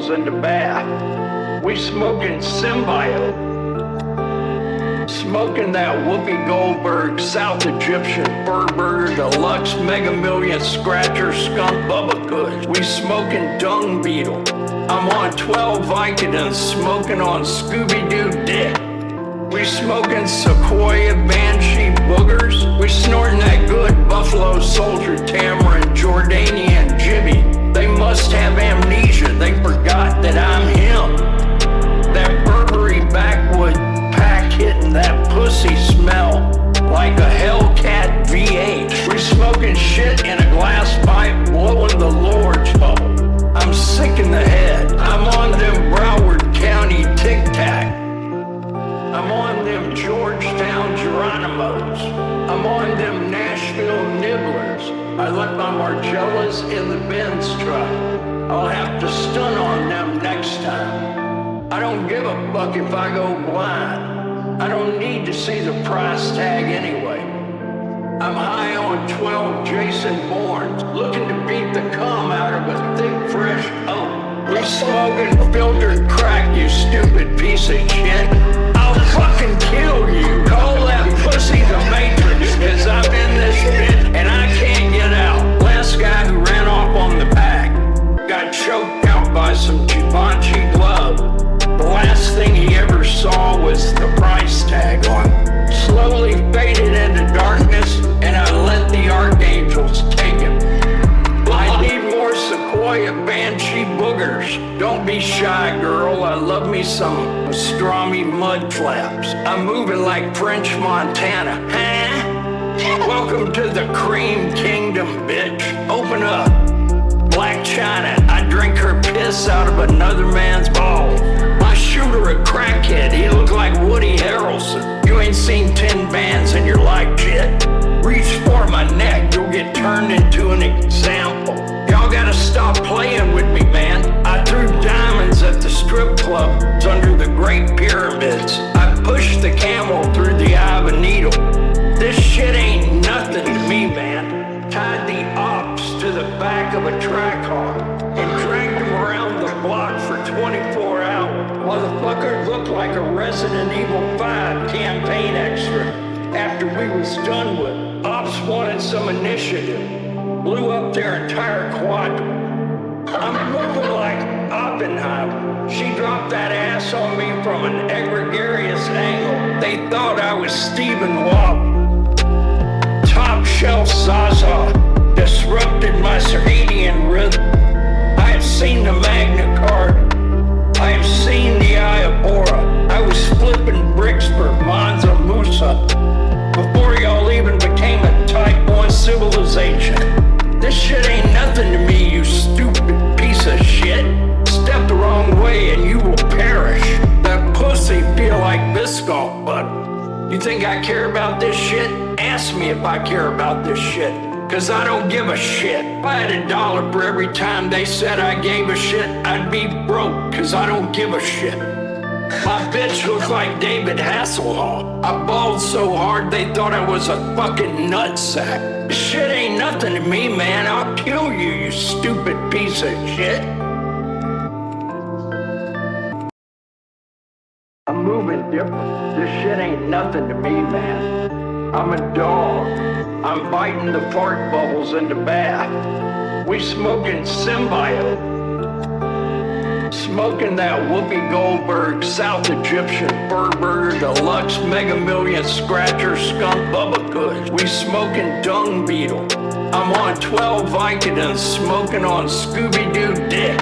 bubbles in the bath. We smoking symbiote. Smoking that Whoopi Goldberg, South Egyptian, Fur Burger, Deluxe, Mega Million, Scratcher, Skunk, Bubba Kush. We smoking Dung Beetle. I'm on 12 Vicodins, smoking on Scooby-Doo dick. We smoking Sequoia, Banshee, Boogers. We snorting that good Buffalo Soldier, Tamarind, Jordanian, Jibby. They must have amnesia, they forgot that I'm him. That Burberry backwood pack hitting that pussy smell like a Hellcat V8. We smoking shit in a glass pipe, blowing the Lord's bubble. I'm sick in the head. I'm on them Broward County Tic Tac. I'm on them Georgetown Geronimos. I'm on them Nashville Nibblers. I left my Margellas in the Benz truck. I'll have to stun on them next time. I don't give a fuck if I go blind. I don't need to see the price tag anyway. I'm high on 12 Jason Bournes, looking to beat the cum out of a thick, fresh oak. We smoking filtered crack, you stupid piece of shit. I'll fucking kill you. Call that pussy the Matrix, cause I'm in this bitch and I can't get out. Last guy who ran off on the back got choked out by some Givenchy glove. The last thing he ever saw was the price tag on. Slowly faded into darkness, and I let the archangels take him. I need more Sequoia Banshee Boogers. Don't be shy, girl. I love me some pastrami mud flaps. I'm moving like French Montana. Huh? Welcome to the Cream Kingdom, bitch. Open up. Black China, I drink her piss out of another man's balls. My shooter a crackhead, he look like Woody Harrelson. You ain't seen 10 bands in your life, shit. Reach for my neck, you'll get turned into an example. Y'all gotta stop playing with me, man. I threw diamonds at the strip clubs under the Great Pyramids. I pushed the camel through the eye of a needle. This shit ain't nothing to me, man. Tied the ops to the back of a track car and dragged him around the block for 24 hours. Motherfucker looked like a Resident Evil 5 campaign extra after we was done with. Ops wanted some initiative, blew up their entire quadrant. I'm moving like Oppenheimer. She dropped that ass on me from an egregious angle. They thought I was Stephen Wall. Top shelf Zaza disrupted my circadian rhythm. I have seen the Magna Carta. I have seen the Eye of Bora. I was flipping bricks for Mansa Musa before y'all even became a Type 1 civilization. This shit ain't nothing to me, you stupid piece of shit. Step the wrong way and you will perish. That pussy feel like Biscoff butter. You think I care about this shit? Ask me if I care about this shit. Cause I don't give a shit. If I had $1 for every time they said I gave a shit, I'd be broke, cause I don't give a shit. My bitch looks like David Hasselhoff. I balled so hard they thought I was a fucking nutsack. This shit ain't nothing to me, man. I'll kill you, you stupid piece of shit. I'm moving different. This shit ain't nothing to me, man. I'm a dog. I'm biting the fart bubbles in the bath. We smoking symbiote. Smoking that Whoopi Goldberg, South Egyptian, Fur Burger, Deluxe, Mega Million, Scratcher, Skunk, Bubba Kush. We smoking Dung Beetle. I'm on 12 Vicodins, smoking on Scooby-Doo dick.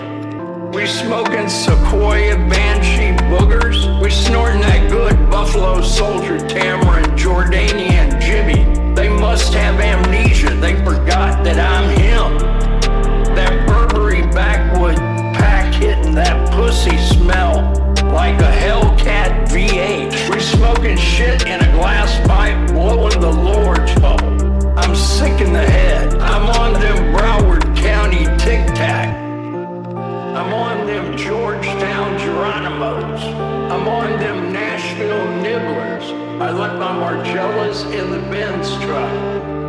We smoking Sequoia Banshee Boogers. We snorting that good Buffalo Soldier, Tamarind, Jordanian, Jibby. They must have amnesia, they forgot that I'm him. That Burberry backwood pack hitting that pussy smell like a Hellcat V8. We smoking shit in a glass pipe, blowing the Lord's bubble. I'm sick in the head. I'm on them Broward County Tic Tac. I'm on them Georgetown Geronimos. I'm on them Nashville Nibblers. I left my Margellas in the Benz truck.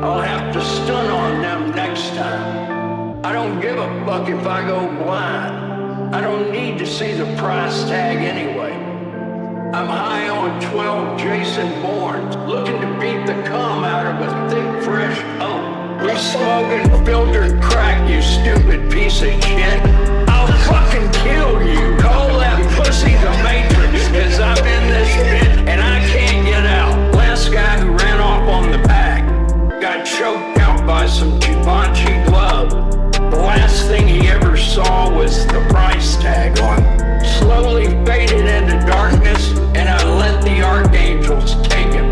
I'll have to stun on them next time. I don't give a fuck if I go blind. I don't need to see the price tag anyway. I'm high on 12 Jason Bournes, looking to beat the cum out of a thick, fresh oak. We smoking filtered crack, you stupid piece of shit. I'll fucking kill you. Call that pussy the Matrix, cause I'm in this shit and I can't get out. Last guy who ran off on the back got choked out by some Givenchy glove. The last thing he ever saw was the price tag on. Slowly faded into darkness, and I let the archangels take him.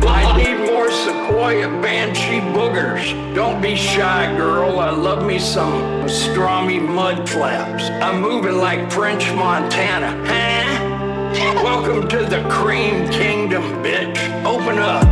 I need more Sequoia Banshee boogers. Don't be shy, girl. I love me some pastrami mud flaps. I'm moving like French Montana. Huh? Welcome to the Cream Kingdom, bitch. Open up.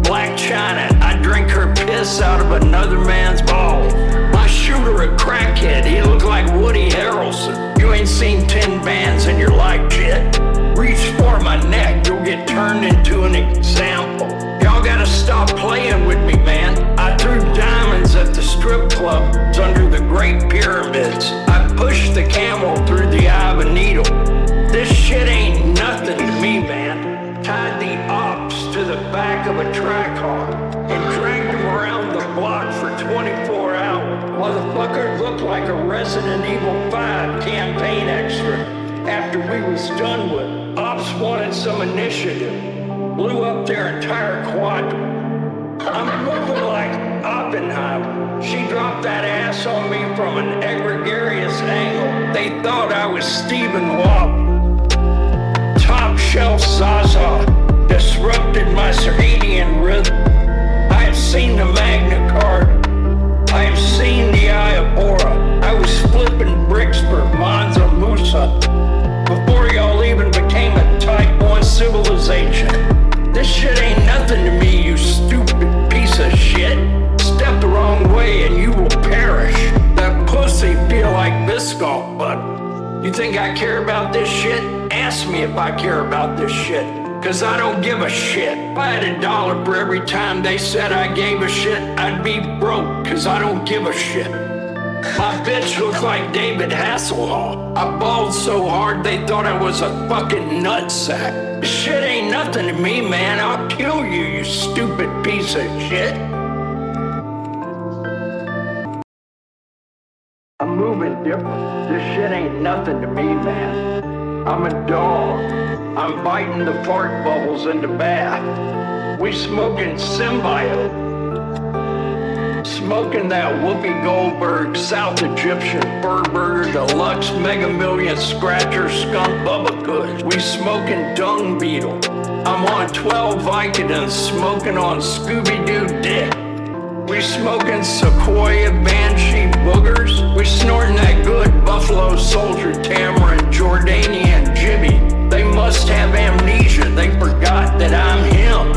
Black China, I drink her piss out of another man's balls. My shooter a crackhead, he look like Woody Harrelson. You ain't seen 10 bands in your life, shit. Reach for my neck, you'll get turned into an example. Y'all gotta stop playing with me, man. I threw diamonds at the strip clubs under the Great Pyramids. I pushed the camel through the eye of a needle. This shit ain't nothing to me, man. Tied the ops to the back of a track car and dragged them around the block for 24 hours. Motherfucker looked like a Resident Evil 5 campaign extra after we was done with. Ops wanted some initiative, blew up their entire quadrant. I'm moving like Oppenheimer. She dropped that ass on me from an egregious angle. They thought I was Stephen Walt. Top shelf Zaza disrupted my circadian rhythm. I have seen the Magna Carta. I have seen the Eye of Bora. I was flipping bricks for Mansa Musa before y'all even became a Type 1 civilization. This shit ain't nothing to me, you stupid piece of shit. Step the wrong way and you will perish. That pussy feel like Biscoff butter. You think I care about this shit? Ask me if I care about this shit. Cause I don't give a shit. If I had $1 for every time they said I gave a shit, I'd be broke, cause I don't give a shit. My bitch looks like David Hasselhoff. I balled so hard they thought I was a fucking nutsack. This shit ain't nothing to me, man. I'll kill you, you stupid piece of shit. I'm moving different. This shit ain't nothing to me, man. I'm a dog. I'm biting the fart bubbles in the bath. We smoking symbiote. Smoking that Whoopi Goldberg South Egyptian Fur Burger Deluxe Mega Million Scratcher Skunk Bubba Kush. We smoking dung beetle. I'm on 12 Vicodins smoking on Scooby-Doo dick. We smoking Sequoia Banshee boogers. We snorting that good Buffalo Soldier Tamarind Jordanian Jibby. They must have amnesia. They forgot that I'm him.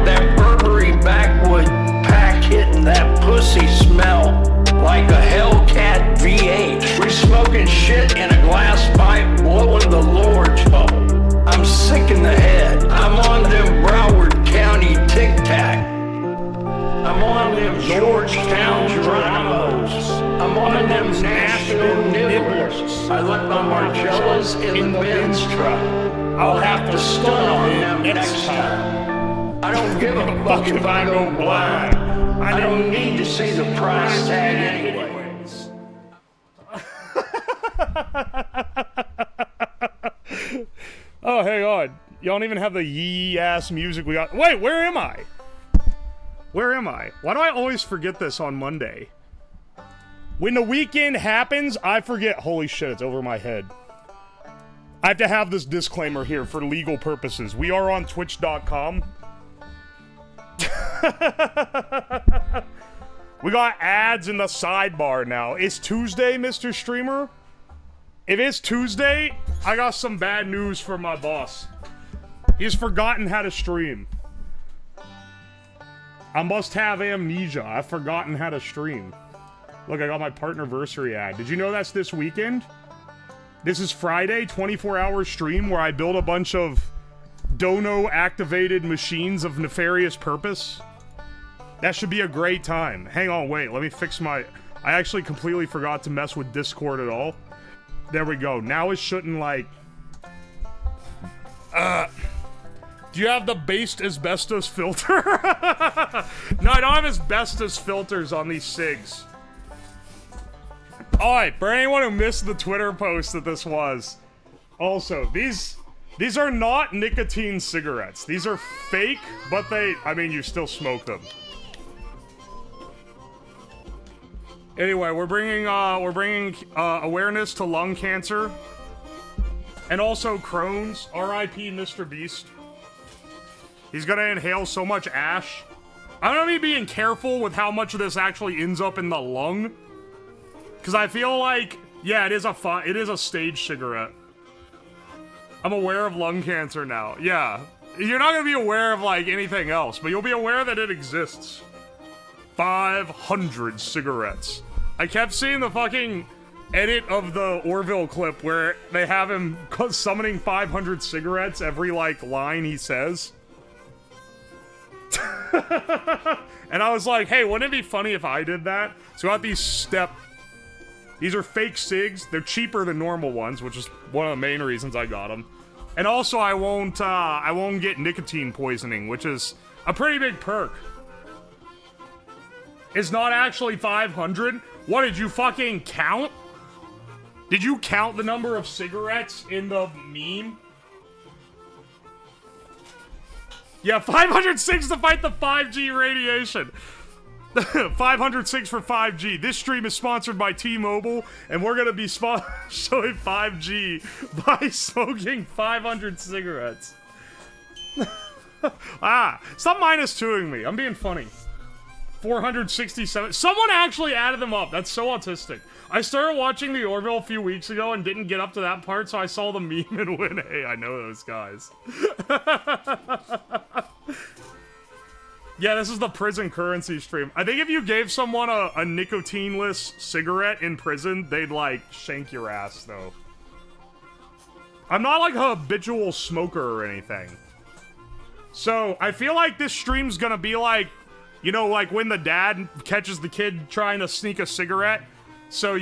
That Burberry backwood pack hitting that pussy smell like a Hellcat V8. We smoking shit in a glass pipe blowing the Lord's bubble. I'm sick in the head. I'm on them Broward County Tic Tac. I'm on them Georgetown Geronimos. I'm on them Nashville Nibblers. I left my Margellas in the Benz truck. I'll have to stun on them next time. I don't give a fuck if I go blind. I don't need to see the price tag anyways. Oh, hang on. You don't even have the yee-ass music we got. Wait, where am I? Where am I? Why do I always forget this on Monday? When the weekend happens, I forget. Holy shit, it's over my head. I have to have this disclaimer here for legal purposes. We are on twitch.com. We got ads in the sidebar now. It's Tuesday, Mr. Streamer. If it's Tuesday, I got some bad news for my boss. He's forgotten how to stream. I must have amnesia. I've forgotten how to stream. Look, I got my partnerversary ad. Did you know that's this weekend? This is Friday, 24-hour stream where I build a bunch of dono-activated machines of nefarious purpose. That should be a great time. Hang on, wait. Let me fix my... I actually completely forgot to mess with Discord at all. There we go. Now it shouldn't, like... Do you have the based asbestos filter? No, I don't have asbestos filters on these cigs. Alright, for anyone who missed the Twitter post that this was. Also, these are not nicotine cigarettes. These are fake, but I mean, you still smoke them. Anyway, we're bringing awareness to lung cancer. And also Crohn's. R.I.P. Mr. Beast. He's gonna inhale so much ash. I'm gonna be being careful with how much of this actually ends up in the lung. Because I feel like, yeah, it is a stage cigarette. I'm aware of lung cancer now. Yeah. You're not gonna be aware of, like, anything else, but you'll be aware that it exists. 500 cigarettes. I kept seeing the fucking edit of the Orville clip where they have him summoning 500 cigarettes every, like, line he says. And I was like, hey, wouldn't it be funny if I did that? So I got these are fake cigs. They're cheaper than normal ones, which is one of the main reasons I got them. And also I won't get nicotine poisoning, which is a pretty big perk. It's not actually 500. What, did you fucking count? Did you count the number of cigarettes in the meme? Yeah, 506 to fight the 5G radiation. 506 for 5G. This stream is sponsored by T-Mobile, and we're gonna be showing 5G by smoking 500 cigarettes. Stop -2ing me. I'm being funny. 467. Someone actually added them up. That's so autistic. I started watching the Orville a few weeks ago and didn't get up to that part, so I saw the meme and went, hey, I know those guys. Yeah, this is the prison currency stream. I think if you gave someone a nicotine-less cigarette in prison, they'd, like, shank your ass, though. I'm not, like, a habitual smoker or anything. So, I feel like this stream's gonna be like, you know, like when the dad catches the kid trying to sneak a cigarette. So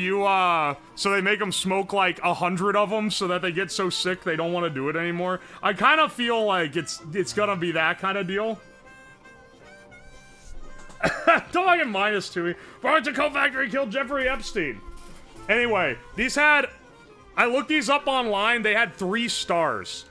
so they make them smoke like 100 of them so that they get so sick they don't want to do it anymore. I kind of feel like it's gonna be that kind of deal. Don't like it -2. Bartico Factory killed Jeffrey Epstein. Anyway, I looked these up online, they had 3 stars.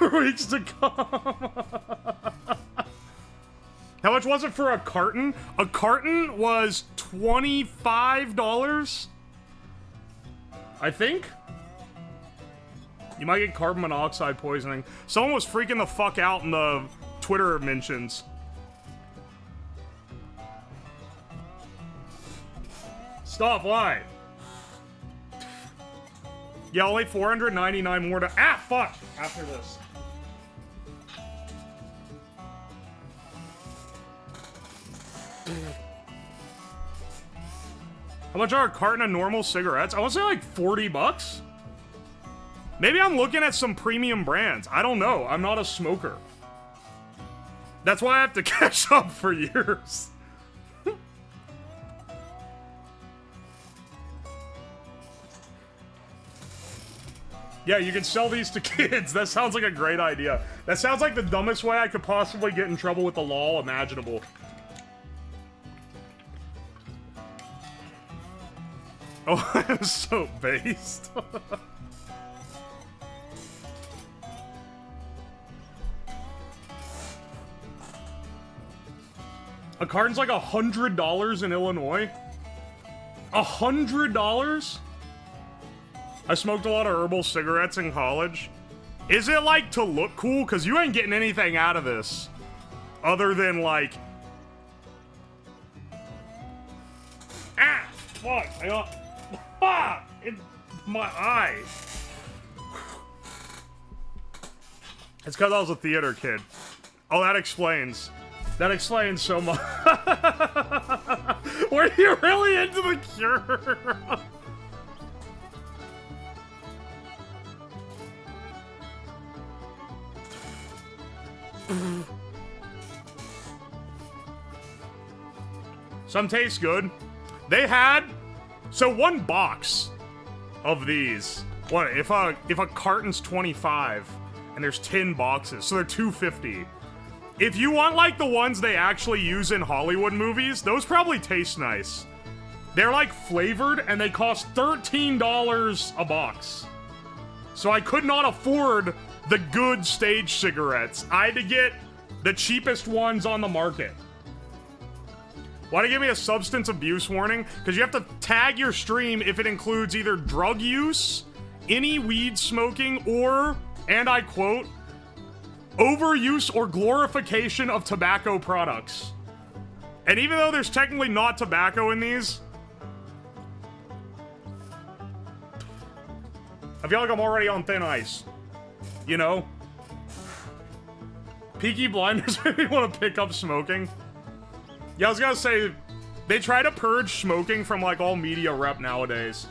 for weeks to come. How much was it for a carton? A carton was $25, I think. You might get carbon monoxide poisoning. Someone was freaking the fuck out in the Twitter mentions. Stop, why? Yeah, only 499 more to— ah, fuck! After this. How much are a carton of normal cigarettes? I want to say like 40 bucks? Maybe I'm looking at some premium brands. I don't know. I'm not a smoker. That's why I have to catch up for years. Yeah, you can sell these to kids. That sounds like a great idea. That sounds like the dumbest way I could possibly get in trouble with the law imaginable. Oh, I'm so based. A carton's like $100 in Illinois. $100? I smoked a lot of herbal cigarettes in college. Is it like to look cool? Because you ain't getting anything out of this. Other than like... ah! Fuck! I got... ah! In my eye. It's because I was a theater kid. Oh, that explains. That explains so much. Were you really into The Cure? Some taste good. They had... so one box of these... what, if a carton's 25 and there's 10 boxes, so they're $2.50. If you want like the ones they actually use in Hollywood movies, those probably taste nice. They're like flavored and they cost $13 a box. So I could not afford the good stage cigarettes. I had to get the cheapest ones on the market. Why do you give me a substance abuse warning? Because you have to tag your stream if it includes either drug use, any weed smoking, or, and I quote, overuse or glorification of tobacco products. And even though there's technically not tobacco in these, I feel like I'm already on thin ice. You know? Peaky Blinders made me want to pick up smoking. Yeah, I was gonna say, they try to purge smoking from like all media rep nowadays.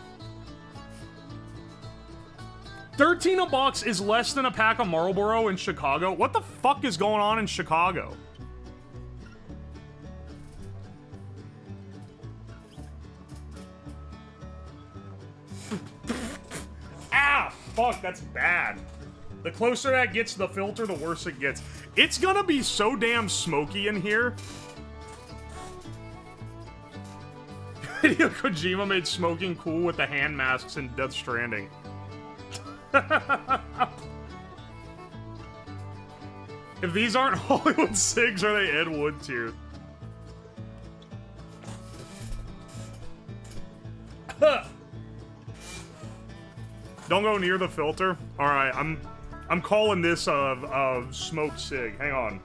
13 a box is less than a pack of Marlboro in Chicago. What the fuck is going on in Chicago? Ah, fuck, that's bad. The closer that gets to the filter, the worse it gets. It's gonna be so damn smoky in here. Hideo Kojima made smoking cool with the hand masks in Death Stranding. If these aren't Hollywood cigs, are they Ed Wood tier? Don't go near the filter. All right, I'm calling this a smoked cig. Hang on.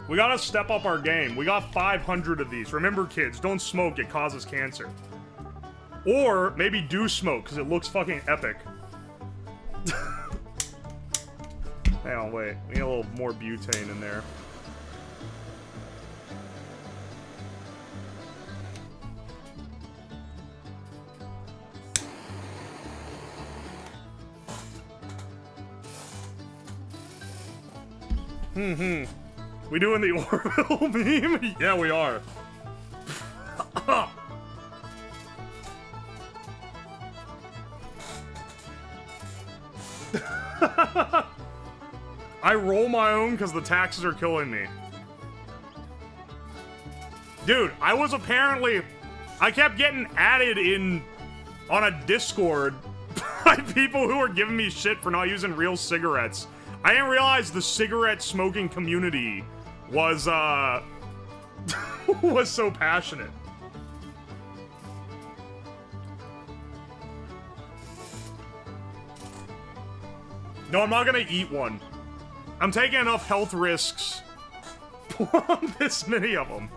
We gotta step up our game. We got 500 of these. Remember, kids, don't smoke. It causes cancer. Or maybe do smoke, because it looks fucking epic. Hang on, wait. We need a little more butane in there. We doing the Orville meme? Yeah, we are. I roll my own because the taxes are killing me. Dude, I was apparently... I kept getting added in... on a Discord by people who are giving me shit for not using real cigarettes. I didn't realize the cigarette smoking community was, was so passionate. No, I'm not gonna eat one. I'm taking enough health risks on this many of them.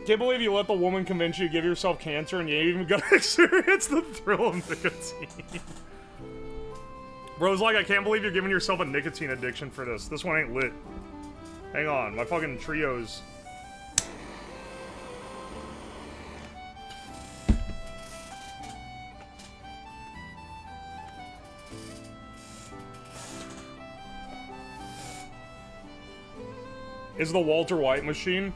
Can't believe you let the woman convince you to give yourself cancer and you ain't even gonna experience the thrill of nicotine. Bro's like, I can't believe you're giving yourself a nicotine addiction for this. This one ain't lit. Hang on, my fucking trios. Is the Walter White machine?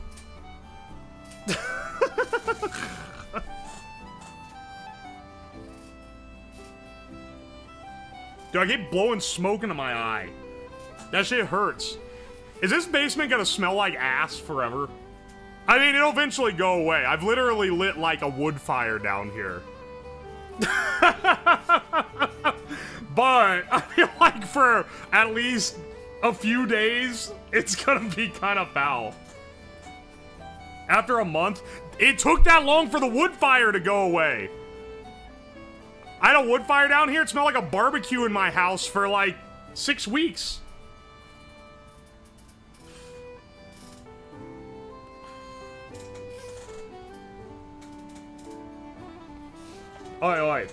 Dude, I keep blowing smoke into my eye. That shit hurts. Is this basement gonna smell like ass forever? I mean, it'll eventually go away. I've literally lit like a wood fire down here. But I feel like for at least a few days, it's gonna be kind of foul. After a month, it took that long for the wood fire to go away. I had a wood fire down here. It smelled like a barbecue in my house for like 6 weeks. Oi.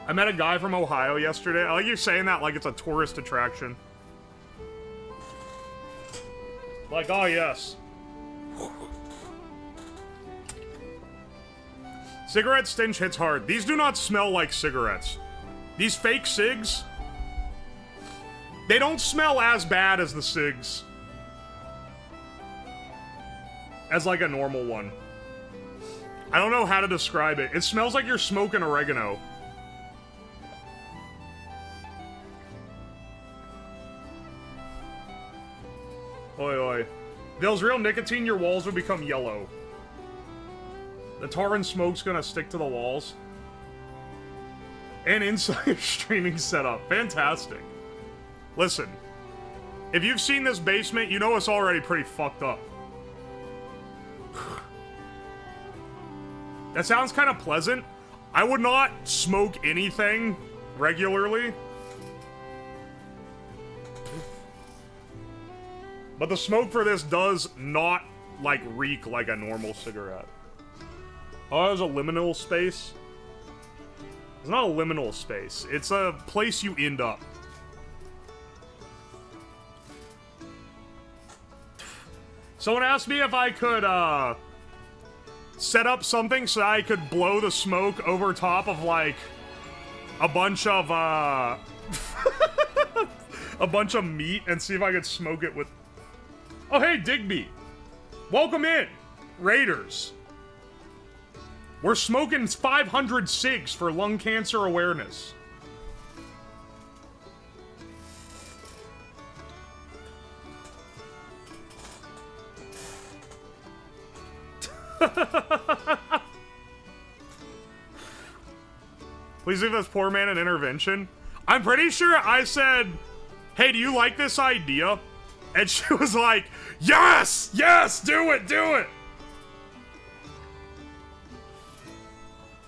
I met a guy from Ohio yesterday. I like you saying that like it's a tourist attraction. Like, oh yes. Cigarette stench hits hard. These do not smell like cigarettes. These fake cigs, they don't smell as bad as the cigs. As like a normal one. I don't know how to describe it. It smells like you're smoking oregano. Oi. If there was real nicotine, your walls would become yellow. The tar and smoke's gonna stick to the walls. And inside your streaming setup. Fantastic. Listen. If you've seen this basement, you know it's already pretty fucked up. That sounds kind of pleasant. I would not smoke anything regularly. But the smoke for this does not, like, reek like a normal cigarette. Oh, there's a liminal space? It's not a liminal space. It's a place you end up. Someone asked me if I could, set up something so I could blow the smoke over top of, like, a bunch of, a bunch of meat and see if I could smoke it with... Oh, hey, Digby. Welcome in, Raiders. We're smoking 500 cigs for lung cancer awareness. Please leave this poor man an intervention. I'm pretty sure I said, hey, do you like this idea? And she was like, yes, do it.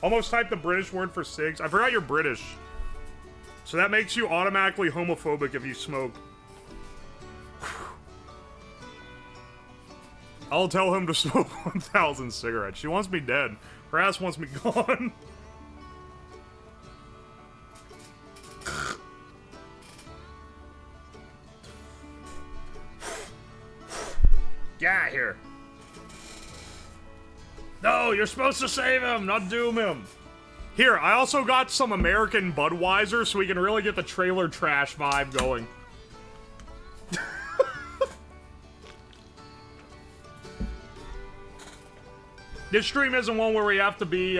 Almost typed the British word for cigs. I forgot you're British. So that makes you automatically homophobic if you smoke. I'll tell him to smoke 1,000 cigarettes. She wants me dead. Her ass wants me gone. Get out of here. No, you're supposed to save him, not doom him. Here, I also got some American Budweiser so we can really get the trailer trash vibe going. This stream isn't one where we have to be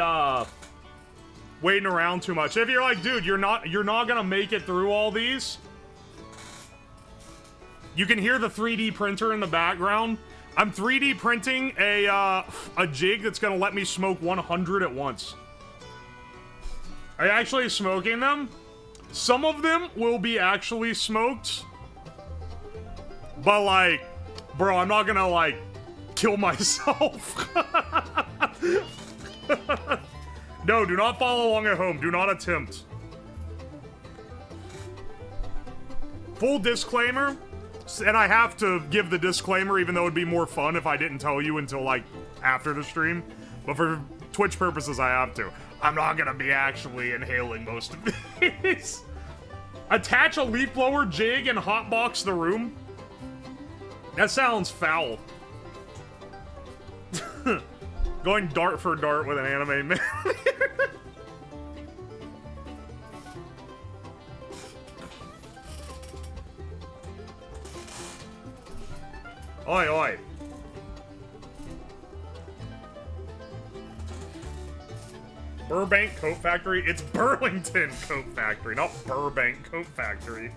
waiting around too much. If you're like, dude, you're not gonna make it through all these. You can hear the 3D printer in the background. I'm 3D printing a jig that's gonna let me smoke 100 at once. Are you actually smoking them? Some of them will be actually smoked. But, like, bro, I'm not gonna, like, kill myself. No, do not follow along at home. Do not attempt. Full disclaimer, and I have to give the disclaimer even though it'd be more fun if I didn't tell you until, like, after the stream. But for Twitch purposes, I have to. I'm not gonna be actually inhaling most of these. Attach a leaf blower jig and hotbox the room? That sounds foul. Going dart for dart with an anime man. Oi, oi. Burbank Coat Factory? It's Burlington Coat Factory, not Burbank Coat Factory.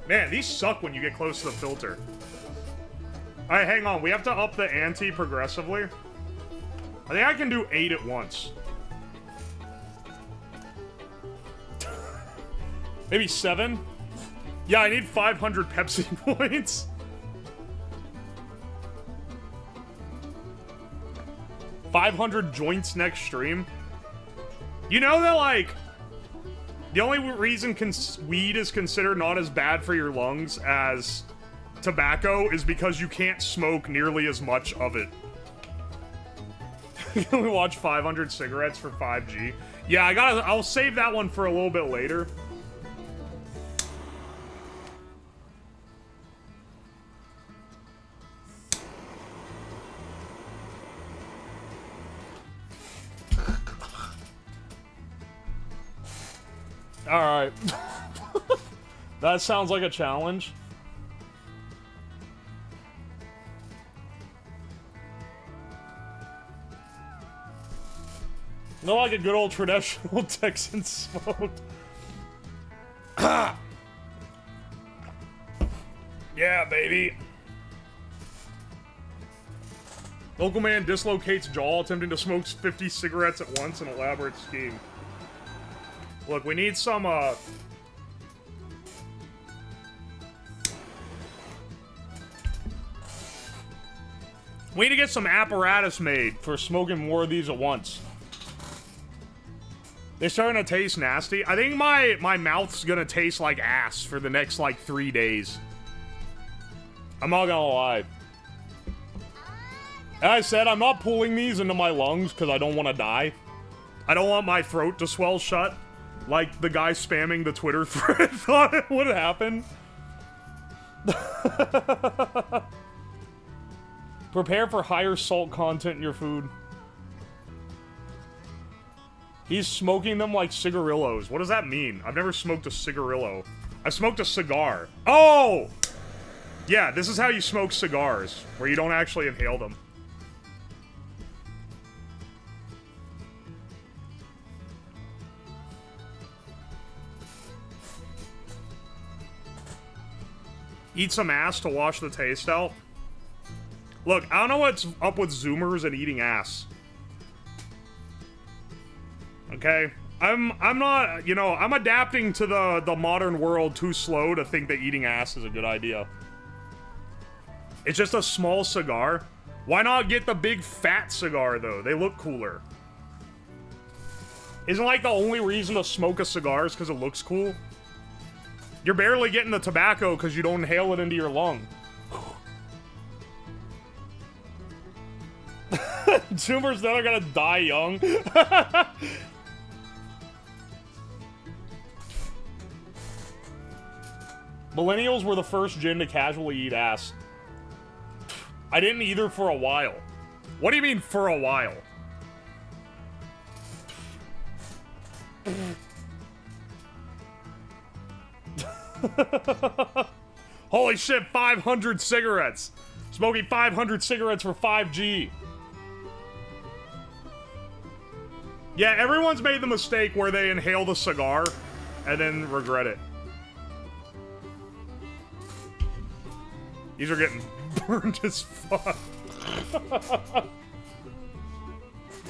Man, these suck when you get close to the filter. Alright, hang on. We have to up the ante progressively. I think I can do 8 at once. Maybe 7? Yeah, I need 500 Pepsi points. $500 joints next stream. You know that, like, the only reason weed is considered not as bad for your lungs as tobacco is because you can't smoke nearly as much of it. Can we watch 500 cigarettes for 5G? Yeah, I'll save that one for a little bit later. Alright. That sounds like a challenge. Not like a good old traditional Texan smoke. Yeah, baby. Local man dislocates jaw attempting to smoke 50 cigarettes at once, an elaborate scheme. Look, we need some, we need to get some apparatus made for smoking more of these at once. They're starting to taste nasty. I think my mouth's gonna taste like ass for the next, like, 3 days. I'm not gonna lie. As I said, I'm not pulling these into my lungs because I don't want to die. I don't want my throat to swell shut. Like the guy spamming the Twitter thread thought it would happen. Prepare for higher salt content in your food. He's smoking them like cigarillos. What does that mean? I've never smoked a cigarillo. I've smoked a cigar. Oh! Yeah, this is how you smoke cigars, where you don't actually inhale them. Eat some ass to wash the taste out. Look, I don't know what's up with Zoomers and eating ass. Okay? I'm not, you know, I'm adapting to the modern world too slow to think that eating ass is a good idea. It's just a small cigar. Why not get the big fat cigar, though? They look cooler. Isn't, like, the only reason to smoke a cigar is because it looks cool? You're barely getting the tobacco because you don't inhale it into your lung. Zoomers that are gonna die young. Millennials were the first gen to casually eat ass. I didn't either for a while. What do you mean for a while? Holy shit, 500 cigarettes. Smoking 500 cigarettes for 5G. Yeah, everyone's made the mistake where they inhale the cigar and then regret it. These are getting burned as fuck.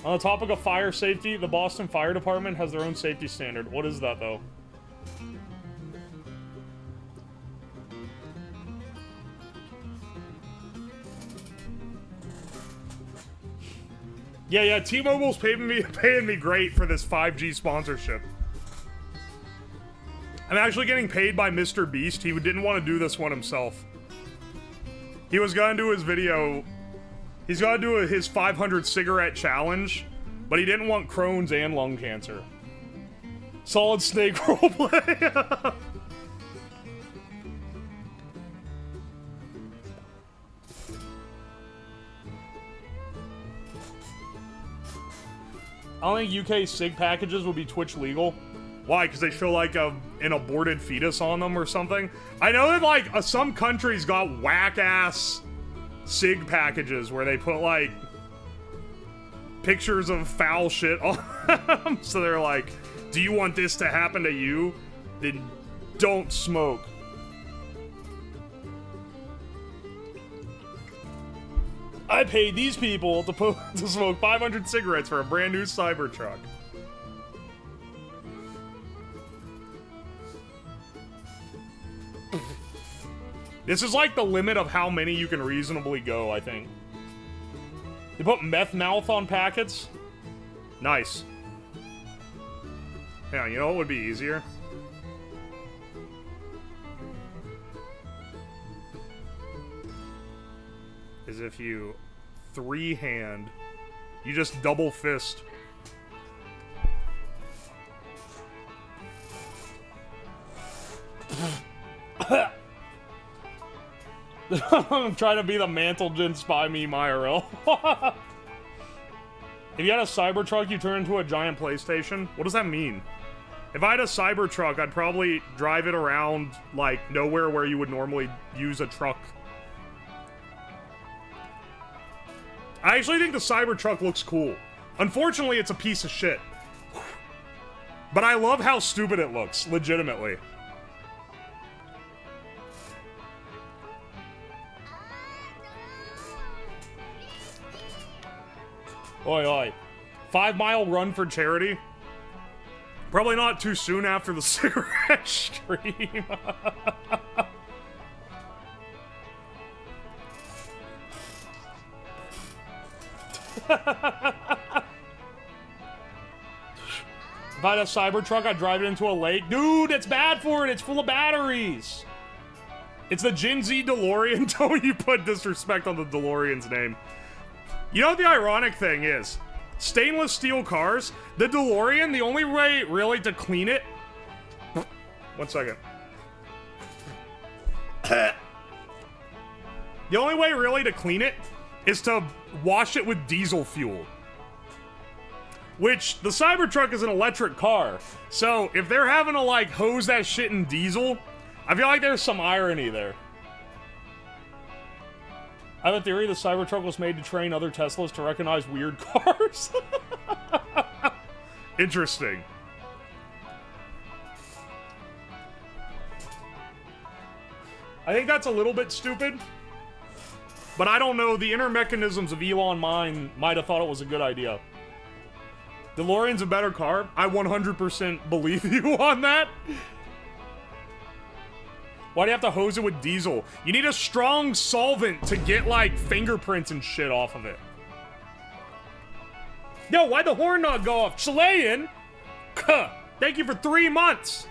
On the topic of fire safety, the Boston Fire Department has their own safety standard. What is that, though? Yeah, T-Mobile's paying me great for this 5G sponsorship. I'm actually getting paid by Mr. Beast. He didn't want to do this one himself. He was gonna do his video. He's gonna do his 500 cigarette challenge, but he didn't want Crohn's and lung cancer. Solid Snake roleplay. I don't think UK SIG packages would be Twitch legal. Why? Because they show like an aborted fetus on them or something? I know that like some countries got whack-ass SIG packages where they put like pictures of foul shit on them. So they're like, do you want this to happen to you? Then don't smoke. I paid these people to smoke 500 cigarettes for a brand new Cybertruck. This is like the limit of how many you can reasonably go, I think. They put meth mouth on packets? Nice. Yeah, you know what would be easier? Is if you three-hand, you just double fist. I'm trying to be the Mantelgen spy meme IRL. If you had a Cybertruck, you turn into a giant PlayStation? What does that mean? If I had a Cybertruck, I'd probably drive it around, like, nowhere where you would normally use a truck. I actually think the Cybertruck looks cool. Unfortunately, it's a piece of shit. But I love how stupid it looks, legitimately. Oi, oi. 5 mile run for charity? Probably not too soon after the cigarette stream. If I had a Cybertruck, I'd drive it into a lake. Dude, it's bad for it. It's full of batteries. It's the Gen Z DeLorean. Don't you put disrespect on the DeLorean's name. You know what the ironic thing is? Stainless steel cars, the DeLorean, the only way really to clean it... 1 second. The only way really to clean it is to wash it with diesel fuel. Which, the Cybertruck is an electric car. So, if they're having to, like, hose that shit in diesel, I feel like there's some irony there. I have a theory the Cybertruck was made to train other Teslas to recognize weird cars. Interesting. I think that's a little bit stupid. But I don't know, the inner mechanisms of Elon mind might have thought it was a good idea. DeLorean's a better car. I 100% believe you on that. Why do you have to hose it with diesel? You need a strong solvent to get, like, fingerprints and shit off of it. Yo, why'd the horn not go off? Chilean? Thank you for 3 months.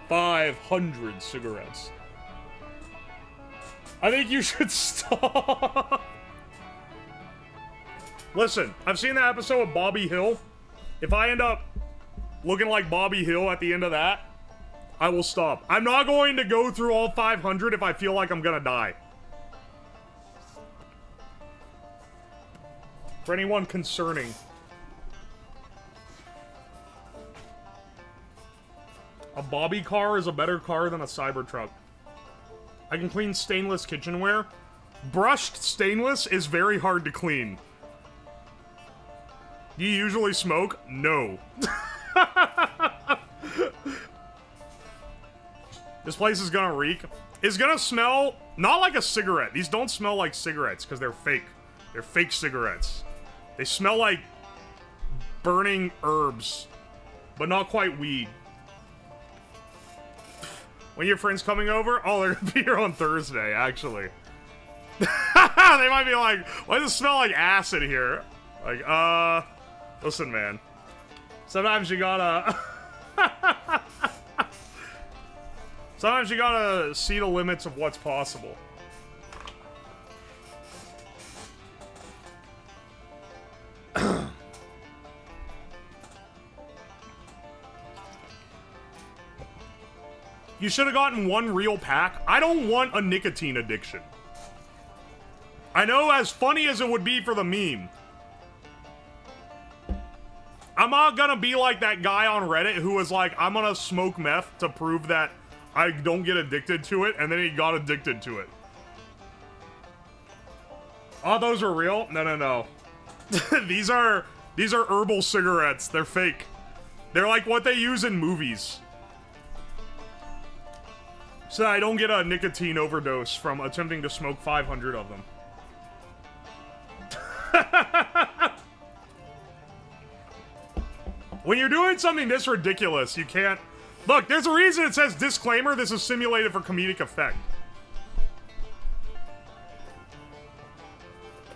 500 cigarettes. I think you should stop. Listen, I've seen that episode of Bobby Hill. If I end up looking like Bobby Hill at the end of that, I will stop. I'm not going to go through all 500 if I feel like I'm gonna die. For anyone concerning. A Bobby car is a better car than a Cybertruck. I can clean stainless kitchenware. Brushed stainless is very hard to clean. Do you usually smoke? No. This place is gonna reek. It's gonna smell not like a cigarette. These don't smell like cigarettes because they're fake. They're fake cigarettes. They smell like burning herbs, but not quite weed. When your friends coming over? Oh, they're gonna be here on Thursday, actually. They might be like, why does it smell like acid here? Like, listen, man. Sometimes you gotta... Sometimes you gotta see the limits of what's possible. You should have gotten one real pack. I don't want a nicotine addiction. I know, as funny as it would be for the meme, I'm not gonna be like that guy on Reddit who was like, I'm gonna smoke meth to prove that I don't get addicted to it, and then he got addicted to it. Oh, those are real? No, no, no. These are herbal cigarettes. They're fake. They're like what they use in movies. So I don't get a nicotine overdose from attempting to smoke 500 of them. When you're doing something this ridiculous, you can't... Look, there's a reason it says disclaimer, this is simulated for comedic effect.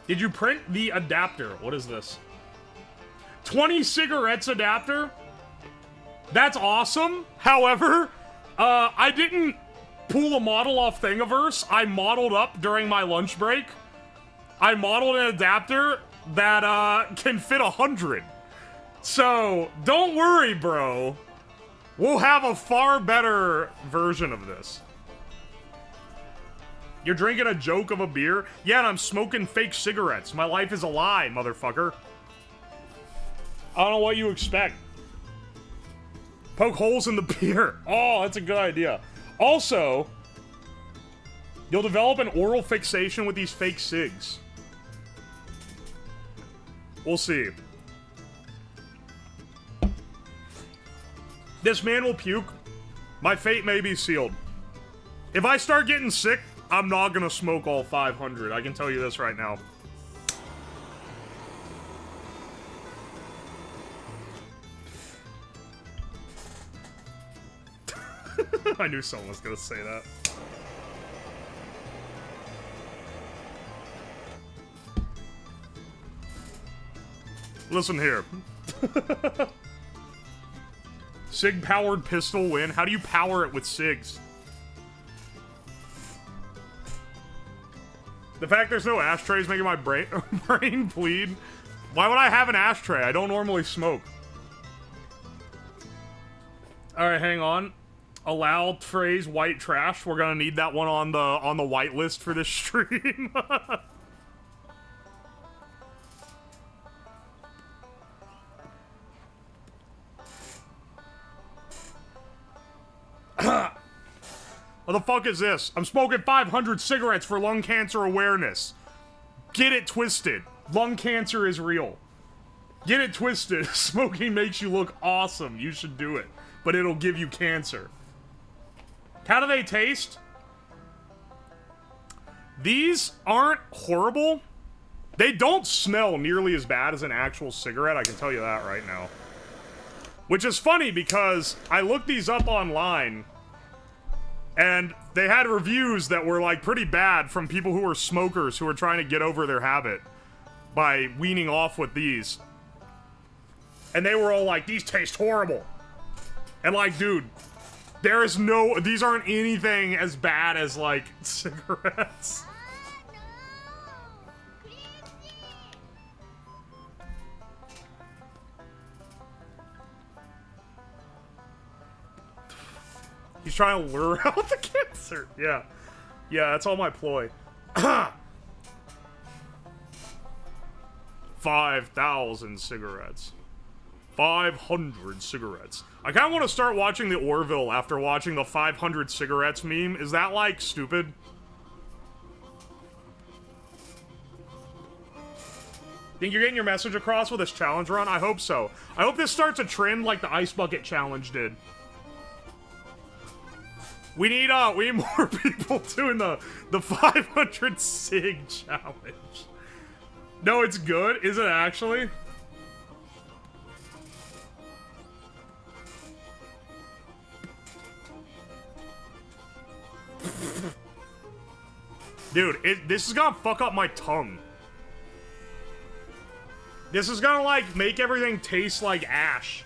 Did you print the adapter? What is this? 20 cigarettes adapter? That's awesome. However, I didn't pull a model off Thingiverse. I modeled up during my lunch break. I modeled an adapter that can fit 100. So, don't worry, bro. We'll have a far better version of this. You're drinking a joke of a beer? Yeah, and I'm smoking fake cigarettes. My life is a lie, motherfucker. I don't know what you expect. Poke holes in the beer. Oh, that's a good idea. Also, you'll develop an oral fixation with these fake cigs. We'll see. This man will puke. My fate may be sealed. If I start getting sick, I'm not gonna smoke all 500. I can tell you this right now. I knew someone was gonna say that. Listen here. Sig-powered pistol win. How do you power it with SIGs? The fact there's no ashtray is making my brain bleed. Why would I have an ashtray? I don't normally smoke. Alright, hang on. Allow phrase white trash. We're gonna need that one on the white list for this stream. What the fuck is this? I'm smoking 500 cigarettes for lung cancer awareness. Get it twisted. Lung cancer is real. Get it twisted. Smoking makes you look awesome. You should do it. But it'll give you cancer. How do they taste? These aren't horrible. They don't smell nearly as bad as an actual cigarette. I can tell you that right now. Which is funny because I looked these up online and they had reviews that were like pretty bad from people who were smokers who were trying to get over their habit by weaning off with these. And they were all like, these taste horrible. And like, dude, there is no, these aren't anything as bad as like cigarettes. He's trying to lure out the cancer. Yeah. Yeah, that's all my ploy. 5,000 cigarettes. 500 cigarettes. I kind of want to start watching the Orville after watching the 500 cigarettes meme. Is that, like, stupid? Think you're getting your message across with this challenge run? I hope so. I hope this starts a trend like the Ice Bucket Challenge did. We need more people doing the 500 sig challenge. No, it's good. Is it actually? Dude, this is gonna fuck up my tongue. This is gonna, like, make everything taste like ash.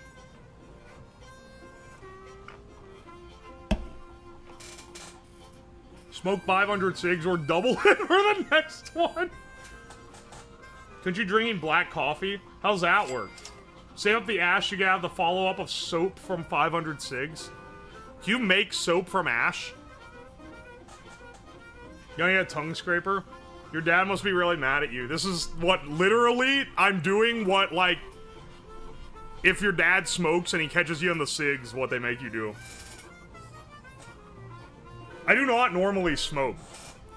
Smoke 500 cigs or double it for the next one. Couldn't you drinking black coffee? How's that work? Save up the ash, you can have the follow-up of soap from 500 cigs. Can you make soap from ash? You gonna get a tongue scraper? Your dad must be really mad at you. This is what, literally, I'm doing what, like, if your dad smokes and he catches you in the cigs, what they make you do. I do not normally smoke,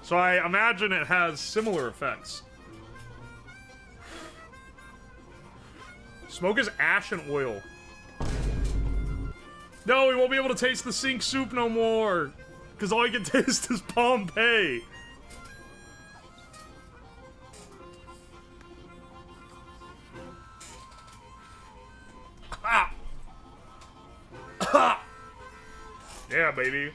so I imagine it has similar effects. Smoke is ash and oil. No, we won't be able to taste the sink soup no more, because all you can taste is Pompeii. Ah. Yeah, baby.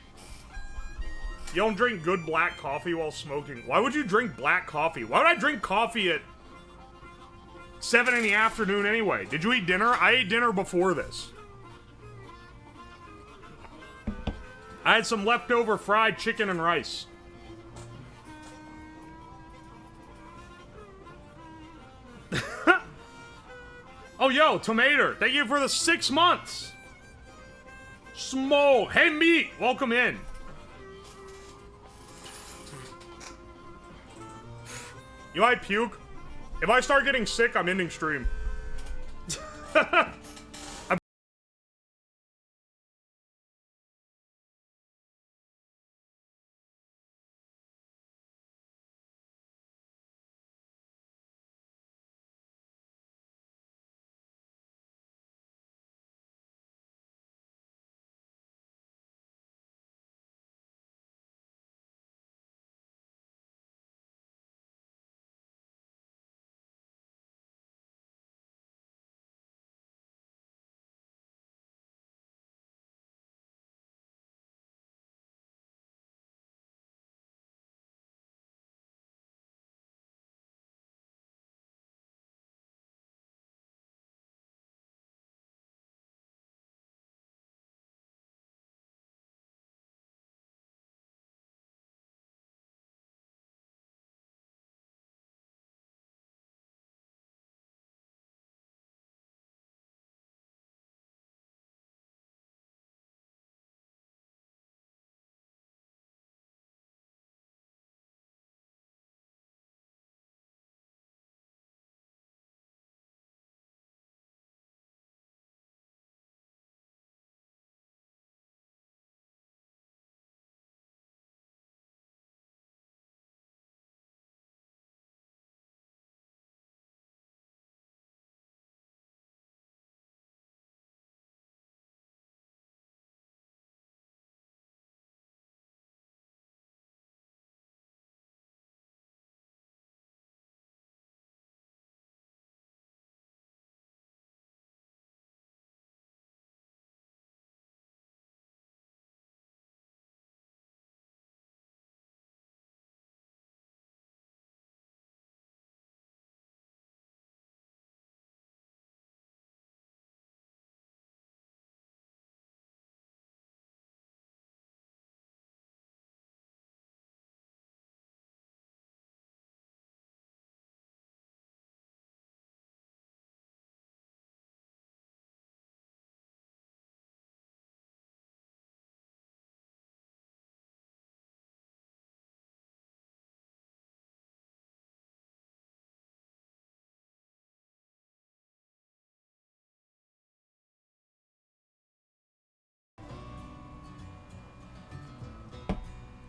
You don't drink good black coffee while smoking. Why would you drink black coffee? Why would I drink coffee at 7 in the afternoon anyway? Did you eat dinner? I ate dinner before this. I had some leftover fried chicken and rice. Oh, yo, Tomato, thank you for the 6 months. Smo, hey, meat, welcome in. You might puke. If I start getting sick, I'm ending stream.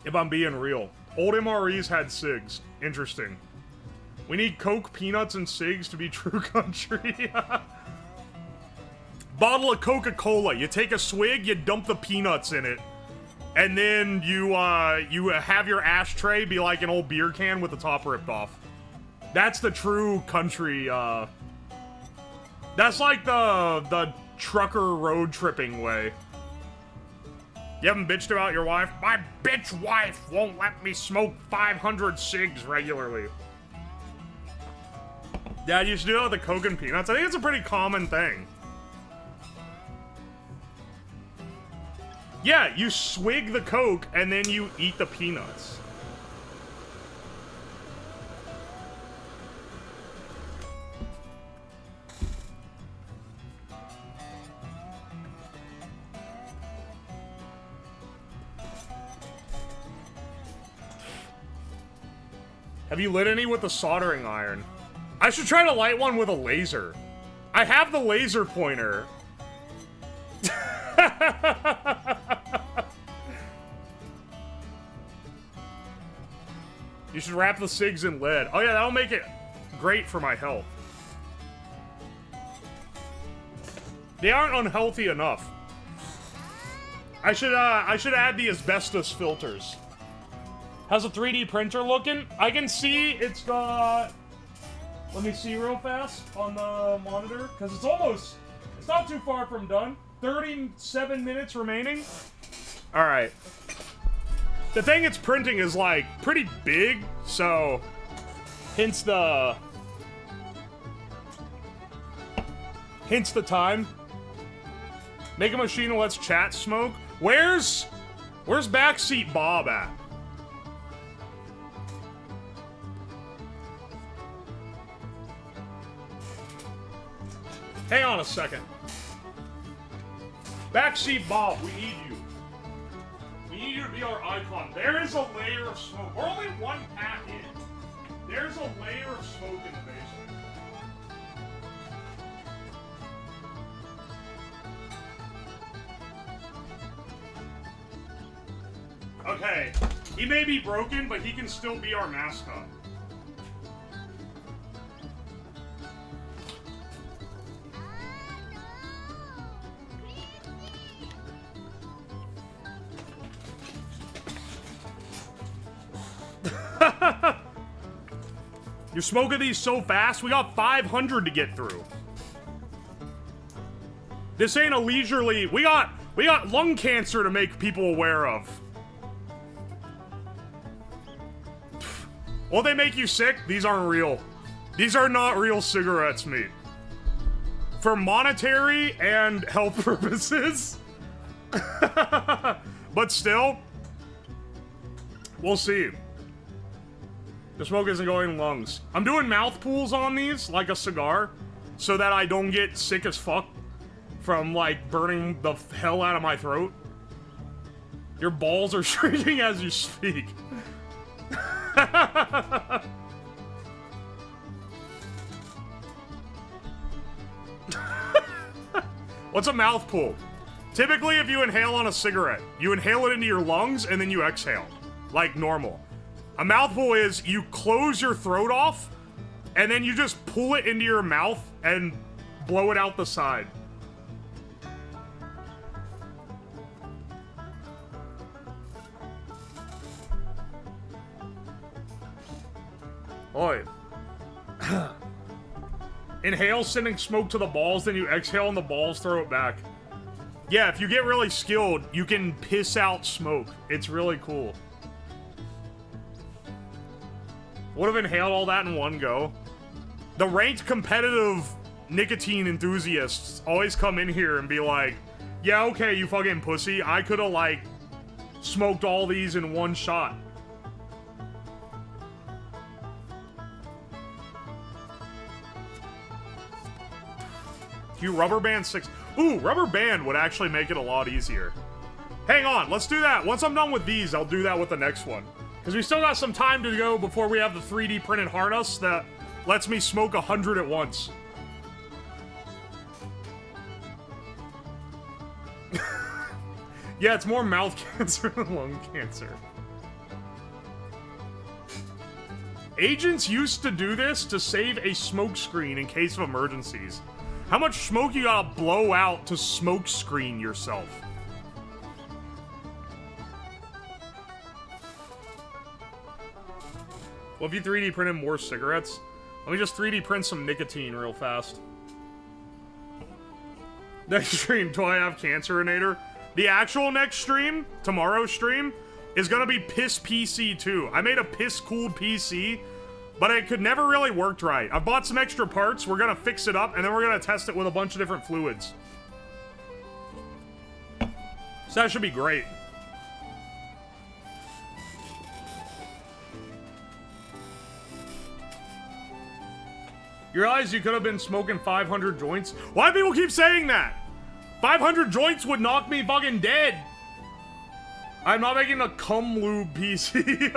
If I'm being real. Old MREs had cigs. Interesting. We need Coke, peanuts, and cigs to be true country. Bottle of Coca-Cola. You take a swig, you dump the peanuts in it. And then you have your ashtray be like an old beer can with the top ripped off. That's the true country, that's like the trucker road tripping way. You haven't bitched about your wife? My bitch wife won't let me smoke 500 cigs regularly. Dad used to do it with the Coke and peanuts. I think it's a pretty common thing. Yeah, you swig the Coke and then you eat the peanuts. Have you lit any with a soldering iron? I should try to light one with a laser. I have the laser pointer. You should wrap the cigs in lead. Oh yeah, that'll make it great for my health. They aren't unhealthy enough. I should add the asbestos filters. How's a 3D printer looking? I can see it's got... Let me see real fast on the monitor, because it's not too far from done. 37 minutes remaining. Alright. The thing it's printing is, like, pretty big, so... Hence the time. Make a machine and let's chat smoke. Where's Backseat Bob at? Hang on a second. Backseat Bob, we need you. We need you to be our icon. There is a layer of smoke. We're only one pack in. There's a layer of smoke in the basement. Okay. He may be broken, but he can still be our mascot. You're smoking these so fast, we got 500 to get through. This ain't a leisurely... We got lung cancer to make people aware of. Will they make you sick? These aren't real. These are not real cigarettes, mate. For monetary and health purposes. But still, we'll see. The smoke isn't going in lungs. I'm doing mouth pulls on these, like a cigar, so that I don't get sick as fuck from, like, burning the hell out of my throat. Your balls are shrinking as you speak. What's a mouth pull? Typically, if you inhale on a cigarette, you inhale it into your lungs and then you exhale, like normal. A mouth pull is you close your throat off and then you just pull it into your mouth and blow it out the side. Oi. Inhale, sending smoke to the balls, then you exhale and the balls throw it back. Yeah, if you get really skilled, you can piss out smoke. It's really cool. Would have inhaled all that in one go. The ranked competitive nicotine enthusiasts always come in here and be like, yeah, okay, you fucking pussy. I could have, like, smoked all these in one shot. You rubber band 6. Ooh, rubber band would actually make it a lot easier. Hang on, let's do that. Once I'm done with these, I'll do that with the next one. Because we still got some time to go before we have the 3D printed harness that lets me smoke 100 at once. Yeah, it's more mouth cancer than lung cancer. Agents used to do this to save a smoke screen in case of emergencies. How much smoke you gotta blow out to smoke screen yourself? Well, if you 3D printed more cigarettes, let me just 3D print some nicotine real fast. Next stream, do I have Cancerinator? The actual next stream, tomorrow's stream, is gonna be Piss PC 2. I made a piss-cooled PC, but it could never really worked right. I bought some extra parts, we're gonna fix it up, and then we're gonna test it with a bunch of different fluids. So that should be great. You realize you could have been smoking 500 joints? Why do people keep saying that? 500 joints would knock me fucking dead. I'm not making a cum lube PC.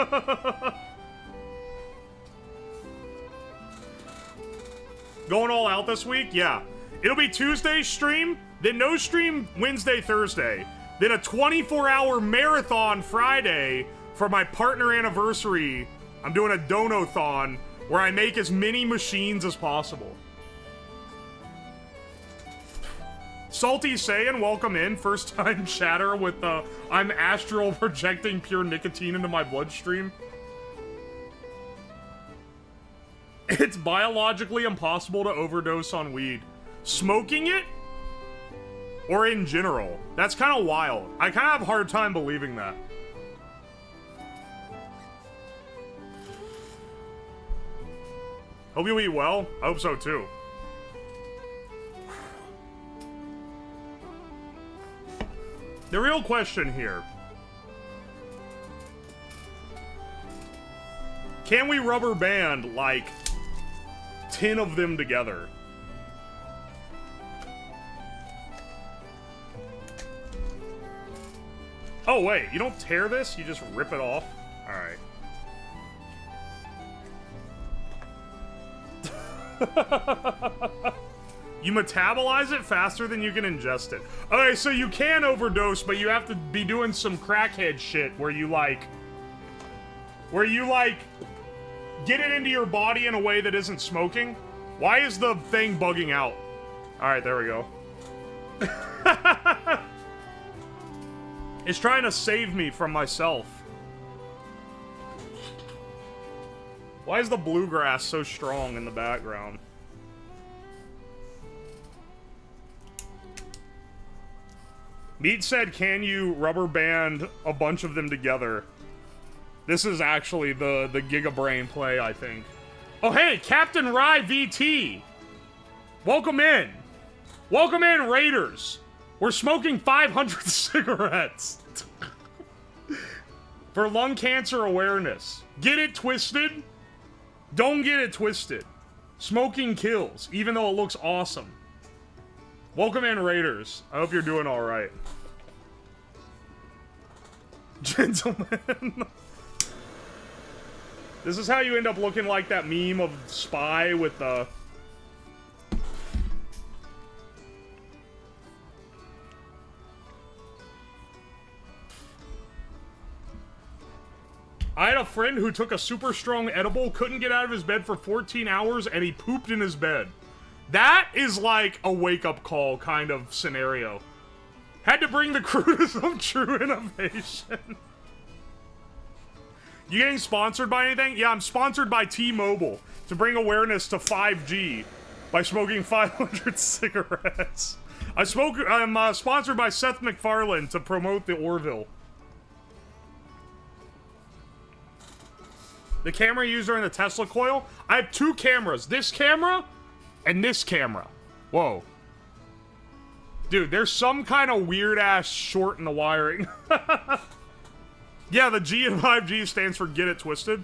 Going all out this week? Yeah. It'll be Tuesday's stream, then no stream Wednesday, Thursday. Then a 24-hour marathon Friday for my partner anniversary. I'm doing a donathon where I make as many machines as possible. Salty Saiyan, welcome in. First time chatter with the I'm astral projecting pure nicotine into my bloodstream. It's biologically impossible to overdose on weed. Smoking it? Or in general? That's kind of wild. I kind of have a hard time believing that. Hope you eat well. I hope so too. The real question here. Can we rubber band, like, 10 of them together? Oh, wait. You don't tear this? You just rip it off? Alright. You metabolize it faster than you can ingest it. Okay, so you can overdose, but you have to be doing some crackhead shit where you get it into your body in a way that isn't smoking. Why is the thing bugging out? Alright, there we go. It's trying to save me from myself. Why is the bluegrass so strong in the background? Meat said, can you rubber band a bunch of them together? This is actually the Gigabrain play, I think. Oh, hey, Captain Rye VT. Welcome in. Welcome in, Raiders. We're smoking 500 cigarettes. For lung cancer awareness. Get it twisted? Don't get it twisted. Smoking kills, even though it looks awesome. Welcome in, Raiders. I hope you're doing alright. Gentlemen. This is how you end up looking like that meme of Spy with the... I had a friend who took a super strong edible, couldn't get out of his bed for 14 hours, and he pooped in his bed. That is like a wake-up call kind of scenario. Had to bring the crew to some true innovation. You getting sponsored by anything? Yeah, I'm sponsored by T-Mobile to bring awareness to 5G by smoking 500 cigarettes. I'm sponsored by Seth MacFarlane to promote the Orville. The camera used during the Tesla coil? I have two cameras. This camera and this camera. Whoa. Dude, there's some kind of weird-ass short in the wiring. Yeah, the G in 5G stands for Get It Twisted.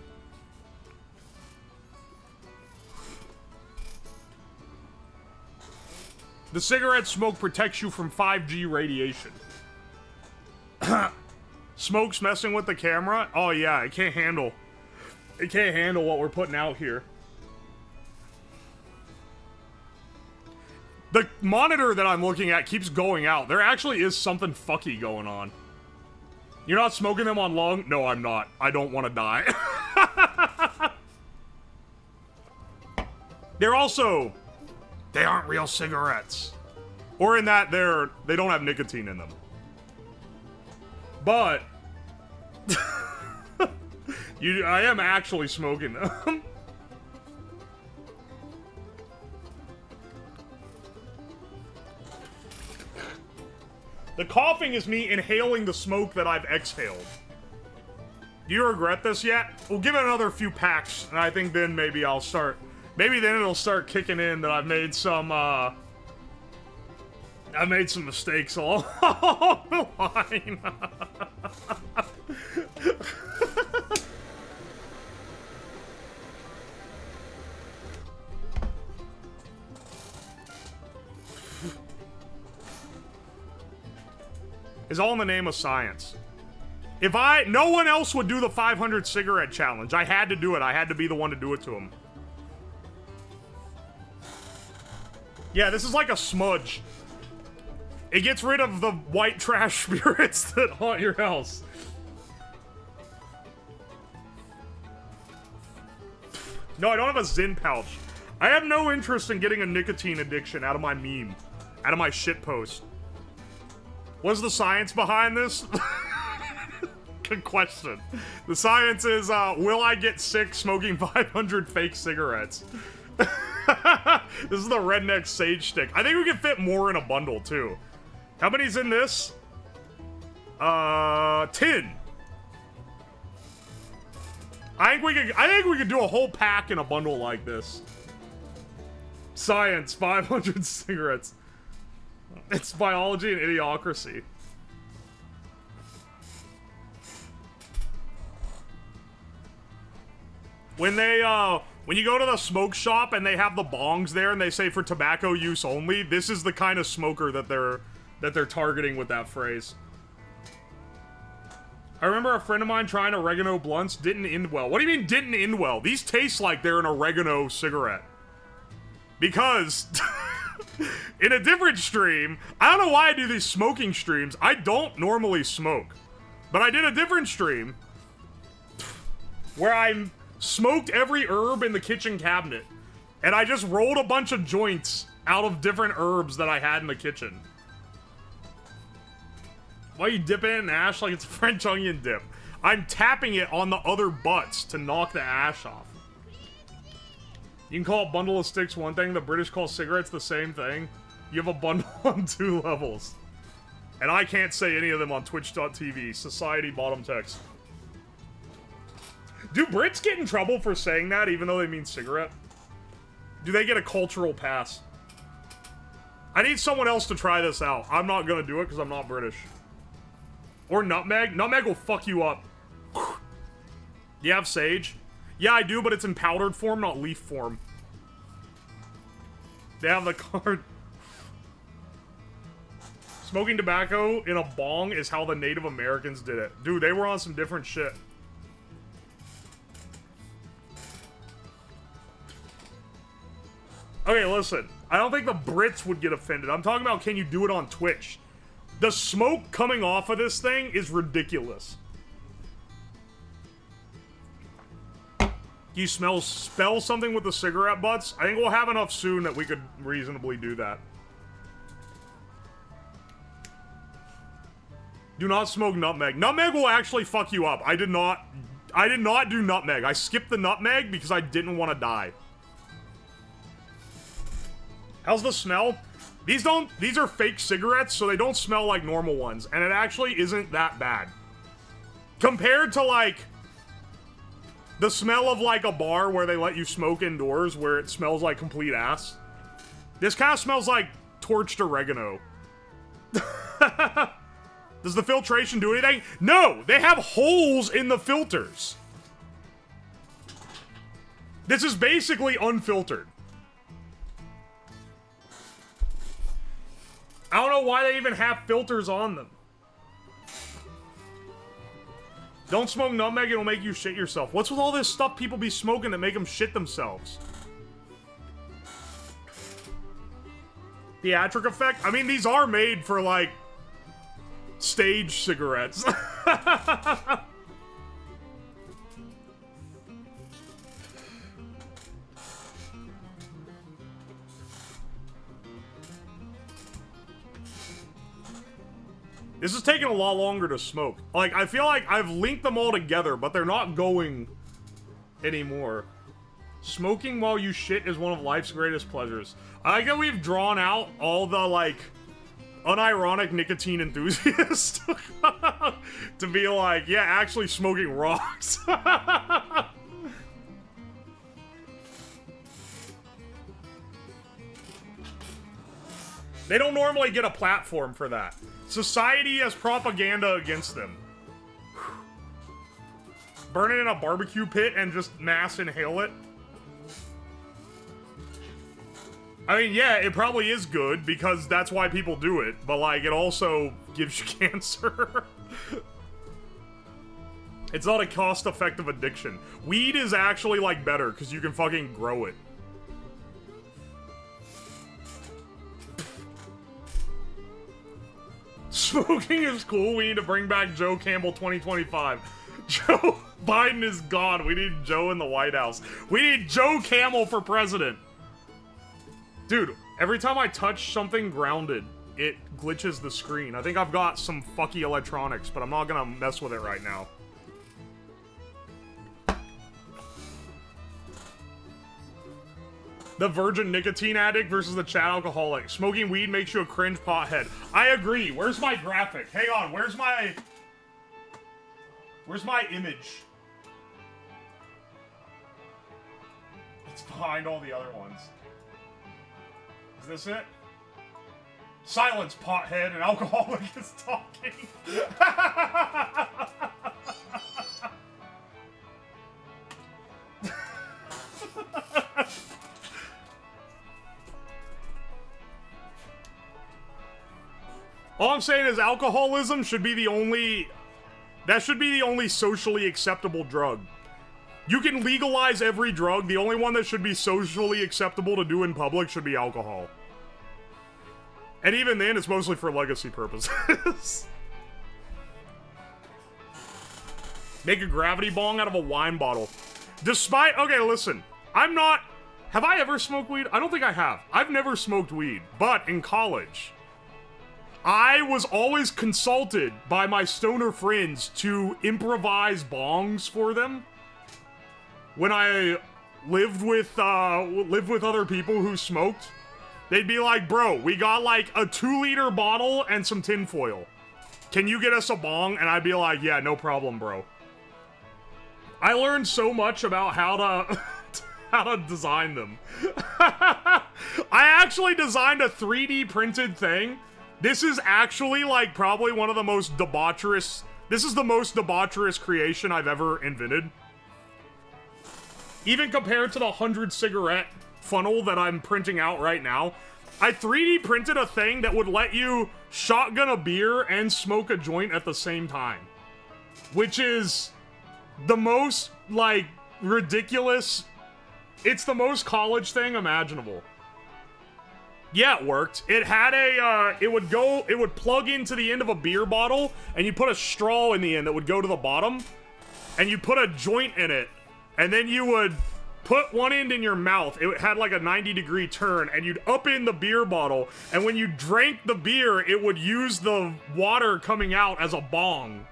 The cigarette smoke protects you from 5G radiation. Smoke's messing with the camera? Oh yeah, it can't handle what we're putting out here. The monitor that I'm looking at keeps going out. There actually is something fucky going on. You're not smoking them on long? No, I'm not. I don't want to die. They're also... They aren't real cigarettes. Or in that they don't have nicotine in them. But... I am actually smoking them. The coughing is me inhaling the smoke that I've exhaled. Do you regret this yet? We'll give it another few packs, and I think then maybe I'll start... Maybe then it'll start kicking in that I've made some mistakes along the line. It's all in the name of science. No one else would do the 500 cigarette challenge. I had to do it. I had to be the one to do it to him. Yeah, this is like a smudge. It gets rid of the white trash spirits that haunt your house. No, I don't have a Zyn pouch. I have no interest in getting a nicotine addiction out of my meme. Out of my shitpost. What's the science behind this? Good question. The science is, will I get sick smoking 500 fake cigarettes? This is the redneck sage stick. I think we can fit more in a bundle, too. How many's in this? 10. I think we could do a whole pack in a bundle like this. Science, 500 cigarettes. It's biology and idiocracy. When you go to the smoke shop and they have the bongs there and they say for tobacco use only, this is the kind of smoker that they're targeting with that phrase. I remember a friend of mine trying oregano blunts, didn't end well. What do you mean didn't end well? These taste like they're an oregano cigarette. Because in a different stream, I don't know why I do these smoking streams. I don't normally smoke. But I did a different stream where I smoked every herb in the kitchen cabinet. And I just rolled a bunch of joints out of different herbs that I had in the kitchen. Why you dip it in ash like it's French onion dip? I'm tapping it on the other butts to knock the ash off. You can call a bundle of sticks one thing, the British call cigarettes the same thing. You have a bundle on 2 levels. And I can't say any of them on twitch.tv. Society bottom text. Do Brits get in trouble for saying that even though they mean cigarette? Do they get a cultural pass? I need someone else to try this out. I'm not gonna do it because I'm not British. Or nutmeg. Nutmeg will fuck you up. You have sage? Yeah, I do, but it's in powdered form, not leaf form. They have the card. Smoking tobacco in a bong is how the Native Americans did it. Dude, they were on some different shit. Okay, listen. I don't think the Brits would get offended. I'm talking about, can you do it on Twitch? The smoke coming off of this thing is ridiculous. You spell something with the cigarette butts? I think we'll have enough soon that we could reasonably do that. Do not smoke nutmeg. Nutmeg will actually fuck you up. I did not do nutmeg. I skipped the nutmeg because I didn't want to die. How's the smell? These are fake cigarettes, so they don't smell like normal ones, and it actually isn't that bad. Compared to, like, the smell of, like, a bar where they let you smoke indoors, where it smells like complete ass. This kind of smells like torched oregano. Does the filtration do anything? No! They have holes in the filters. This is basically unfiltered. I don't know why they even have filters on them. Don't smoke nutmeg, it'll make you shit yourself. What's with all this stuff people be smoking that make them shit themselves? Theatric effect? I mean, these are made for, like, stage cigarettes. This is taking a lot longer to smoke. Like, I feel like I've linked them all together, but they're not going anymore. Smoking while you shit is one of life's greatest pleasures. I like that we've drawn out all the, like, unironic nicotine enthusiasts to be like, yeah, actually smoking rocks. They don't normally get a platform for that. Society has propaganda against them. Burn it in a barbecue pit and just mass inhale it. I mean, yeah, it probably is good because that's why people do it, but like, it also gives you cancer. It's not a cost-effective addiction. Weed is actually, like, better because you can fucking grow it. Smoking is cool. We need to bring back Joe Campbell 2025. Joe Biden is gone. We need Joe in the White House. We need Joe Camel for president. Dude, every time I touch something grounded, it glitches the screen. I think I've got some fucky electronics, but I'm not gonna mess with it right now. The virgin nicotine addict versus the chat alcoholic. Smoking weed makes you a cringe pothead. I agree. Where's my graphic? Hang on. Where's my image? It's behind all the other ones. Is this it? Silence, pothead, and alcoholic is talking. All I'm saying is alcoholism should be the only... That should be the only socially acceptable drug. You can legalize every drug. The only one that should be socially acceptable to do in public should be alcohol. And even then, it's mostly for legacy purposes. Make a gravity bong out of a wine bottle. Despite... Okay, listen. I'm not... Have I ever smoked weed? I don't think I have. I've never smoked weed. But in college... I was always consulted by my stoner friends to improvise bongs for them. When I lived with other people who smoked, they'd be like, bro, we got like a 2-liter bottle and some tinfoil. Can you get us a bong? And I'd be like, yeah, no problem, bro. I learned so much about how to... how to design them. I actually designed a 3D printed thing. This is actually, like, probably one of the most debaucherous... This is the most debaucherous creation I've ever invented. Even compared to the 100 cigarette funnel that I'm printing out right now, I 3D printed a thing that would let you shotgun a beer and smoke a joint at the same time. Which is the most, like, ridiculous... It's the most college thing imaginable. Yeah, it worked. It had a, it would plug into the end of a beer bottle, and you put a straw in the end that would go to the bottom, and you put a joint in it, and then you would put one end in your mouth. It had like a 90-degree turn, and you'd up in the beer bottle, and when you drank the beer, it would use the water coming out as a bong.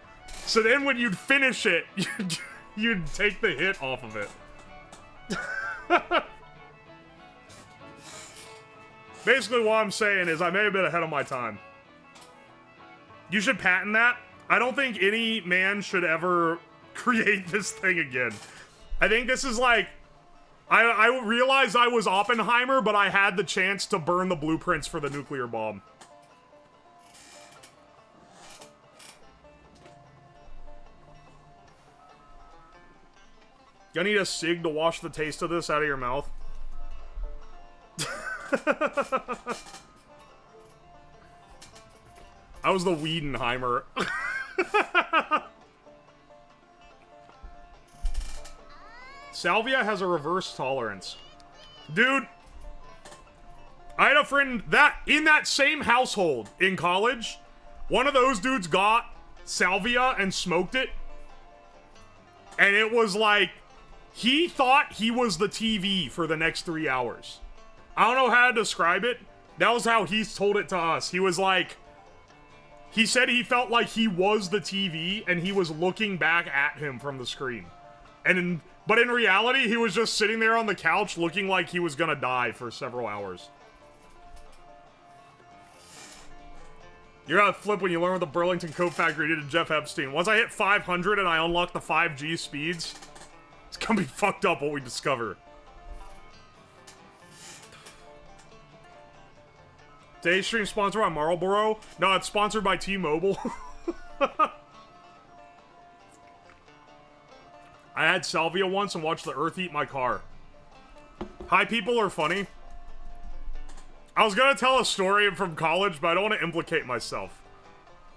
So then when you'd finish it, you'd take the hit off of it. Basically, what I'm saying is I may have been ahead of my time. You should patent that. I don't think any man should ever create this thing again. I think this is like... I realized I was Oppenheimer, but I had the chance to burn the blueprints for the nuclear bomb. You need a cig to wash the taste of this out of your mouth. I was the Wiedenheimer. Salvia has a reverse tolerance. Dude, I had a friend that in that same household in college, one of those dudes got salvia and smoked it. And it was like, he thought he was the TV for the next 3 hours. I don't know how to describe it. That was how he told it to us. He was like, He said he felt like he was the TV and he was looking back at him from the screen. But in reality, he was just sitting there on the couch looking like he was gonna die for several hours. You're gonna flip when you learn what the Burlington Coat Factory did to Jeff Epstein. Once I hit 500 and I unlock the 5G speeds, it's gonna be fucked up what we discover. Today's stream sponsored by Marlboro? No, it's sponsored by T-Mobile. I had salvia once and watched the earth eat my car. High people are funny. I was gonna tell a story from college, but I don't want to implicate myself.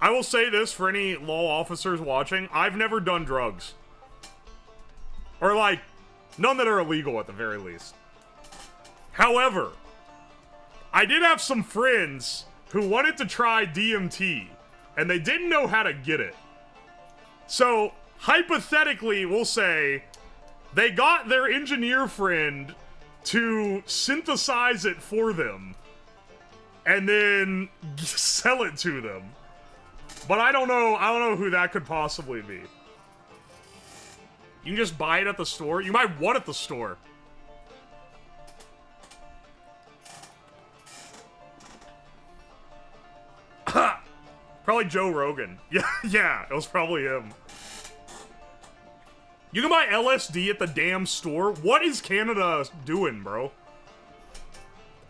I will say this for any law officers watching. I've never done drugs. Or, like, none that are illegal at the very least. However, I did have some friends who wanted to try DMT, and they didn't know how to get it. So, hypothetically, we'll say, they got their engineer friend to synthesize it for them, and then sell it to them. But I don't know who that could possibly be. You can just buy it at the store? You might want it at the store. Probably Joe Rogan. Yeah, it was probably him. You can buy LSD at the damn store? What is Canada doing, bro?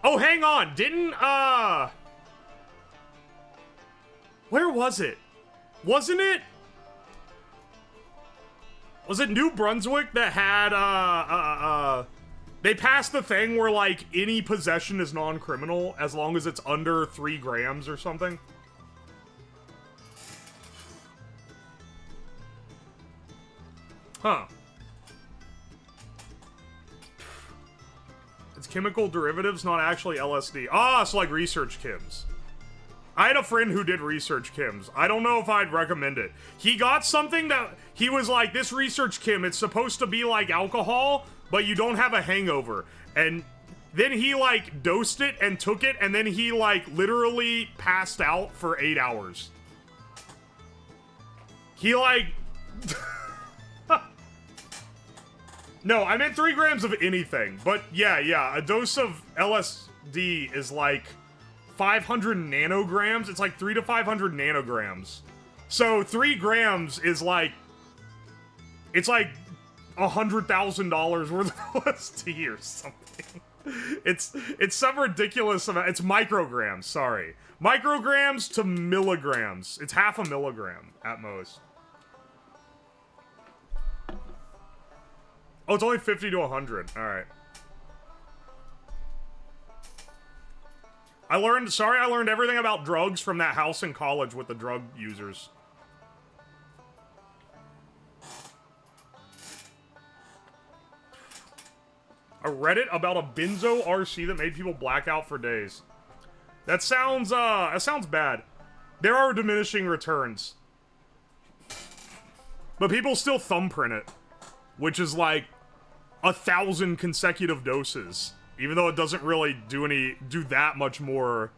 Oh, hang on. Didn't, where was it? Wasn't it? Was it New Brunswick that had, they passed the thing where, like, any possession is non-criminal as long as it's under 3 grams or something? Huh. It's chemical derivatives, not actually LSD. Ah, so like research chems. I had a friend who did research chems. I don't know if I'd recommend it. He got something that, he was like, this research chem, it's supposed to be like alcohol, but you don't have a hangover. And then he like dosed it and took it, and then he like literally passed out for 8 hours. He like... No, I meant 3 grams of anything. But yeah, a dose of LSD is like 500 nanograms. It's like 3 to 500 nanograms. So 3 grams is like, it's like $100,000 worth of LSD or something. It's some ridiculous amount. It's micrograms, sorry. Micrograms to milligrams. It's half a milligram at most. Oh, it's only 50 to 100. Alright. I learned everything about drugs from that house in college with the drug users. A Reddit about a benzo RC that made people black out for days. That sounds bad. There are diminishing returns. But people still thumbprint it. Which is like 1,000 consecutive doses. Even though it doesn't really do that much more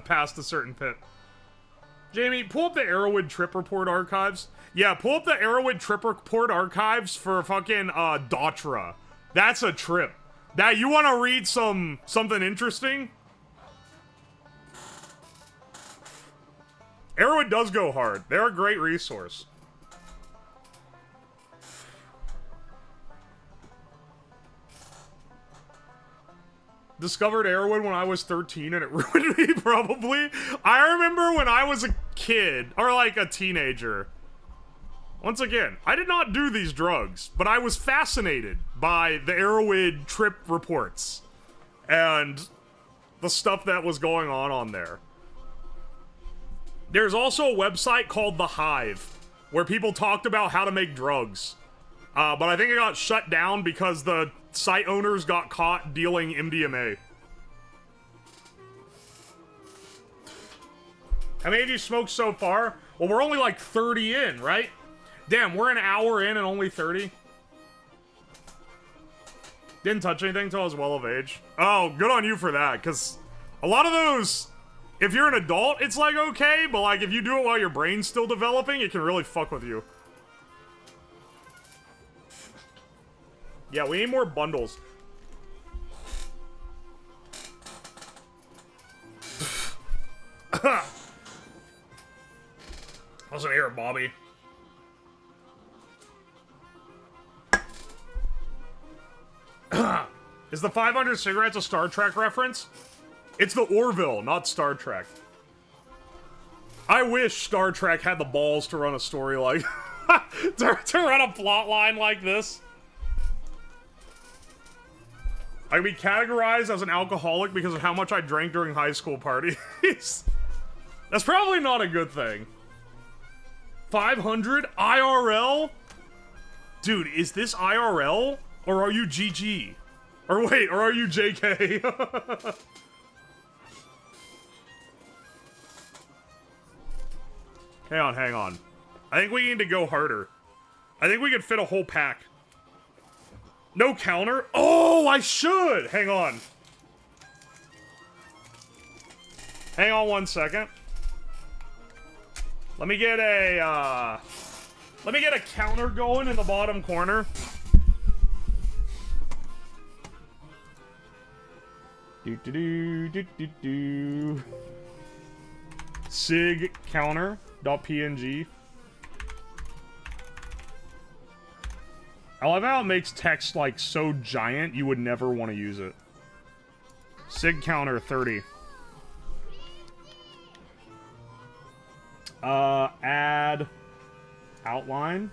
past a certain pit. Jamie, pull up the Arrowwood Trip Report archives. Yeah, pull up the Arrowwood Trip Report archives for fucking Datra. That's a trip. That you want to read something interesting? Arrowwood does go hard. They're a great resource. Discovered Arrowwood when I was 13 and it ruined me, probably. I remember when I was a kid, or like a teenager. Once again, I did not do these drugs, but I was fascinated by the Arrowwood trip reports and the stuff that was going on there. There's also a website called The Hive, where people talked about how to make drugs. But I think it got shut down because the site owners got caught dealing MDMA. How many of you smoked so far? Well, we're only like 30 in, right? Damn, we're an hour in and only 30. Didn't touch anything until I was well of age. Oh, good on you for that, because a lot of those If you're an adult, it's like okay, but like if you do it while your brain's still developing, it can really fuck with you. Yeah, we need more bundles. Listen here, Bobby. Is the 500 cigarettes a Star Trek reference? It's the Orville, not Star Trek. I wish Star Trek had the balls to run a story like... to run a plot line like this. I can be categorized as an alcoholic because of how much I drank during high school parties. That's probably not a good thing. 500? IRL? Dude, is this IRL? Or are you GG? Or wait, or are you JK? Hang on. I think we need to go harder. I think we could fit a whole pack. No counter? Oh, I should! Hang on. Hang on 1 second. Let me get a counter going in the bottom corner. Sig counter.png. I love how it makes text like so giant you would never want to use it. Sig counter 30. Add outline.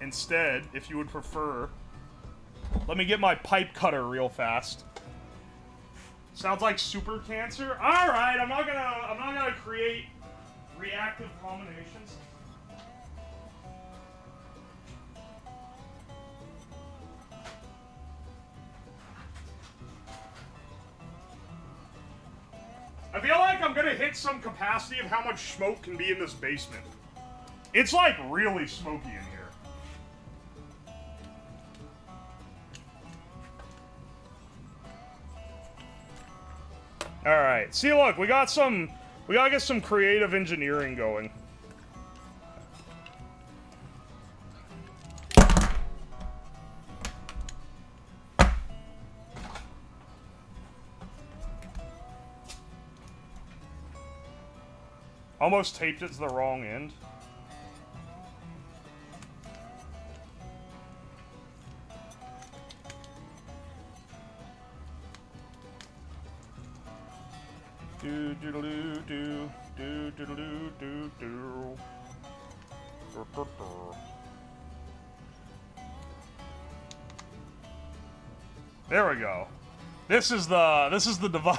Instead, if you would prefer, let me get my pipe cutter real fast. Sounds like super cancer. All right, I'm not gonna create reactive combinations. I feel like I'm gonna hit some capacity of how much smoke can be in this basement. It's like really smoky in here. Alright, see, look, we gotta get some creative engineering going. Almost taped it to the wrong end. Do do do do do do do do do. There we go. This is the device.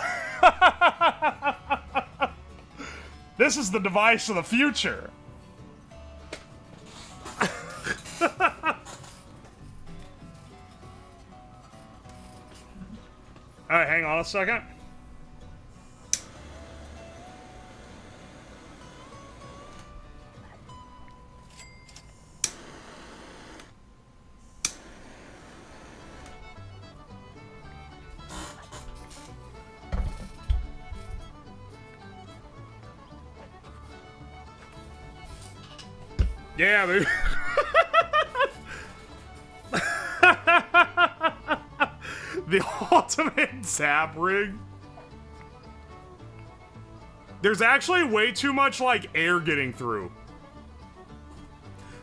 This is the device of the future. Alright, hang on a second. Yeah, dude. The ultimate zap rig. There's actually way too much, like, air getting through.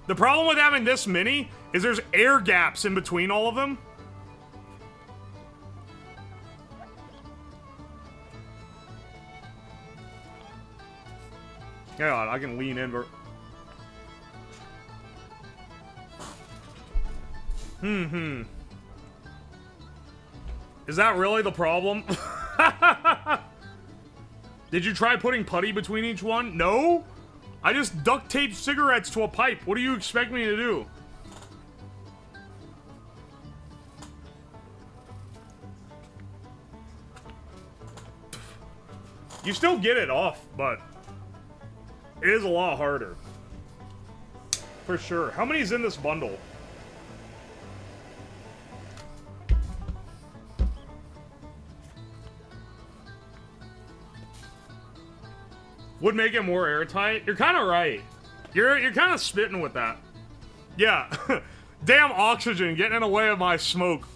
The problem with having this many is there's air gaps in between all of them. Hang on, I can lean in. Is that really the problem? Did you try putting putty between each one? No? I just duct taped cigarettes to a pipe. What do you expect me to do? You still get it off, but it is a lot harder. For sure. How many's in this bundle? Would make it more airtight. You're kind of right. You're kind of spitting with that. Yeah. Damn oxygen getting in the way of my smoke.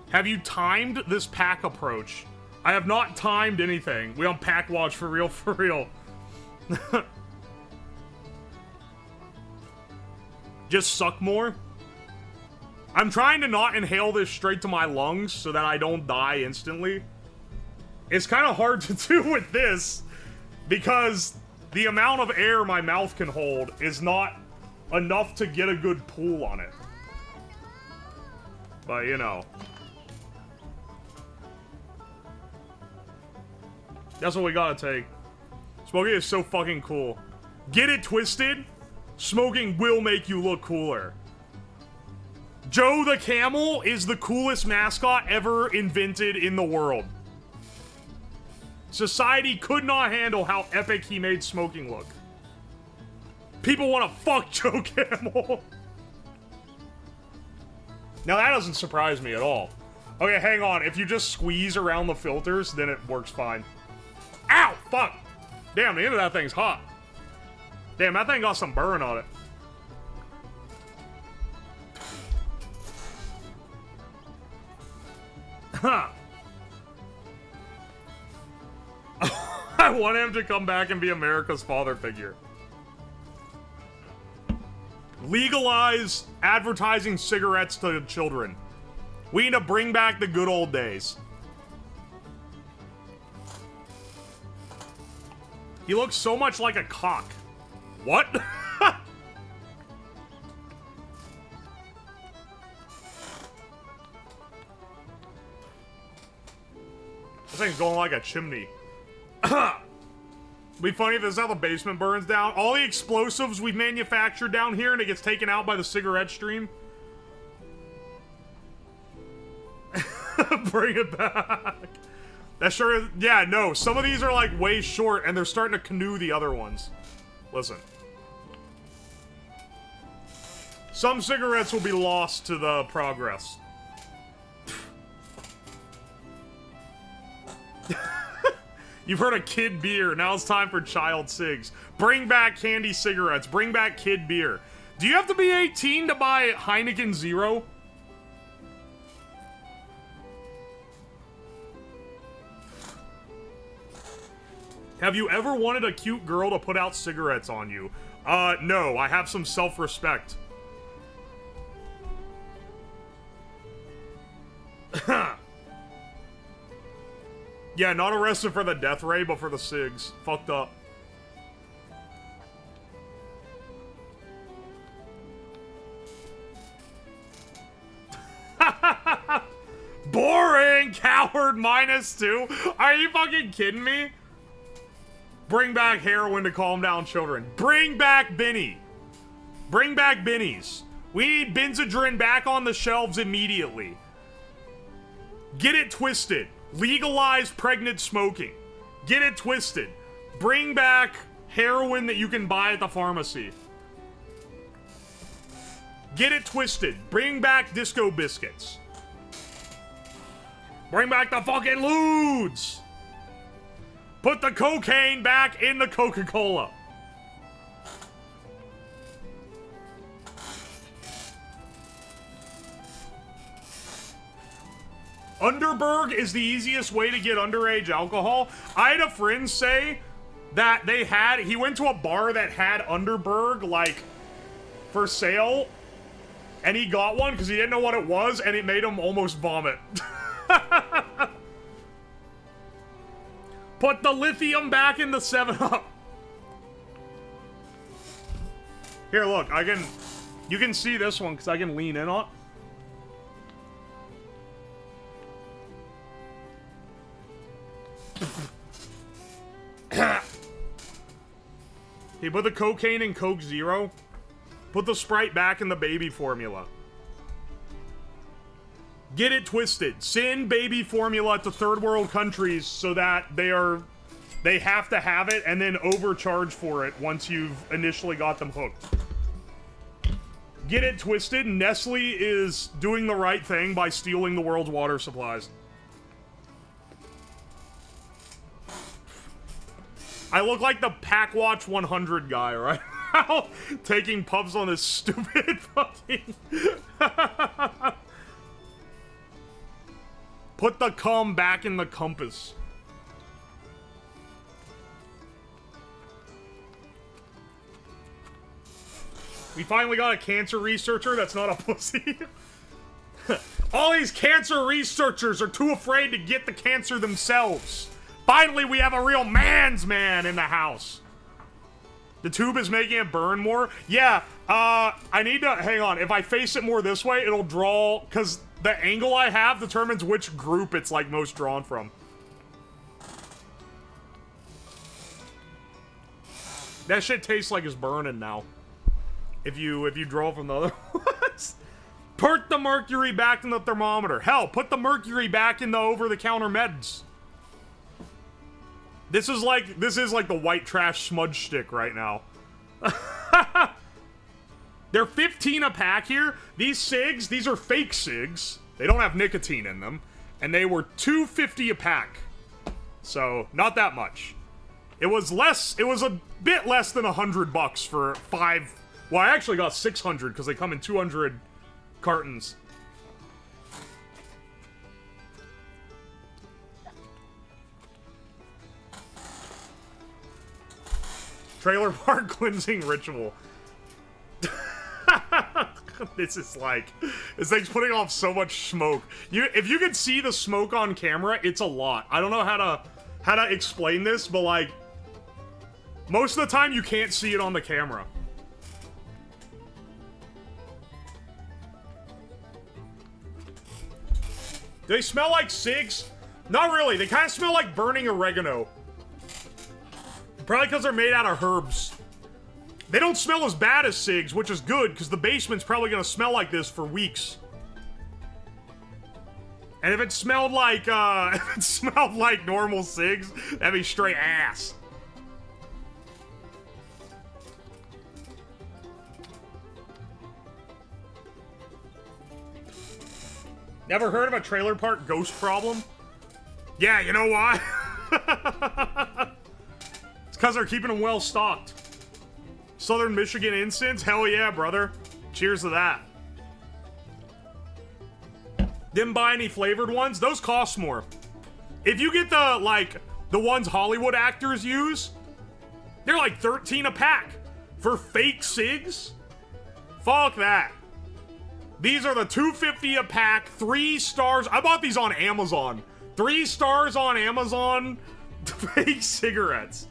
Have you timed this pack approach? I have not timed anything. We on pack watch for real, for real. Just suck more? I'm trying to not inhale this straight to my lungs so that I don't die instantly. It's kind of hard to do with this because the amount of air my mouth can hold is not enough to get a good pull on it. But, you know. That's what we gotta take. Smoking is so fucking cool. Get it twisted? Smoking will make you look cooler. Joe the Camel is the coolest mascot ever invented in the world. Society could not handle how epic he made smoking look. People want to fuck Joe Camel. Now that doesn't surprise me at all. Okay, hang on. If you just squeeze around the filters, then it works fine. Ow! Fuck! Damn, the end of that thing's hot. Damn, that thing got some burn on it. Huh. I want him to come back and be America's father figure. Legalize advertising cigarettes to children. We need to bring back the good old days. He looks so much like a cock. What? This thing's going like a chimney. Be funny if this is how the basement burns down. All the explosives we've manufactured down here and it gets taken out by the cigarette stream. Bring it back. That sure is, yeah, no, some of these are like way short and they're starting to canoe the other ones. Listen. Some cigarettes will be lost to the progress. You've heard of kid beer, now it's time for child cigs. Bring back candy cigarettes, bring back kid beer. Do you have to be 18 to buy Heineken Zero? Have you ever wanted a cute girl to put out cigarettes on you? No, I have some self-respect. Yeah, not arrested for the death ray, but for the cigs. Fucked up. Boring! Coward -2? Are you fucking kidding me? Bring back heroin to calm down children. Bring back Benny. Bring back Bennies. We need Benzedrine back on the shelves immediately. Get it twisted. Legalize pregnant smoking. Get it twisted. Bring back heroin that you can buy at the pharmacy. Get it twisted. Bring back disco biscuits. Bring back the fucking lewds. Put the cocaine back in the Coca-Cola. Underberg is the easiest way to get underage alcohol. I had a friend say that he went to a bar that had Underberg, like, for sale, and he got one because he didn't know what it was, and it made him almost vomit. Put the lithium back in the 7-Up. Here, look, you can see this one because I can lean in on. He put the cocaine in Coke Zero. Put the Sprite back in the baby formula. Get it twisted. Send baby formula to third world countries so that they have to have it and then overcharge for it once you've initially got them hooked. Get it twisted. Nestle is doing the right thing by stealing the world's water supplies. I look like the Packwatch 100 guy right now, taking puffs on this stupid fucking... Put the cum back in the compass. We finally got a cancer researcher that's not a pussy. All these cancer researchers are too afraid to get the cancer themselves. Finally, we have a real man's man in the house. The tube is making it burn more. Yeah, I need to... Hang on. If I face it more this way, it'll draw... Because the angle I have determines which group it's, like, most drawn from. That shit tastes like it's burning now. If you draw from the other ones. Put the mercury back in the thermometer. Hell, put the mercury back in the over-the-counter meds. This is like the white trash smudge stick right now. They're 15 a pack here. These cigs, these are fake cigs. They don't have nicotine in them. And they were $2.50 a pack. So, not that much. It was a bit less than $100 for 5. Well, I actually got 600 because they come in 200 cartons. Trailer park cleansing ritual. This thing's putting off so much smoke. If you could see the smoke on camera, it's a lot. I don't know how to explain this, but like, most of the time you can't see it on the camera. Do they smell like cigs? Not really. They kind of smell like burning oregano. Probably because they're made out of herbs. They don't smell as bad as cigs, which is good, because the basement's probably going to smell like this for weeks. And if it smelled like, if it smelled like normal cigs, that'd be straight ass. Never heard of a trailer park ghost problem? Yeah, you know why? It's because they're keeping them well stocked. Southern Michigan incense? Hell yeah, brother. Cheers to that. Didn't buy any flavored ones? Those cost more. If you get the, like, the ones Hollywood actors use, they're like 13 a pack. For fake cigs? Fuck that. These are the $2.50 a pack, 3 stars. I bought these on Amazon. 3 stars on Amazon. Fake cigarettes.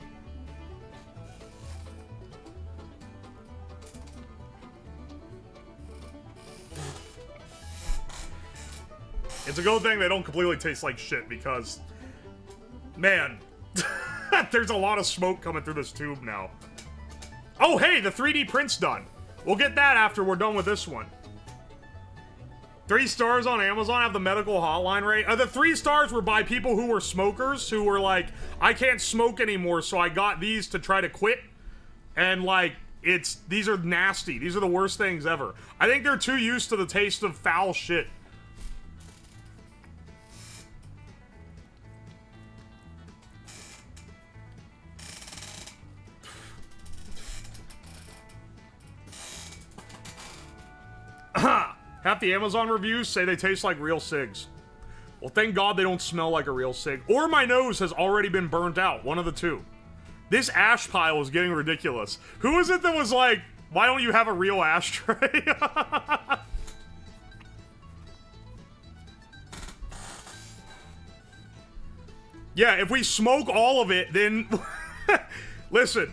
It's a good thing they don't completely taste like shit because, man, there's a lot of smoke coming through this tube now. Oh, hey, the 3D print's done. We'll get that after we're done with this one. 3 stars on Amazon have the medical hotline rate. The 3 stars were by people who were smokers, who were like, I can't smoke anymore, so I got these to try to quit. And like, these are nasty. These are the worst things ever. I think they're too used to the taste of foul shit. Half the Amazon reviews say they taste like real cigs. Well, thank God they don't smell like a real cig. Or my nose has already been burnt out. One of the two. This ash pile is getting ridiculous. Who is it that was like, why don't you have a real ashtray? Yeah, if we smoke all of it, then... Listen.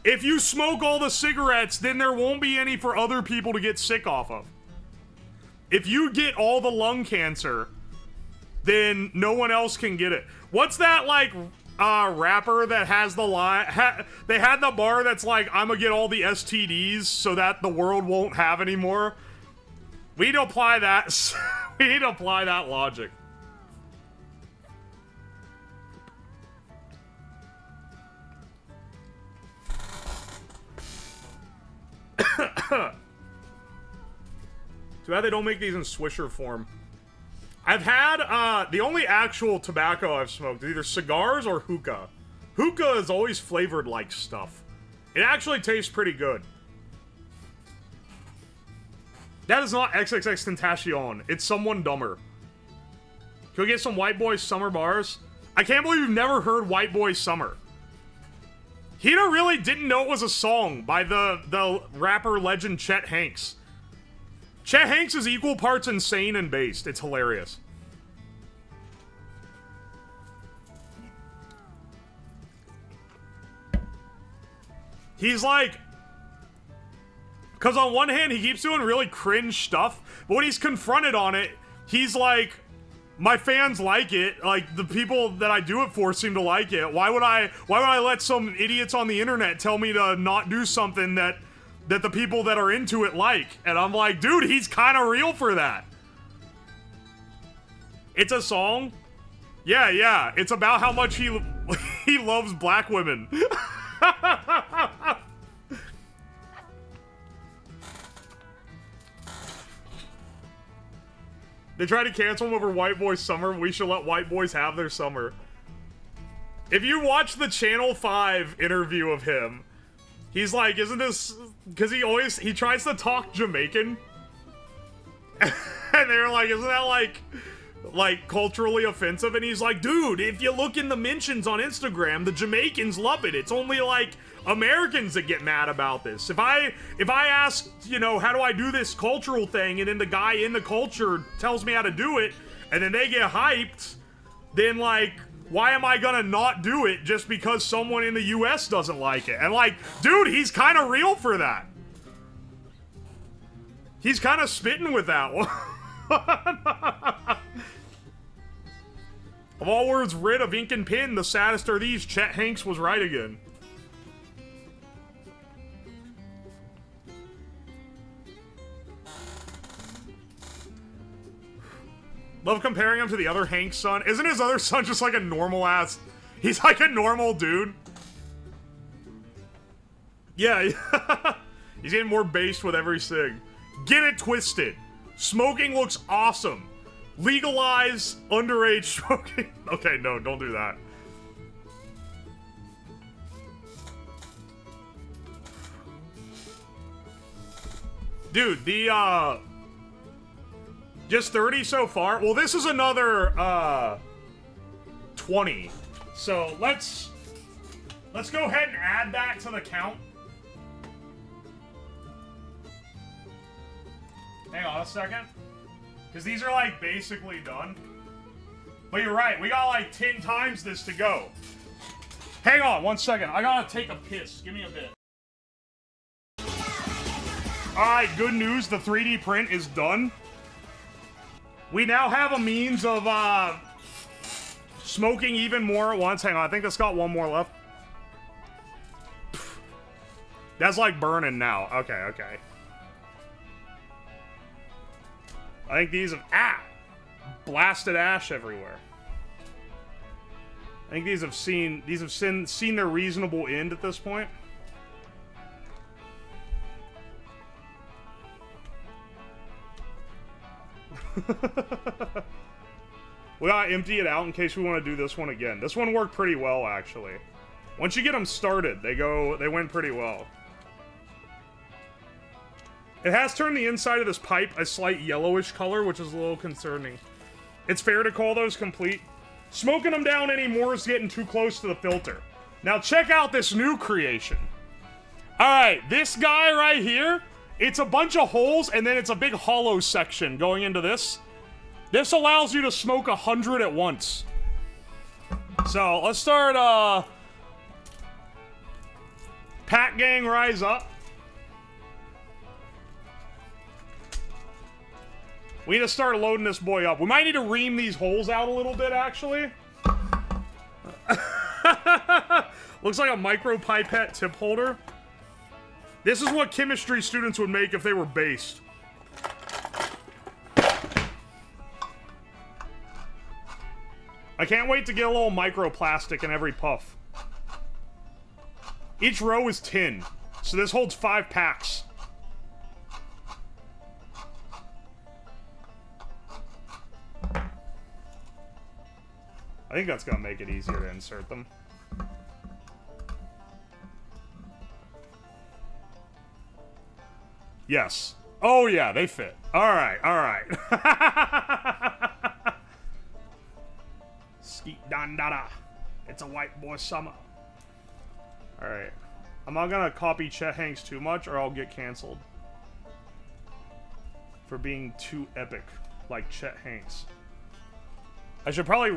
If you smoke all the cigarettes, then there won't be any for other people to get sick off of. If you get all the lung cancer, then no one else can get it. What's that, like, rapper that has the line... they had the bar that's like, I'm gonna get all the STDs so that the world won't have any more. We need to apply that... we need to apply that logic. Too bad they don't make these in Swisher form. I've had, the only actual tobacco I've smoked is either cigars or hookah. Hookah is always flavored like stuff. It actually tastes pretty good. That is not XXX Tentacion. It's someone dumber. Can we get some White Boy Summer bars? I can't believe you've never heard White Boy Summer. Hina really didn't know it was a song by the rapper legend Chet Hanks. Chet Hanks is equal parts insane and based. It's hilarious. He's like... Because on one hand, he keeps doing really cringe stuff, but when he's confronted on it, he's like... My fans like it. Like, the people that I do it for seem to like it. Why would I let some idiots on the internet tell me to not do something that the people that are into it like? And I'm like, dude, he's kind of real for that. It's a song? Yeah. It's about how much he loves black women. They tried to cancel him over White Boy Summer. We should let white boys have their summer. If you watch the Channel 5 interview of him, he's like, isn't this... Because he tries to talk Jamaican. And they're like, isn't that like culturally offensive? And he's like, dude, if you look in the mentions on Instagram, the Jamaicans love it. It's only like Americans that get mad about this. If I ask, you know, how do I do this cultural thing, and then the guy in the culture tells me how to do it, and then they get hyped, then like, why am I gonna not do it just because someone in the US doesn't like it? And like, dude, he's kind of real for that. He's kind of spitting with that one. Of all words rid of ink and pen, the saddest are these. Chet Hanks was right again. Love comparing him to the other Hank's son. Isn't his other son just like a normal ass? He's like a normal dude. Yeah, he's getting more based with every cig. Get it twisted. Smoking looks awesome. Legalize underage smoking. Okay, no, don't do that. Dude, the, just 30 so far? Well, this is another, 20. So, let's go ahead and add that to the count. Hang on a second. Because these are, like, basically done. But you're right, we got, like, 10 times this to go. Hang on, 1 second. I gotta take a piss. Give me a bit. Alright, good news. The 3D print is done. We now have a means of, smoking even more at once. Hang on, I think that's got one more left. That's, like, burning now. Okay, okay. I think these have blasted ash everywhere. I think these have seen their reasonable end at this point. We gotta empty it out in case we want to do this one again. This one worked pretty well, actually. Once you get them started, they went pretty well. It has turned the inside of this pipe a slight yellowish color, which is a little concerning. It's fair to call those complete. Smoking them down anymore is getting too close to the filter. Now check out this new creation. Alright, this guy right here, it's a bunch of holes and then it's a big hollow section going into this. This allows you to smoke 100 at once. So, let's start, Pack Gang, rise up. We need to start loading this boy up. We might need to ream these holes out a little bit, actually. Looks like a micro pipette tip holder. This is what chemistry students would make if they were based. I can't wait to get a little microplastic in every puff. Each row is 10, so this holds 5 packs. I think that's gonna make it easier to insert them. Yes. Oh yeah, they fit. Alright, alright. Skeet dan dada. It's a white boy summer. Alright. I'm not gonna copy Chet Hanks too much or I'll get canceled. For being too epic, like Chet Hanks. I should probably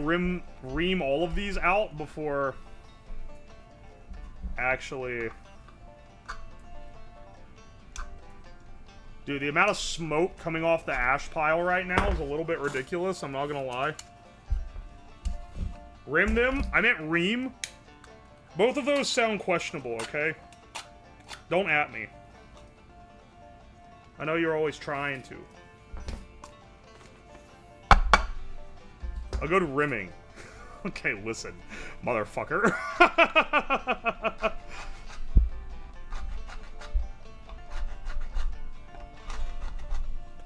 ream all of these out before actually... Dude, the amount of smoke coming off the ash pile right now is a little bit ridiculous, I'm not gonna lie. Rim them? I meant ream. Both of those sound questionable, okay? Don't at me. I know you're always trying to. I'll go to rimming. Okay, listen, motherfucker.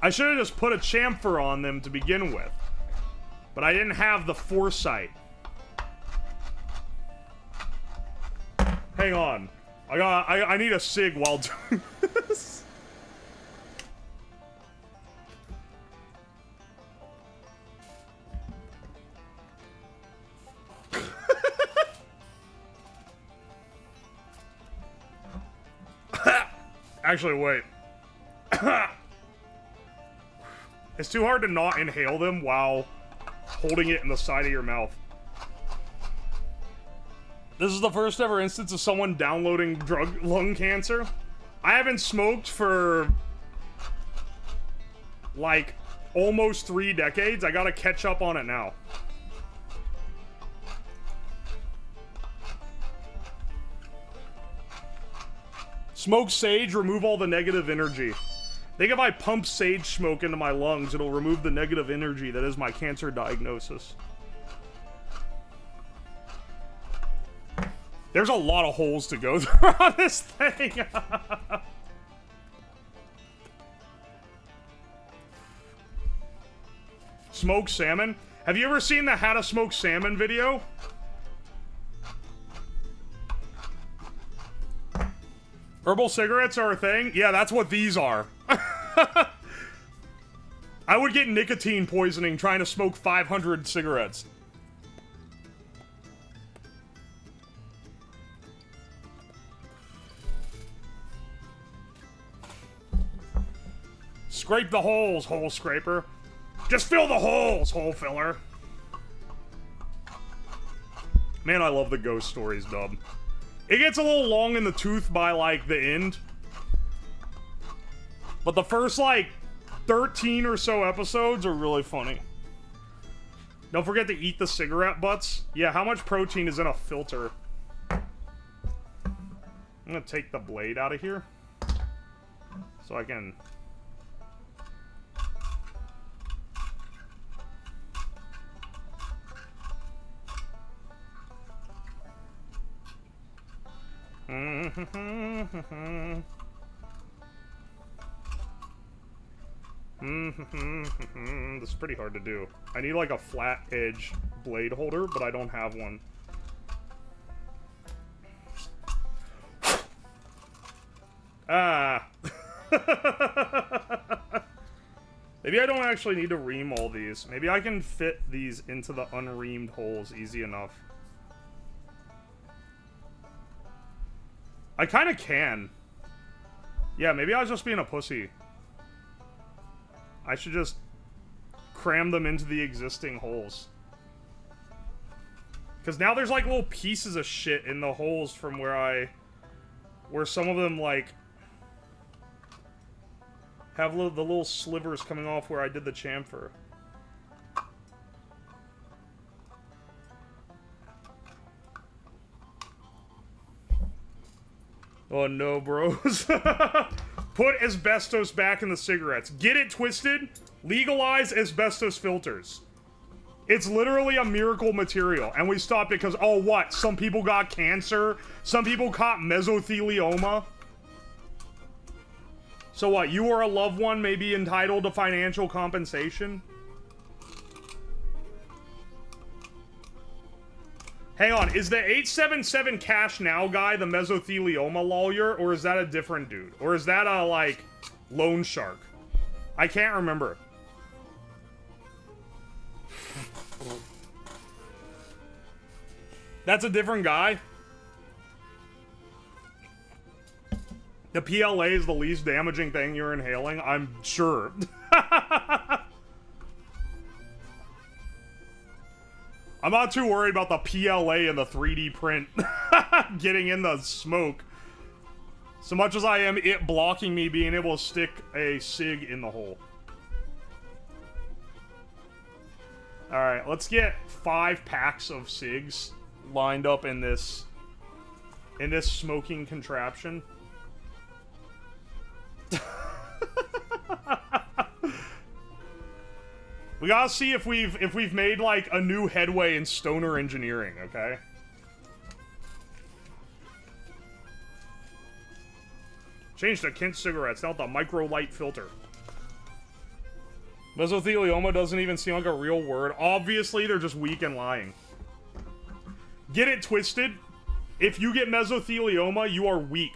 I should have just put a chamfer on them to begin with. But I didn't have the foresight. Hang on. I need a cig while doing this. Actually, wait. It's too hard to not inhale them while holding it in the side of your mouth. This is the first ever instance of someone downloading lung cancer. I haven't smoked for like almost 3 decades. I gotta catch up on it now. Smoke sage, remove all the negative energy. Think if I pump sage smoke into my lungs, it'll remove the negative energy that is my cancer diagnosis. There's a lot of holes to go through on this thing. Smoked salmon? Have you ever seen the how to smoke salmon video? Herbal cigarettes are a thing? Yeah, that's what these are. I would get nicotine poisoning trying to smoke 500 cigarettes. Scrape the holes, hole scraper. Just fill the holes, hole filler. Man, I love the ghost stories, dub. It gets a little long in the tooth by, like, the end. But the first, like, 13 or so episodes are really funny. Don't forget to eat the cigarette butts. Yeah, how much protein is in a filter? I'm gonna take the blade out of here. So I can... This is pretty hard to do. I need like a flat edge blade holder, but I don't have one. Ah. Maybe I don't actually need to ream all these. Maybe I can fit these into the unreamed holes easy enough. I kind of can. Yeah, maybe I was just being a pussy. I should just cram them into the existing holes. Because now there's like little pieces of shit in the holes from where some of them like have the little slivers coming off where I did the chamfer. Oh no, bros. Put asbestos back in the cigarettes. Get it twisted. Legalize asbestos filters. It's literally a miracle material. And we stopped it because, oh what? Some people got cancer. Some people caught mesothelioma. So what? You or a loved one may be entitled to financial compensation? Hang on, is the 877 Cash Now guy the mesothelioma lawyer, or is that a different dude? Or is that a, like, loan shark? I can't remember. That's a different guy? The PLA is the least damaging thing you're inhaling? I'm sure. I'm not too worried about the PLA and the 3D print getting in the smoke. So much as I am it blocking me being able to stick a cig in the hole. Alright, let's get 5 packs of cigs lined up in this smoking contraption. We gotta see if we've made like a new headway in stoner engineering, okay? Change to Kent cigarettes, not the micro light filter. Mesothelioma doesn't even seem like a real word. Obviously, they're just weak and lying. Get it twisted. If you get mesothelioma, you are weak.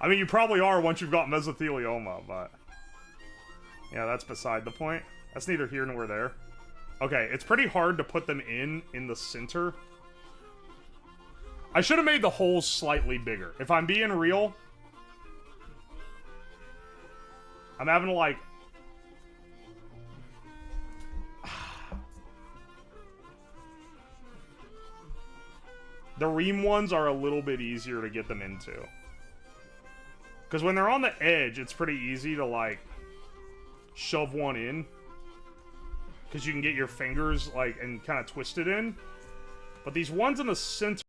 I mean, you probably are once you've got mesothelioma, but... yeah, that's beside the point. That's neither here nor there. Okay, it's pretty hard to put them in the center. I should have made the holes slightly bigger. If I'm being real, I'm having to, like... the ream ones are a little bit easier to get them into. Because when they're on the edge, it's pretty easy to, like... shove one in, because you can get your fingers like and kind of twist it in, but these ones in the center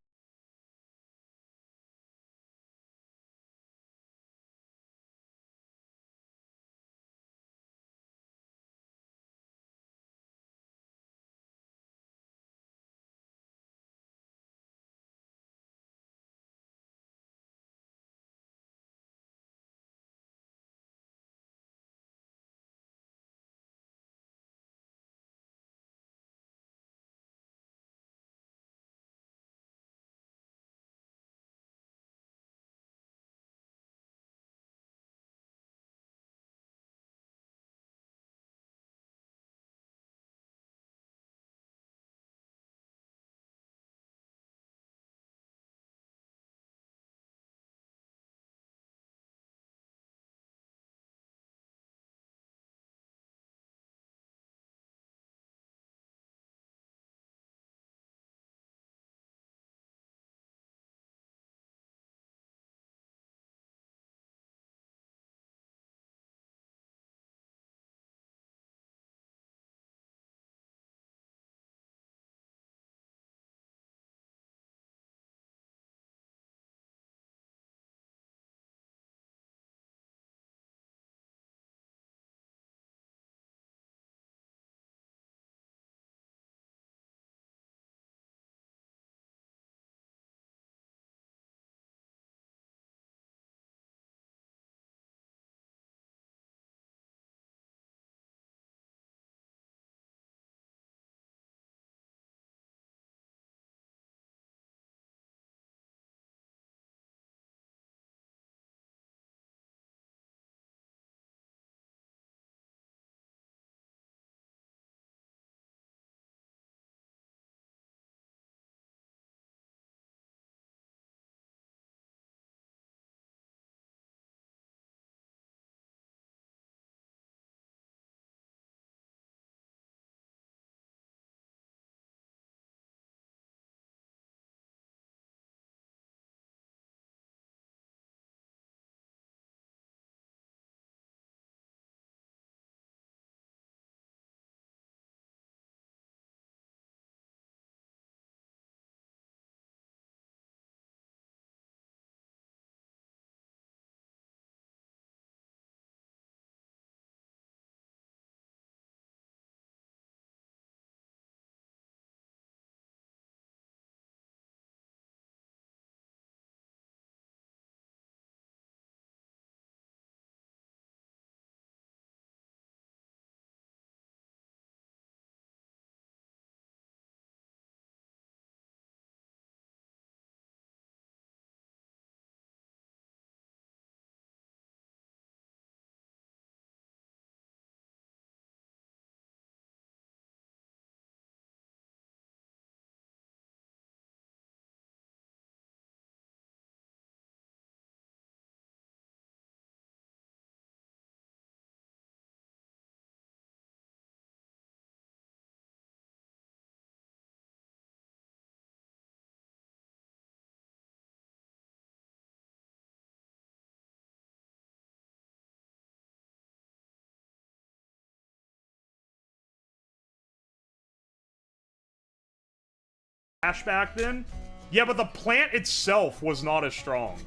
back then. Yeah, but the plant itself was not as strong.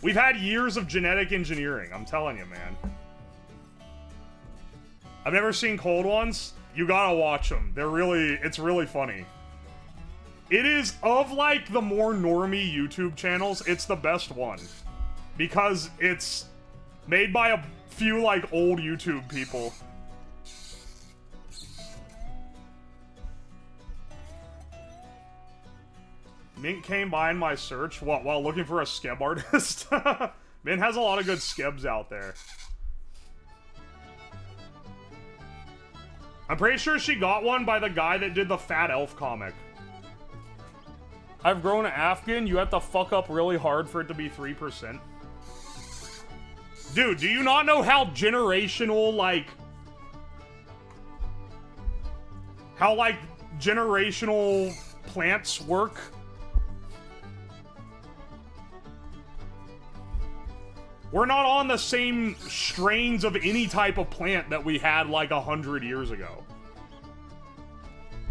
We've had years of genetic engineering, I'm telling you, man. I've never seen cold ones. You gotta watch them. It's really funny. It is, of like the more normie YouTube channels, it's the best one. Because it's made by a few like old YouTube people. Mint came by in my search while looking for a skeb artist. Mint has a lot of good skebs out there. I'm pretty sure she got one by the guy that did the Fat Elf comic. I've grown Afghan, you have to fuck up really hard for it to be 3%. Dude, do you not know how generational, like... how, like, generational plants work? We're not on the same strains of any type of plant that we had like 100 years ago.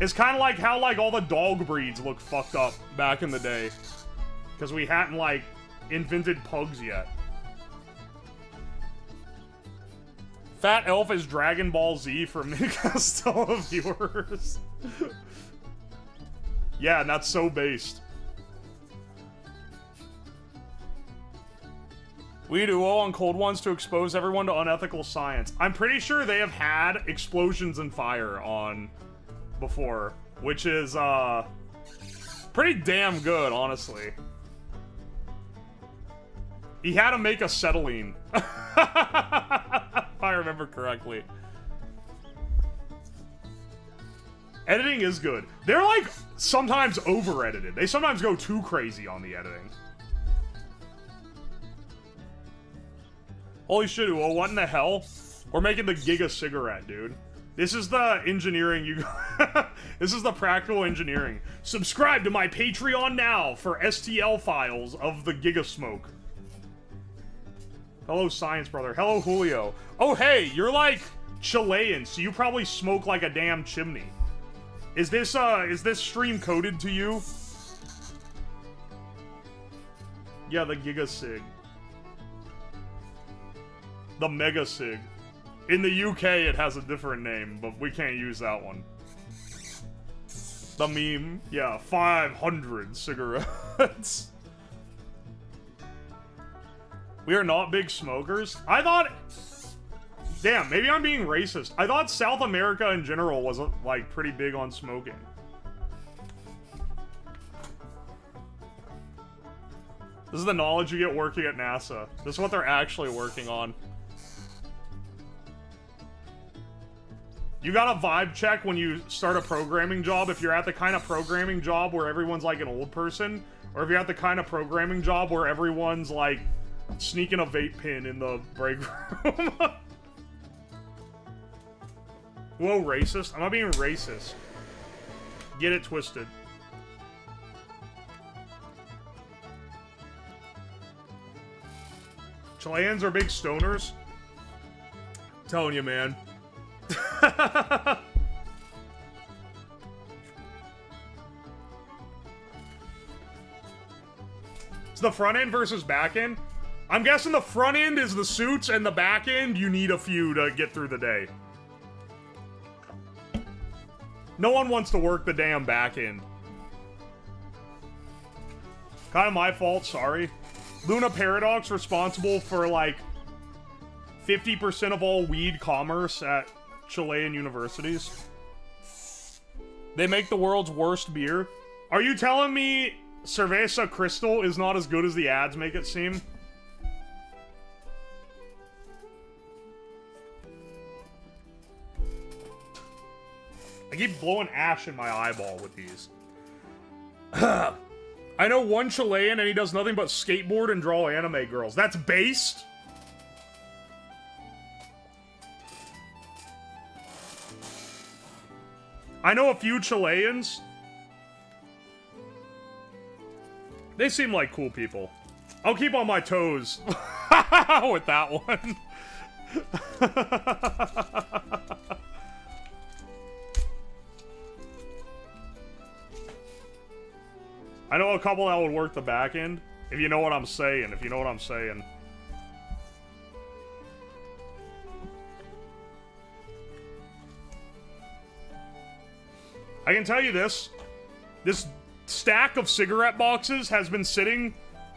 It's kind of like how like all the dog breeds look fucked up back in the day. Because we hadn't like invented pugs yet. Fat Elf is Dragon Ball Z for mid-castella viewers. Yeah, and that's so based. We do all on cold ones to expose everyone to unethical science. I'm pretty sure they have had explosions and fire on before, which is pretty damn good, honestly. He had to make acetylene, if I remember correctly. Editing is good. They're like sometimes over-edited. They sometimes go too crazy on the editing. Holy shit, well, what in the hell? We're making the Giga cigarette, dude. This is the engineering you... This is the practical engineering. Subscribe to my Patreon now for STL files of the Giga smoke. Hello, science brother. Hello, Julio. Oh, hey, you're like Chilean, so you probably smoke like a damn chimney. Is this stream coded to you? Yeah, the Giga Sig. The mega-sig. In the UK, it has a different name, but we can't use that one. The meme. Yeah, 500 cigarettes. We are not big smokers. I thought... Damn, maybe I'm being racist. I thought South America in general was, like, pretty big on smoking. This is the knowledge you get working at NASA. This is what they're actually working on. You got a vibe check when you start a programming job if you're at the kind of programming job where everyone's like an old person, or if you're at the kind of programming job where everyone's like sneaking a vape pen in the break room. Whoa, racist? I'm not being racist. Get it twisted. Chileans are big stoners. I'm telling you, man. It's the front end versus back end. I'm guessing the front end is the suits, and the back end you need a few to get through the day. No one wants to work the damn back end. Kind of my fault, sorry. Luna Paradox responsible for like 50% of all weed commerce at Chilean universities. They make the world's worst beer. Are you telling me Cerveza Crystal is not as good as the ads make it seem? I keep blowing ash in my eyeball with these. I know one Chilean and he does nothing but skateboard and draw anime girls. That's based? I know a few Chileans. They seem like cool people. I'll keep on my toes with that one. I know a couple that would work the back end. If you know what I'm saying. If you know what I'm saying. I can tell you this. This stack of cigarette boxes has been sitting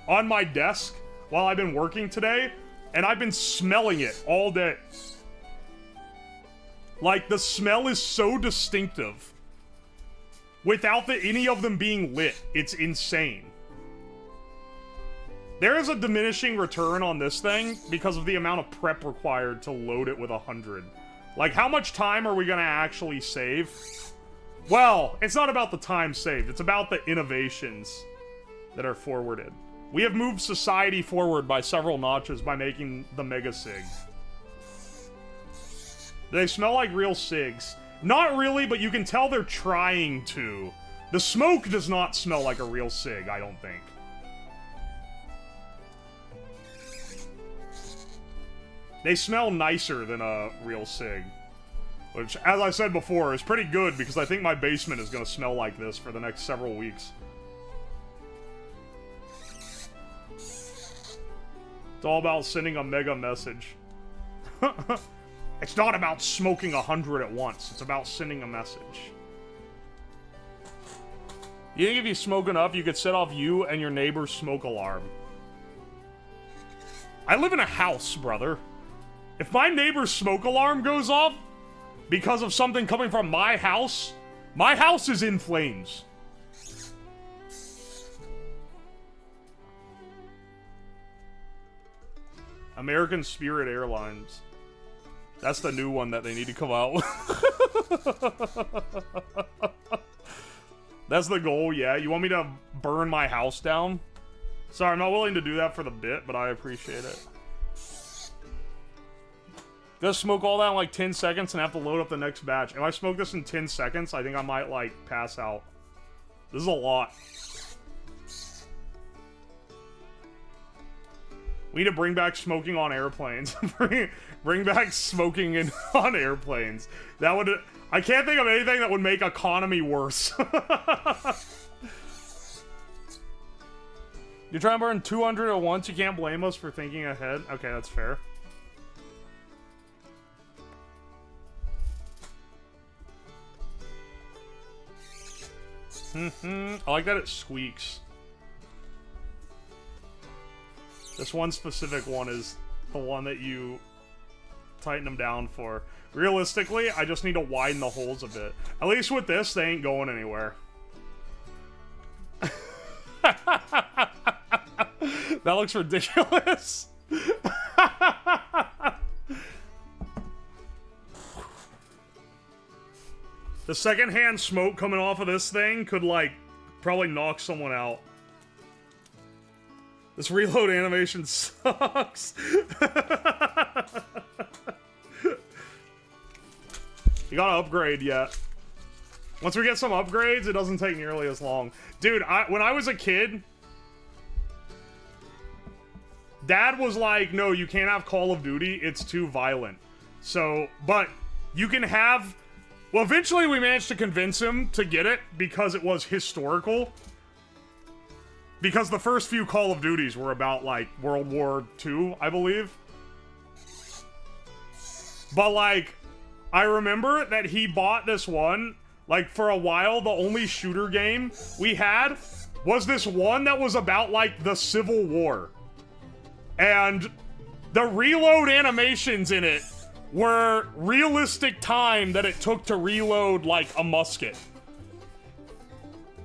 on my desk while I've been working today, and I've been smelling it all day. Like, the smell is so distinctive. Without any of them being lit. It's insane. There is a diminishing return on this thing because of the amount of prep required to load it with 100. Like, how much time are we gonna actually save? Well, it's not about the time saved. It's about the innovations that are forwarded. We have moved society forward by several notches by making the mega-sig. They smell like real cigs. Not really, but you can tell they're trying to. The smoke does not smell like a real cig, I don't think. They smell nicer than a real cig. Which, as I said before, is pretty good because I think my basement is going to smell like this for the next several weeks. It's all about sending a mega message. It's not about smoking 100 at once. It's about sending a message. You think if you smoke enough, you could set off you and your neighbor's smoke alarm? I live in a house, brother. If my neighbor's smoke alarm goes off because of something coming from my house is in flames. American Spirit Airlines. That's the new one that they need to come out with. That's the goal, yeah. You want me to burn my house down? Sorry, I'm not willing to do that for the bit, but I appreciate it. Gonna smoke all that in like 10 seconds and have to load up the next batch. If I smoke this in 10 seconds, I think I might, like, pass out. This is a lot. We need to bring back smoking on airplanes. bring back smoking on airplanes. That would... I can't think of anything that would make economy worse. You try and burn 200 at once, you can't blame us for thinking ahead. Okay, that's fair. I like that it squeaks. This one specific one is the one that you tighten them down for. Realistically, I just need to widen the holes a bit. At least with this, they ain't going anywhere. That looks ridiculous. The secondhand smoke coming off of this thing could, like, probably knock someone out. This reload animation sucks. You gotta upgrade yet. Once we get some upgrades, it doesn't take nearly as long. Dude, when I was a kid, Dad was like, no, you can't have Call of Duty, it's too violent. So, but you can have... Well, eventually we managed to convince him to get it because it was historical. Because the first few Call of Duties were about, like, World War II, I believe. But, like, I remember that he bought this one. Like, for a while, the only shooter game we had was this one that was about, like, the Civil War. And the reload animations in it were realistic time that it took to reload, like, a musket.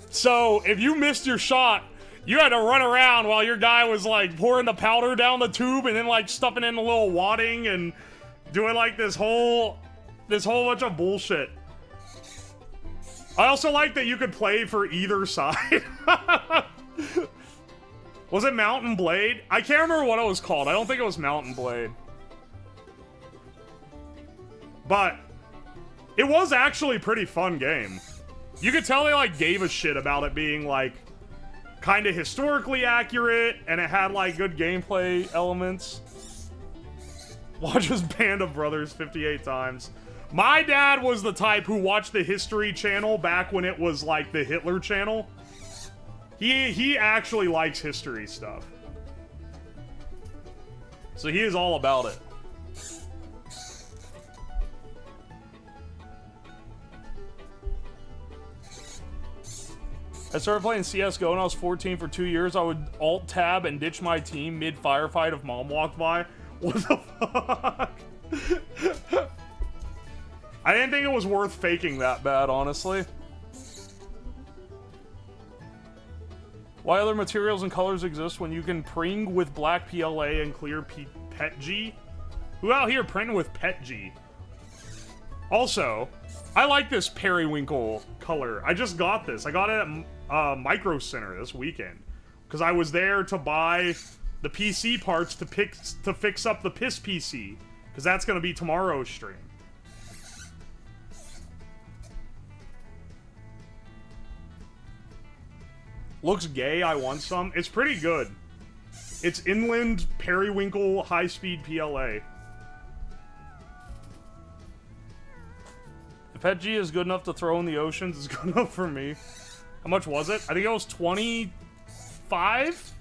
So, if you missed your shot, you had to run around while your guy was, like, pouring the powder down the tube and then, like, stuffing in a little wadding and doing, like, this whole bunch of bullshit. I also like that you could play for either side. Was it Mountain Blade? I can't remember what it was called. I don't think it was Mountain Blade. But it was actually a pretty fun game. You could tell they, like, gave a shit about it being, like, kind of historically accurate, and it had, like, good gameplay elements. Watches Band of Brothers 58 times. My dad was the type who watched the History Channel back when it was, like, the Hitler Channel. He actually likes history stuff. So he is all about it. I started playing CSGO when I was 14 for 2 years. I would alt-tab and ditch my team mid-firefight if mom walked by. What the fuck? I didn't think it was worth faking that bad, honestly. Why other materials and colors exist when you can pring with black PLA and clear PETG? Who out here printing with PETG? Also, I like this periwinkle color. I just got this. I got it at Micro Center this weekend because I was there to buy the PC parts to fix up the piss PC because that's going to be tomorrow's stream. Looks gay, I want some. It's pretty good. It's inland periwinkle high-speed PLA. If PETG is good enough to throw in the oceans, it's good enough for me. How much was it? I think it was 25?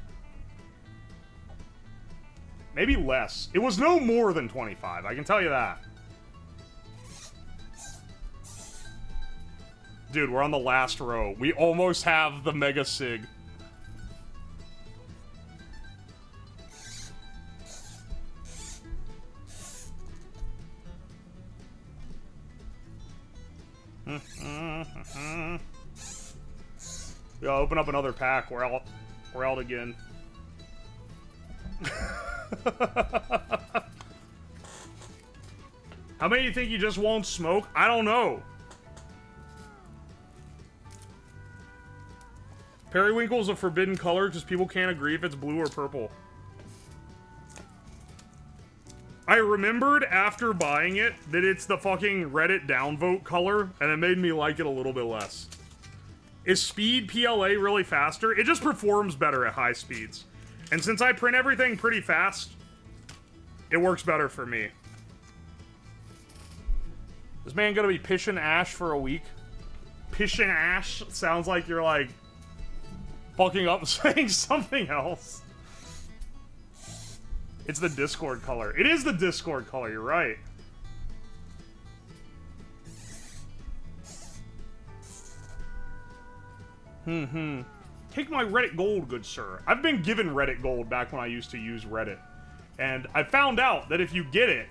Maybe less. It was no more than 25, I can tell you that. Dude, we're on the last row. We almost have the mega-sig. We gotta open up another pack. We're out again. How many do you think you just won't smoke? I don't know. Periwinkle is a forbidden color because people can't agree if it's blue or purple. I remembered after buying it that it's the fucking Reddit downvote color, and it made me like it a little bit less. Is speed PLA really faster? It just performs better at high speeds. And since I print everything pretty fast, it works better for me. This man gonna be pishing ash for a week? Pishing ash sounds like you're like fucking up and saying something else. It's the Discord color. It is the Discord color, you're right. Take my Reddit gold, good sir. I've been given Reddit gold back when I used to use Reddit. And I found out that if you get it,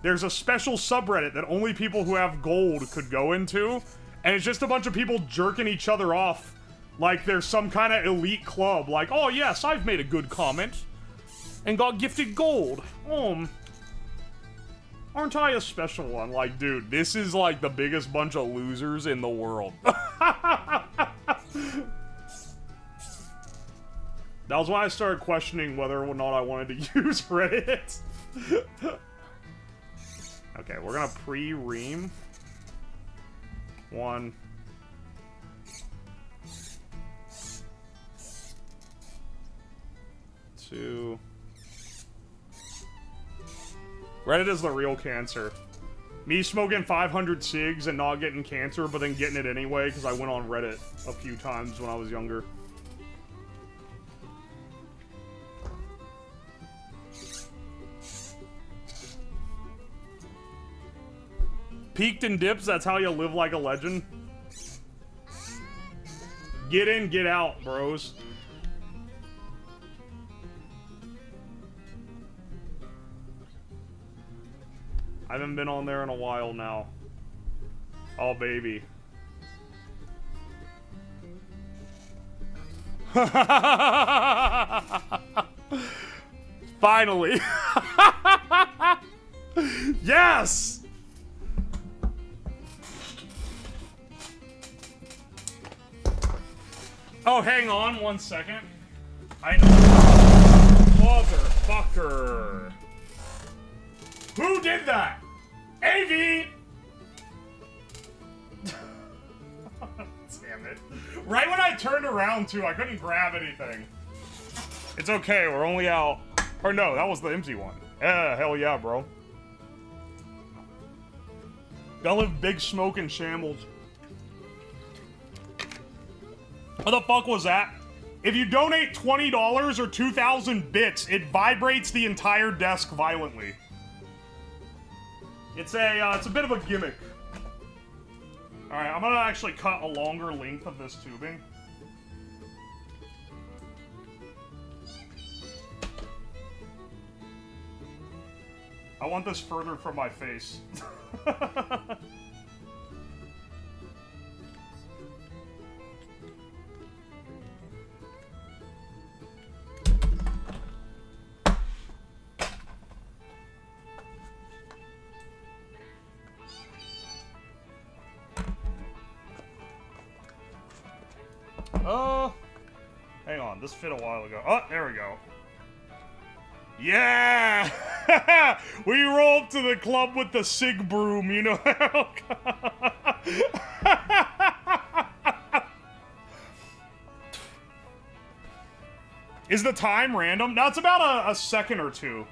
there's a special subreddit that only people who have gold could go into. And it's just a bunch of people jerking each other off like there's some kind of elite club. Like, oh yes, I've made a good comment and got gifted gold. Aren't I a special one? Like, dude, this is like the biggest bunch of losers in the world. That was when I started questioning whether or not I wanted to use Reddit. Okay, we're gonna pre-ream. 1. Two. Reddit is the real cancer. Me smoking 500 cigs and not getting cancer, but then getting it anyway because I went on Reddit a few times when I was younger. Peaked and dips, that's how you live like a legend. Get in, get out, bros. I haven't been on there in a while now. Oh, baby. Finally. Yes! Oh, hang on 1 second. I know. Motherfucker. Who did that? AV! Damn it. Right when I turned around, too, I couldn't grab anything. It's okay, we're only out. Or no, that was the empty one. Yeah, hell yeah, bro. Gotta live big smoke and shambles. What the fuck was that? If you donate $20 or 2,000 bits, it vibrates the entire desk violently. It's a bit of a gimmick. Alright, I'm gonna actually cut a longer length of this tubing. I want this further from my face. Hang on, this fit a while ago. Oh, there we go. Yeah! We roll up to the club with the sig broom, you know? Is the time random? No, it's about a second or two.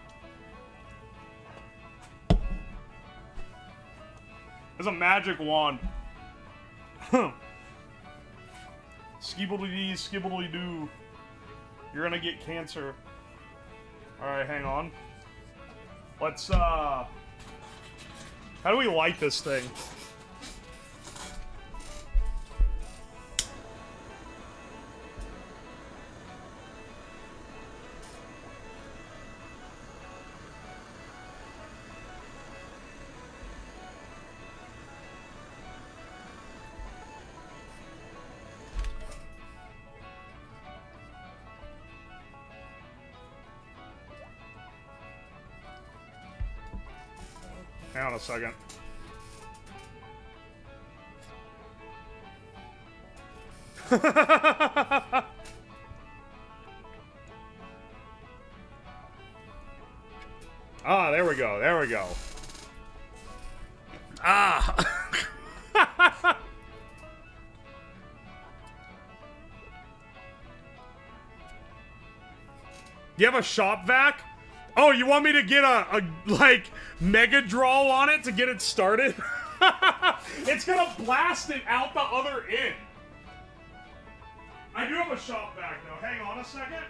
There's a magic wand. Skibbledy skibbledy doo. You're gonna get cancer. Alright, hang on. Let's, how do we light this thing? Hang on a second. Ah, there we go. There we go. Ah. You have a shop vac? Oh, you want me to get a like, mega draw on it to get it started? It's gonna blast it out the other end. I do have a shop vac, though. Hang on a second.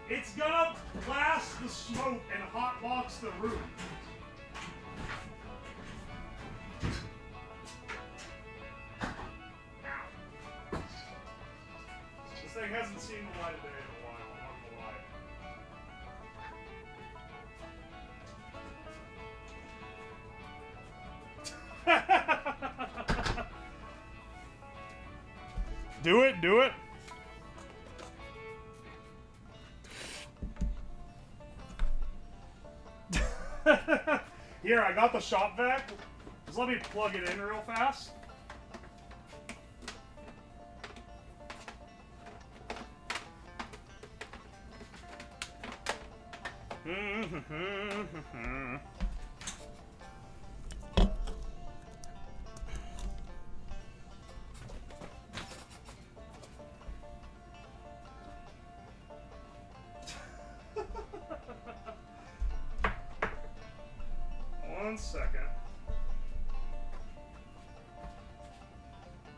It's gonna blast the smoke and hotbox the room. This thing hasn't seen the light of day in a while, I'm not gonna lie. Do it, do it. Here, I got the shop vac. Just let me plug it in real fast. One second.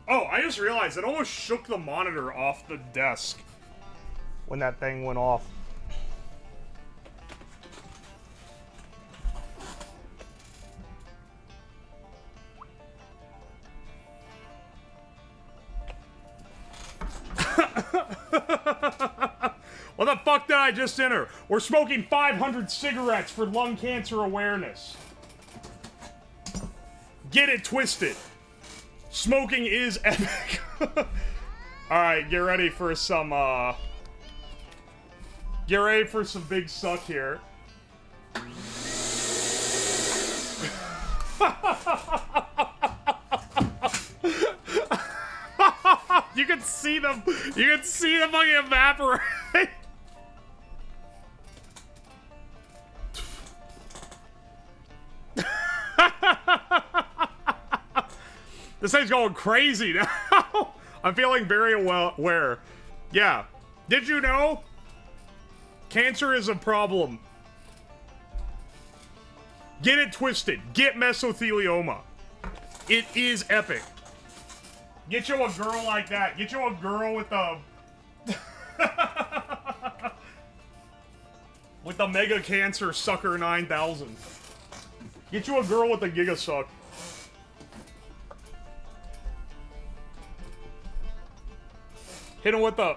Oh, I just realized it almost shook the monitor off the desk when that thing went off. What the fuck did I just enter? We're smoking 500 cigarettes for lung cancer awareness. Get it twisted. Smoking is epic. Alright, get ready for some, get ready for some big suck here. You can see them. You can see them fucking evaporate. This thing's going crazy now. I'm feeling very well aware. Yeah. Did you know? Cancer is a problem. Get it twisted. Get mesothelioma. It is epic. Get you a girl like that. Get you a girl with the... with the Mega Cancer Sucker 9000. Get you a girl with the Giga Suck. Hit him with the...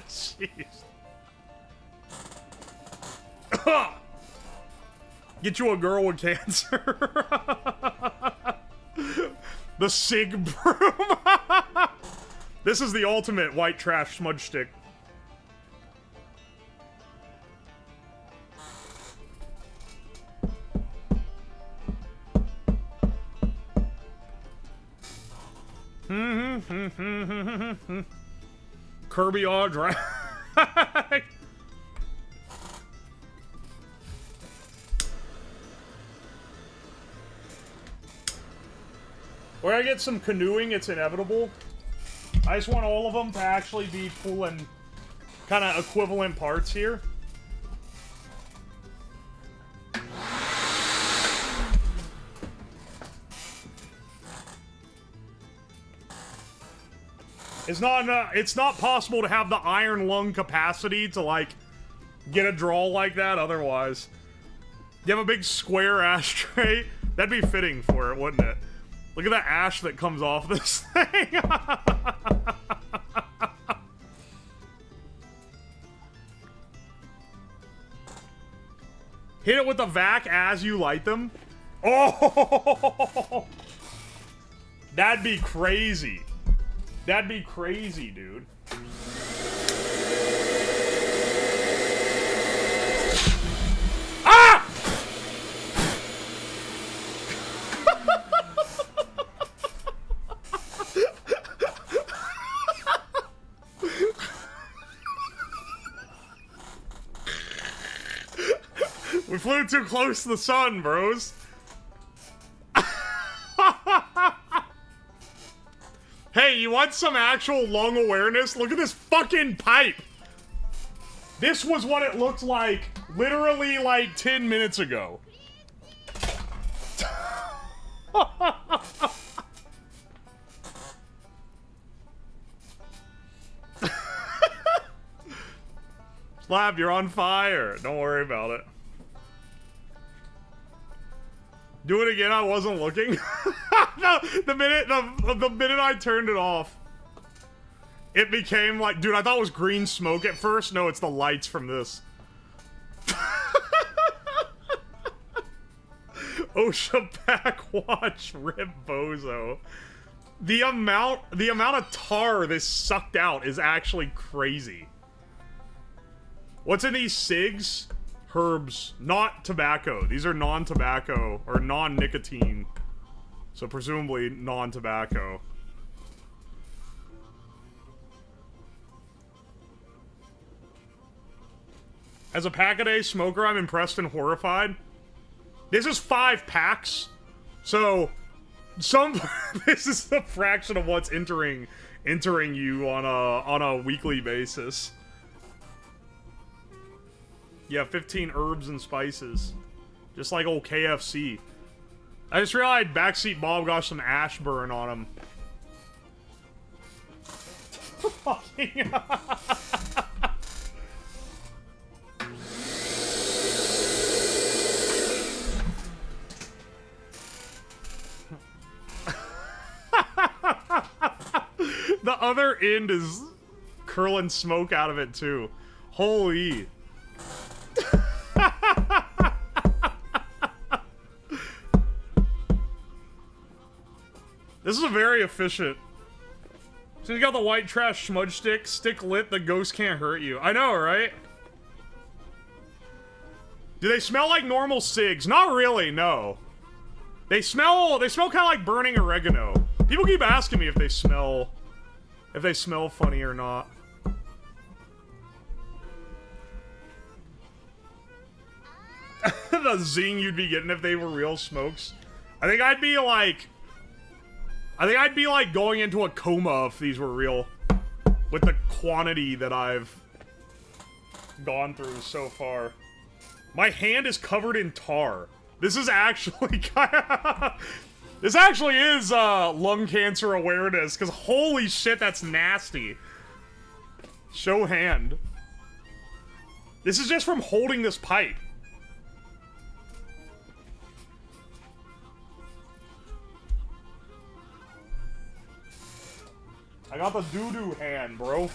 Jeez. Get you a girl with cancer. The Sig Broom. This is the ultimate white trash smudge stick. Kirby Audra. Where I get some canoeing, it's inevitable. I just want all of them to actually be pulling kind of equivalent parts here. It's not possible to have the iron lung capacity to, like, get a draw like that otherwise. You have a big square ashtray? That'd be fitting for it, wouldn't it? Look at the ash that comes off this thing. Hit it with the vac as you light them. Oh! That'd be crazy. That'd be crazy, dude. Ah! We flew too close to the sun, bros. Hey, you want some actual lung awareness? Look at this fucking pipe! This was what it looked like literally like 10 minutes ago. Slab, you're on fire. Don't worry about it. Do it again, I wasn't looking. No, the minute I turned it off, it became like, dude, I thought it was green smoke at first. No, it's the lights from this. OSHA pack watch, rip bozo. The amount of tar this sucked out is actually crazy. What's in these cigs? Herbs, not tobacco. These are non-tobacco, or non-nicotine. So presumably non-tobacco. As a pack-a-day smoker, I'm impressed and horrified. This is 5 packs. So, this is a fraction of what's entering you on a weekly basis. Yeah, 15 herbs and spices. Just like old KFC. I just realized Backseat Bob got some ash burn on him. Fucking... The other end is curling smoke out of it, too. Holy... This is a very efficient. So you got the white trash smudge stick, stick lit, the ghost can't hurt you. I know, right? Do they smell like normal cigs? Not really, no. They smell kind of like burning oregano. People keep asking me if they smell funny or not. The zing you'd be getting if they were real smokes. I think I'd be like going into a coma if these were real. With the quantity that I've gone through so far. My hand is covered in tar. This is actually kinda... This actually is, lung cancer awareness, because holy shit, that's nasty. Show hand. This is just from holding this pipe. I got the doo-doo hand, bro.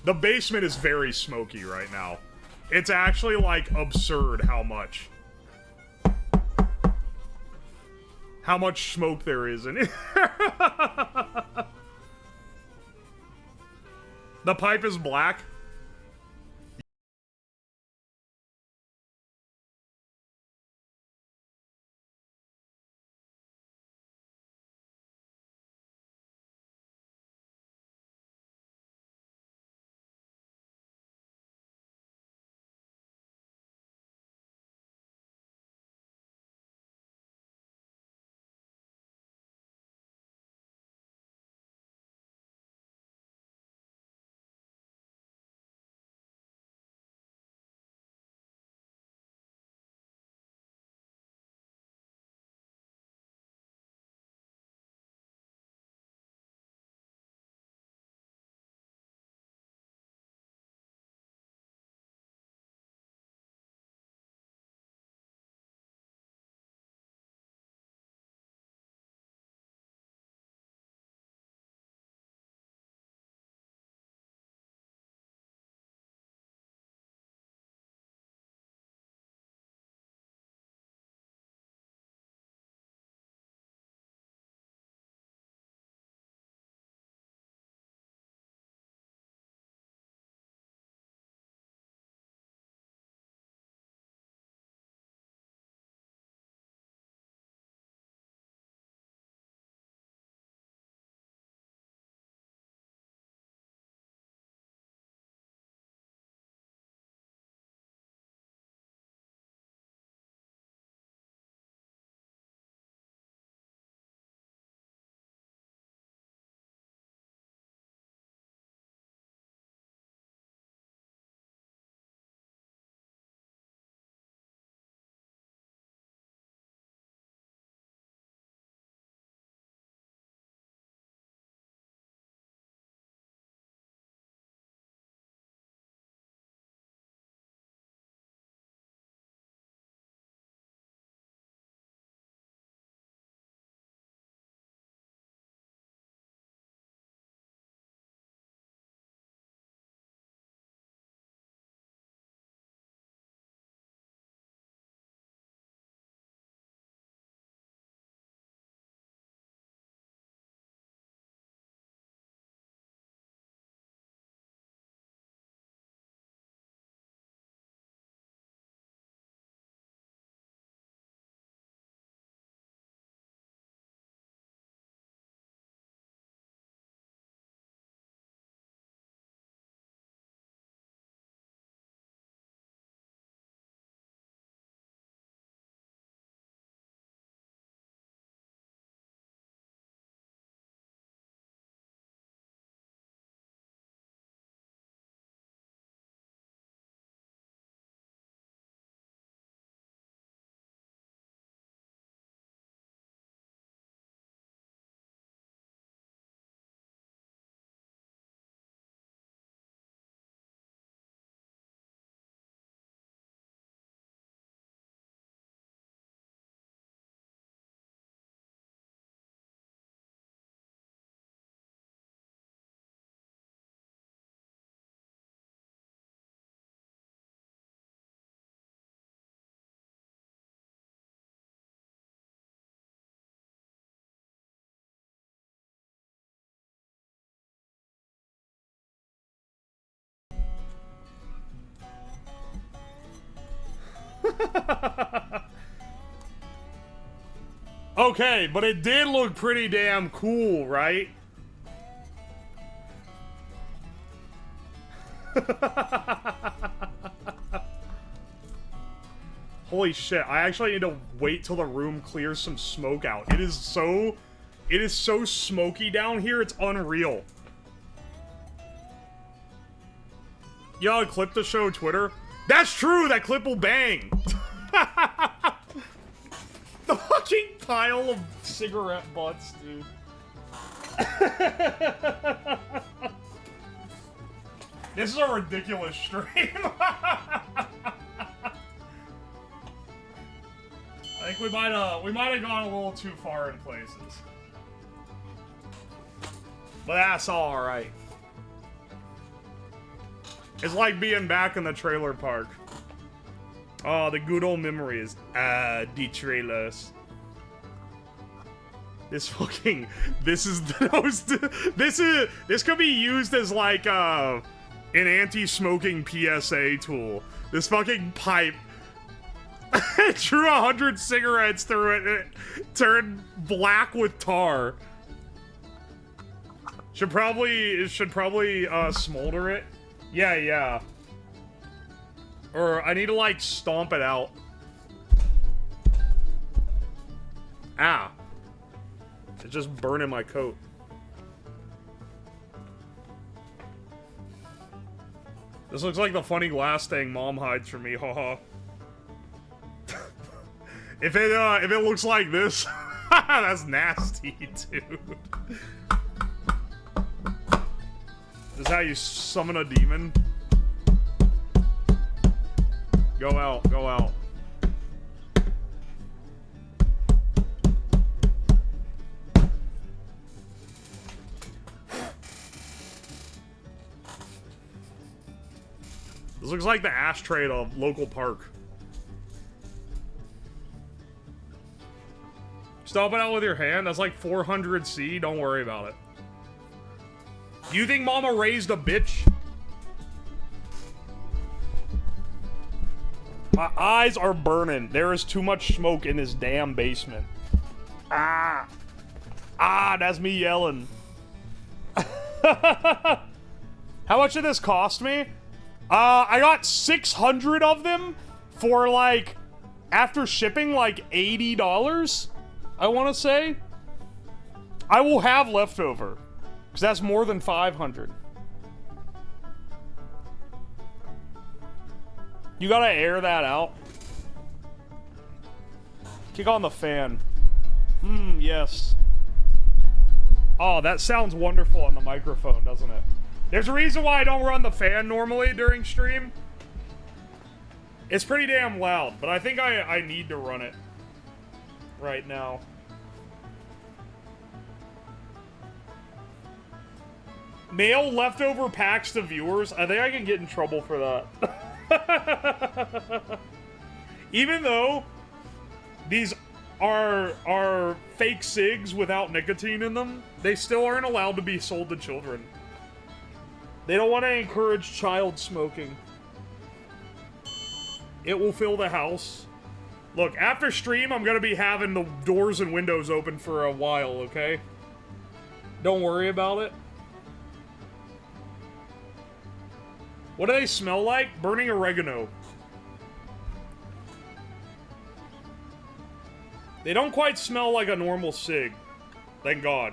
The basement is very smoky right now. It's actually, like, absurd how much smoke there is in it. The pipe is black. Okay, but it did look pretty damn cool, right? Holy shit, I actually need to wait till the room clears some smoke out. It is so smoky down here, it's unreal. You got a clip to show Twitter? That's true, that clip will bang! The fucking pile of cigarette butts, dude. This is a ridiculous stream. I think we might have gone a little too far in places. But that's alright. It's like being back in the trailer park. Oh, the good old memories. The trailers. This fucking, this could be used as like, an anti-smoking PSA tool. This fucking pipe drew 100 cigarettes through it and it turned black with tar. Should probably smolder it. Yeah. Or I need to like stomp it out. Ah. It's just burning my coat. This looks like the funny glass thing Mom hides from me, haha. If it looks like this, that's nasty, dude. This is how you summon a demon. Go out, go out. This looks like the ashtray at a local park. Stomp it out with your hand. That's like 400 C. Don't worry about it. You think Mama raised a bitch? My eyes are burning. There is too much smoke in this damn basement. Ah, that's me yelling. How much did this cost me? I got 600 of them for like, after shipping, like $80, I want to say. I will have leftover, because that's more than 500. You gotta air that out. Kick on the fan. Yes. Oh, that sounds wonderful on the microphone, doesn't it? There's a reason why I don't run the fan normally during stream. It's pretty damn loud, but I think I need to run it right now. Mail leftover packs to viewers. I think I can get in trouble for that. Even though these are fake cigs without nicotine in them, they still aren't allowed to be sold to children. They don't want to encourage child smoking. It will fill the house. Look, after stream, I'm going to be having the doors and windows open for a while, okay? Don't worry about it. What do they smell like? Burning oregano. They don't quite smell like a normal cig. Thank God.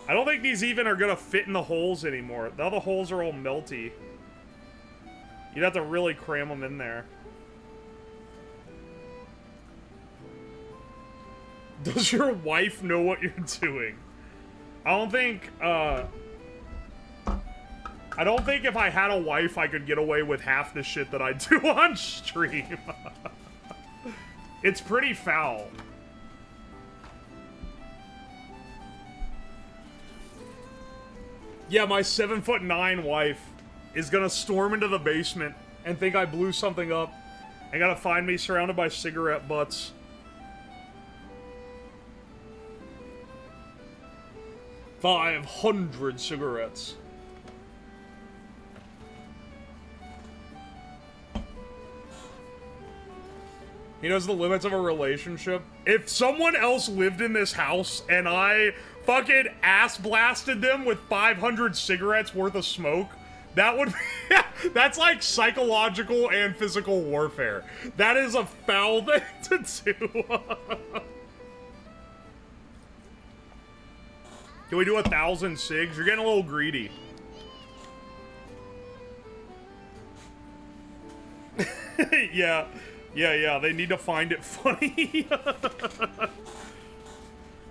I don't think these even are gonna fit in the holes anymore. Now the holes are all melty. You'd have to really cram them in there. Does your wife know what you're doing? I don't think if I had a wife I could get away with half the shit that I do on stream. It's pretty foul. Yeah, my 7'9" wife is gonna storm into the basement and think I blew something up and gotta find me surrounded by cigarette butts. $500 cigarettes. He knows the limits of a relationship. If someone else lived in this house and I fucking ass blasted them with 500 cigarettes worth of smoke, That would be, that's like psychological and physical warfare. That is a foul thing to do. Can we do 1,000 SIGs? You're getting a little greedy. Yeah. They need to find it funny.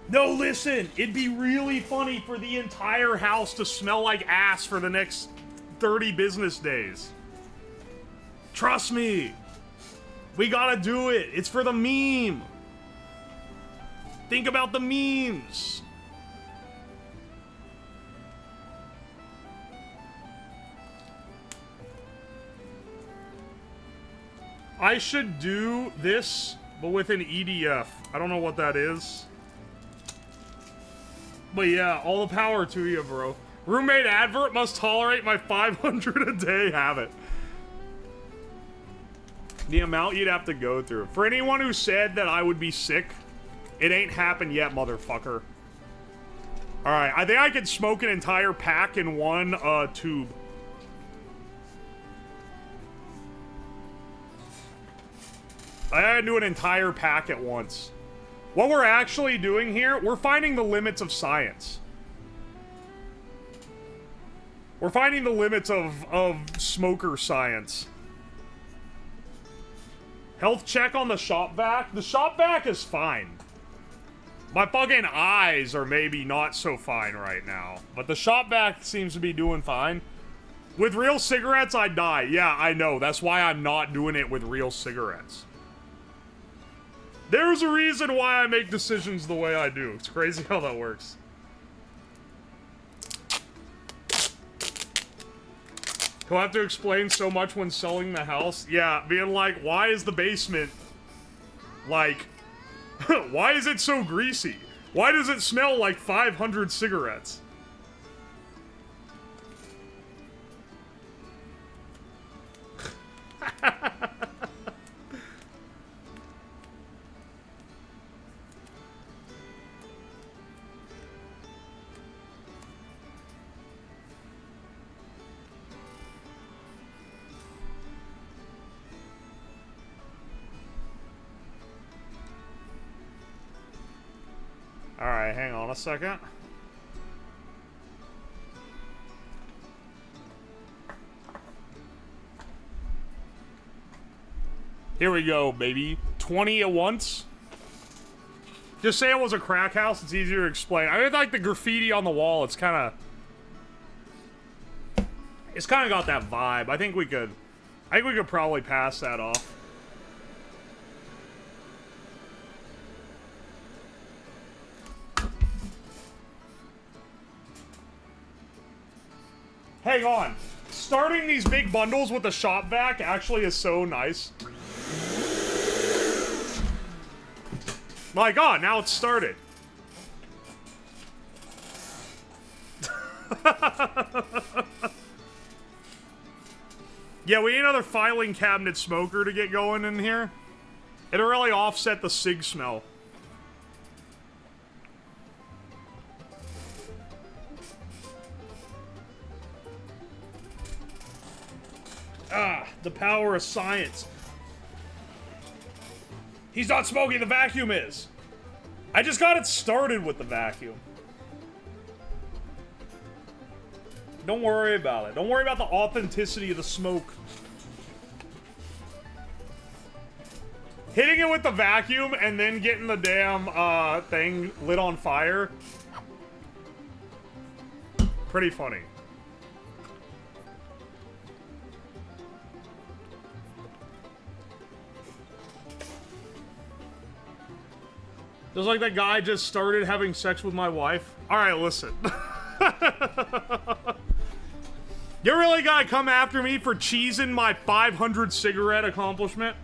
No, listen. It'd be really funny for the entire house to smell like ass for the next 30 business days. Trust me. We gotta do it. It's for the meme. Think about the memes. I should do this, but with an EDF. I don't know what that is. But yeah, all the power to you, bro. Roommate advert must tolerate my 500 a day habit. The amount you'd have to go through. For anyone who said that I would be sick, it ain't happened yet, motherfucker. Alright, I think I could smoke an entire pack in one tube. I had to do an entire pack at once. What we're actually doing here, we're finding the limits of science. We're finding the limits of smoker science. Health check on the shop vac. The shop vac is fine. My fucking eyes are maybe not so fine right now. But the shop vac seems to be doing fine. With real cigarettes, I'd die. Yeah, I know. That's why I'm not doing it with real cigarettes. There's a reason why I make decisions the way I do. It's crazy how that works. He'll have to explain so much when selling the house. Yeah, being like, why is the basement, like, why is it so greasy? Why does it smell like 500 cigarettes? Alright, hang on a second. Here we go, baby. 20 at once. Just say it was a crack house, it's easier to explain. I mean, like the graffiti on the wall, it's kind of got that vibe. I think we could probably pass that off. Hang on. Starting these big bundles with the shop vac actually is so nice. My god, now it's started. Yeah, we need another filing cabinet smoker to get going in here. It'll really offset the cig smell. Ah, the power of science. He's not smoking, the vacuum is. I just got it started with the vacuum. Don't worry about it. Don't worry about the authenticity of the smoke. Hitting it with the vacuum and then getting the damn thing lit on fire. Pretty funny. Just like that guy just started having sex with my wife. Alright, listen. You really gotta come after me for cheesing my 500 cigarette accomplishment?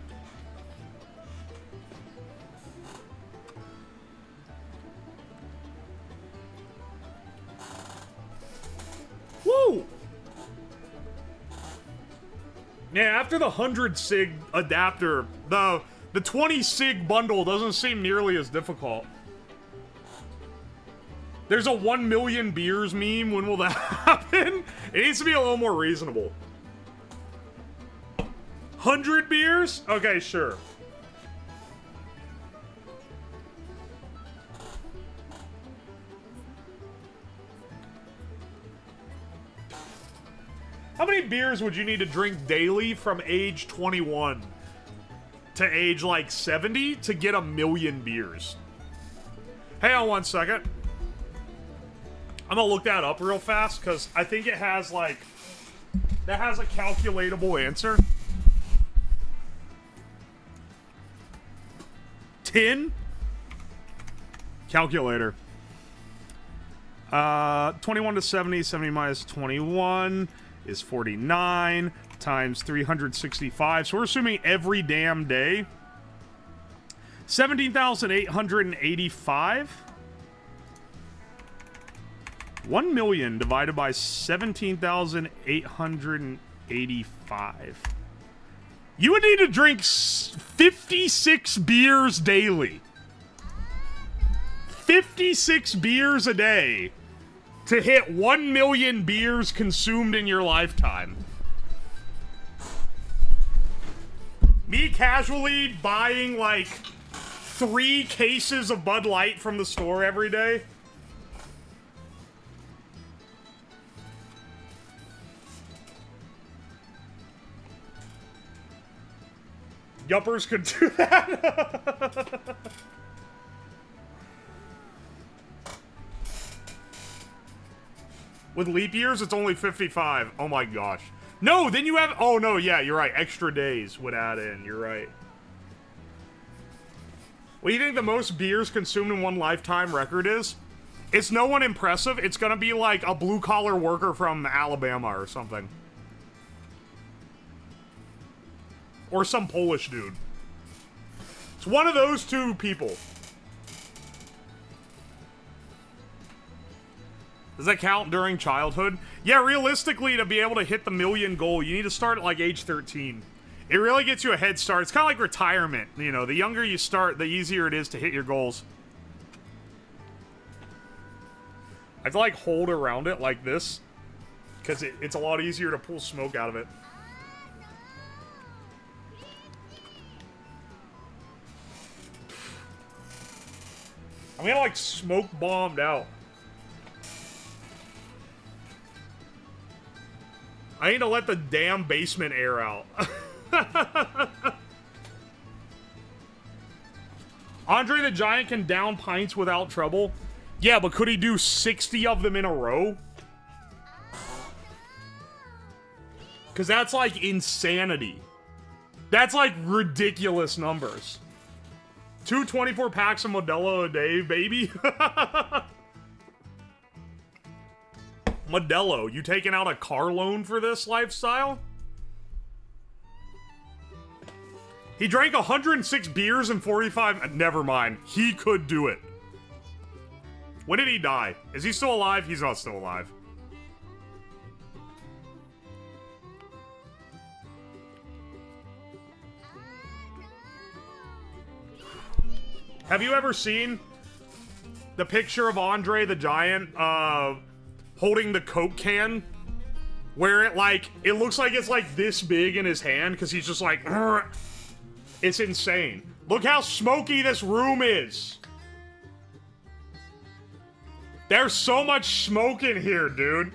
Woo! Yeah, after the 100 cig adapter, the 20 cig bundle doesn't seem nearly as difficult. There's a 1 million beers meme. When will that happen? It needs to be a little more reasonable. 100 beers? Okay, sure. How many beers would you need to drink daily from age 21 to age like 70 to get 1 million beers? Hang on 1 second. I'm gonna look that up real fast because I think it has like, that has a calculatable answer. 10? Calculator. 21 to 70, 70 minus 21 is 49 times 365. So we're assuming every damn day. 17,885. 1 million divided by 17,885. You would need to drink 56 beers daily. 56 beers a day to hit 1 million beers consumed in your lifetime. Me casually buying like 3 cases of Bud Light from the store every day. Yuppers could do that. With leap years, it's only 55. Oh my gosh. No, then you have... Oh no, yeah, you're right. Extra days would add in. You're right. What do you think the most beers consumed in one lifetime record is? It's no one impressive. It's gonna be like a blue-collar worker from Alabama or something. Or some Polish dude. It's one of those two people. Does that count during childhood? Yeah, realistically, to be able to hit the 1 million goal, you need to start at like age 13. It really gets you a head start. It's kind of like retirement. You know, the younger you start, the easier it is to hit your goals. I have to like hold around it like this, because it's a lot easier to pull smoke out of it. I'm gonna like smoke bombed out. I need to let the damn basement air out. Andre the Giant can down pints without trouble. Yeah, but could he do 60 of them in a row? Because that's like insanity. That's like ridiculous numbers. 2 24 packs of Modelo a day, baby. Modelo, you taking out a car loan for this lifestyle? He drank 106 beers and 45... Never mind. He could do it. When did he die? Is he still alive? He's not still alive. Have you ever seen the picture of Andre the Giant, holding the Coke can, where it looks like it's like this big in his hand because he's just like, "Urgh." It's insane. Look how smoky this room is. There's so much smoke in here, dude.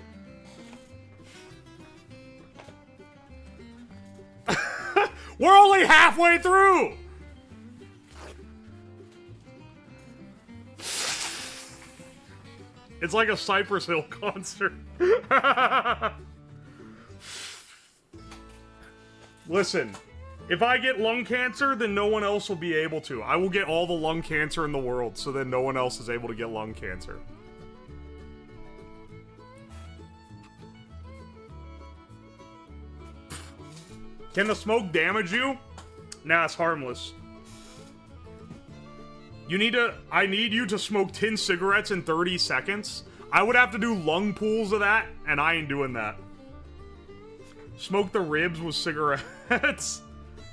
We're only halfway through. It's like a Cypress Hill concert. Listen, if I get lung cancer, then no one else will be able to. I will get all the lung cancer in the world, so then no one else is able to get lung cancer. Can the smoke damage you? Nah, it's harmless. I need you to smoke 10 cigarettes in 30 seconds. I would have to do lung pools of that, and I ain't doing that. Smoke the ribs with cigarettes.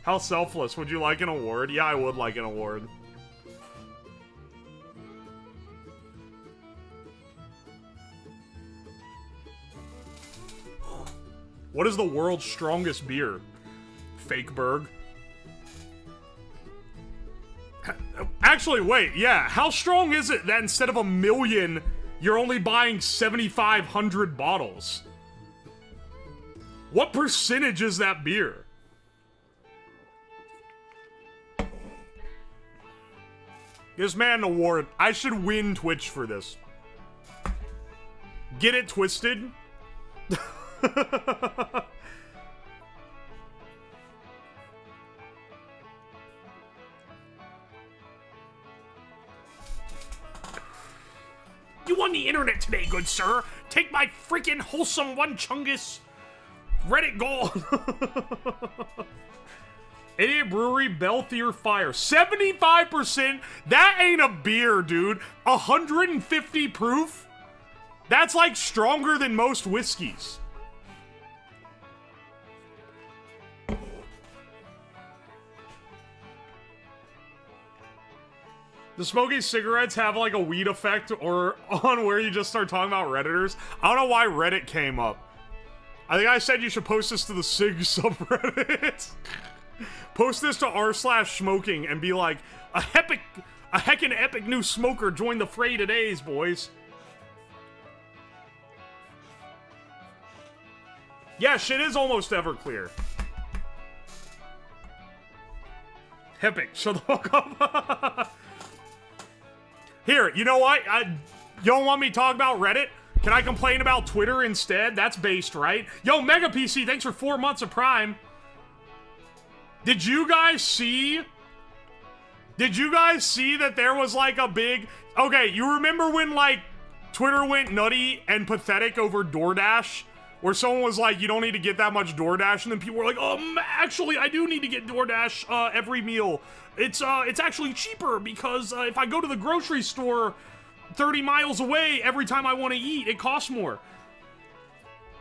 How selfless. Would you like an award? Yeah, I would like an award. What is the world's strongest beer? Fakeberg. Actually, wait, yeah. How strong is it that instead of 1 million, you're only buying 7,500 bottles? What percentage is that beer? This man an award. I should win Twitch for this. Get it twisted? You won the internet today, good sir. Take my freaking wholesome one chungus Reddit gold. Idiot Brewery, Belthier Fire. 75%? That ain't a beer, dude. 150 proof? That's like stronger than most whiskeys. The smoking cigarettes have like a weed effect or on where you just start talking about Redditors. I don't know why Reddit came up. I think I said you should post this to the SIG subreddit. Post this to r/smoking and be like, a heckin' epic new smoker joined the fray today's, boys. Yeah, shit is almost Everclear. Epic, shut the fuck up. Here, you know what? You don't want me to talk about Reddit? Can I complain about Twitter instead? That's based, right? Yo, Mega PC, thanks for 4 months of Prime. Did you guys see that there was like a big... Okay, you remember when like Twitter went nutty and pathetic over DoorDash? Where someone was like, you don't need to get that much DoorDash, and then people were like, actually, I do need to get DoorDash every meal. It's actually cheaper because if I go to the grocery store 30 miles away every time I want to eat, it costs more.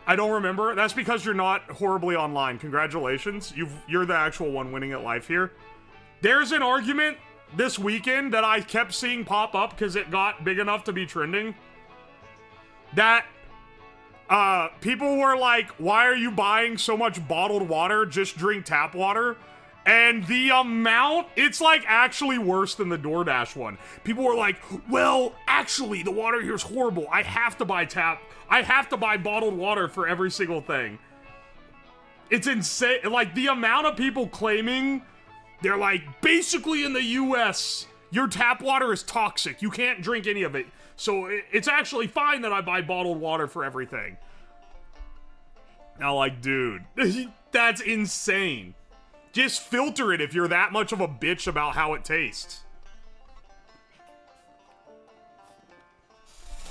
I don't remember. That's because you're not horribly online. Congratulations. You're the actual one winning at life here. There's an argument this weekend that I kept seeing pop up because it got big enough to be trending. That people were like, why are you buying so much bottled water? Just drink tap water. And the amount, it's like actually worse than the DoorDash one. People were like, well, actually, the water here is horrible. I have to buy bottled water for every single thing. It's insane. Like, the amount of people claiming, they're like, basically in the US, your tap water is toxic. You can't drink any of it. So it's actually fine that I buy bottled water for everything. Now, like, dude, that's insane. Just filter it if you're that much of a bitch about how it tastes.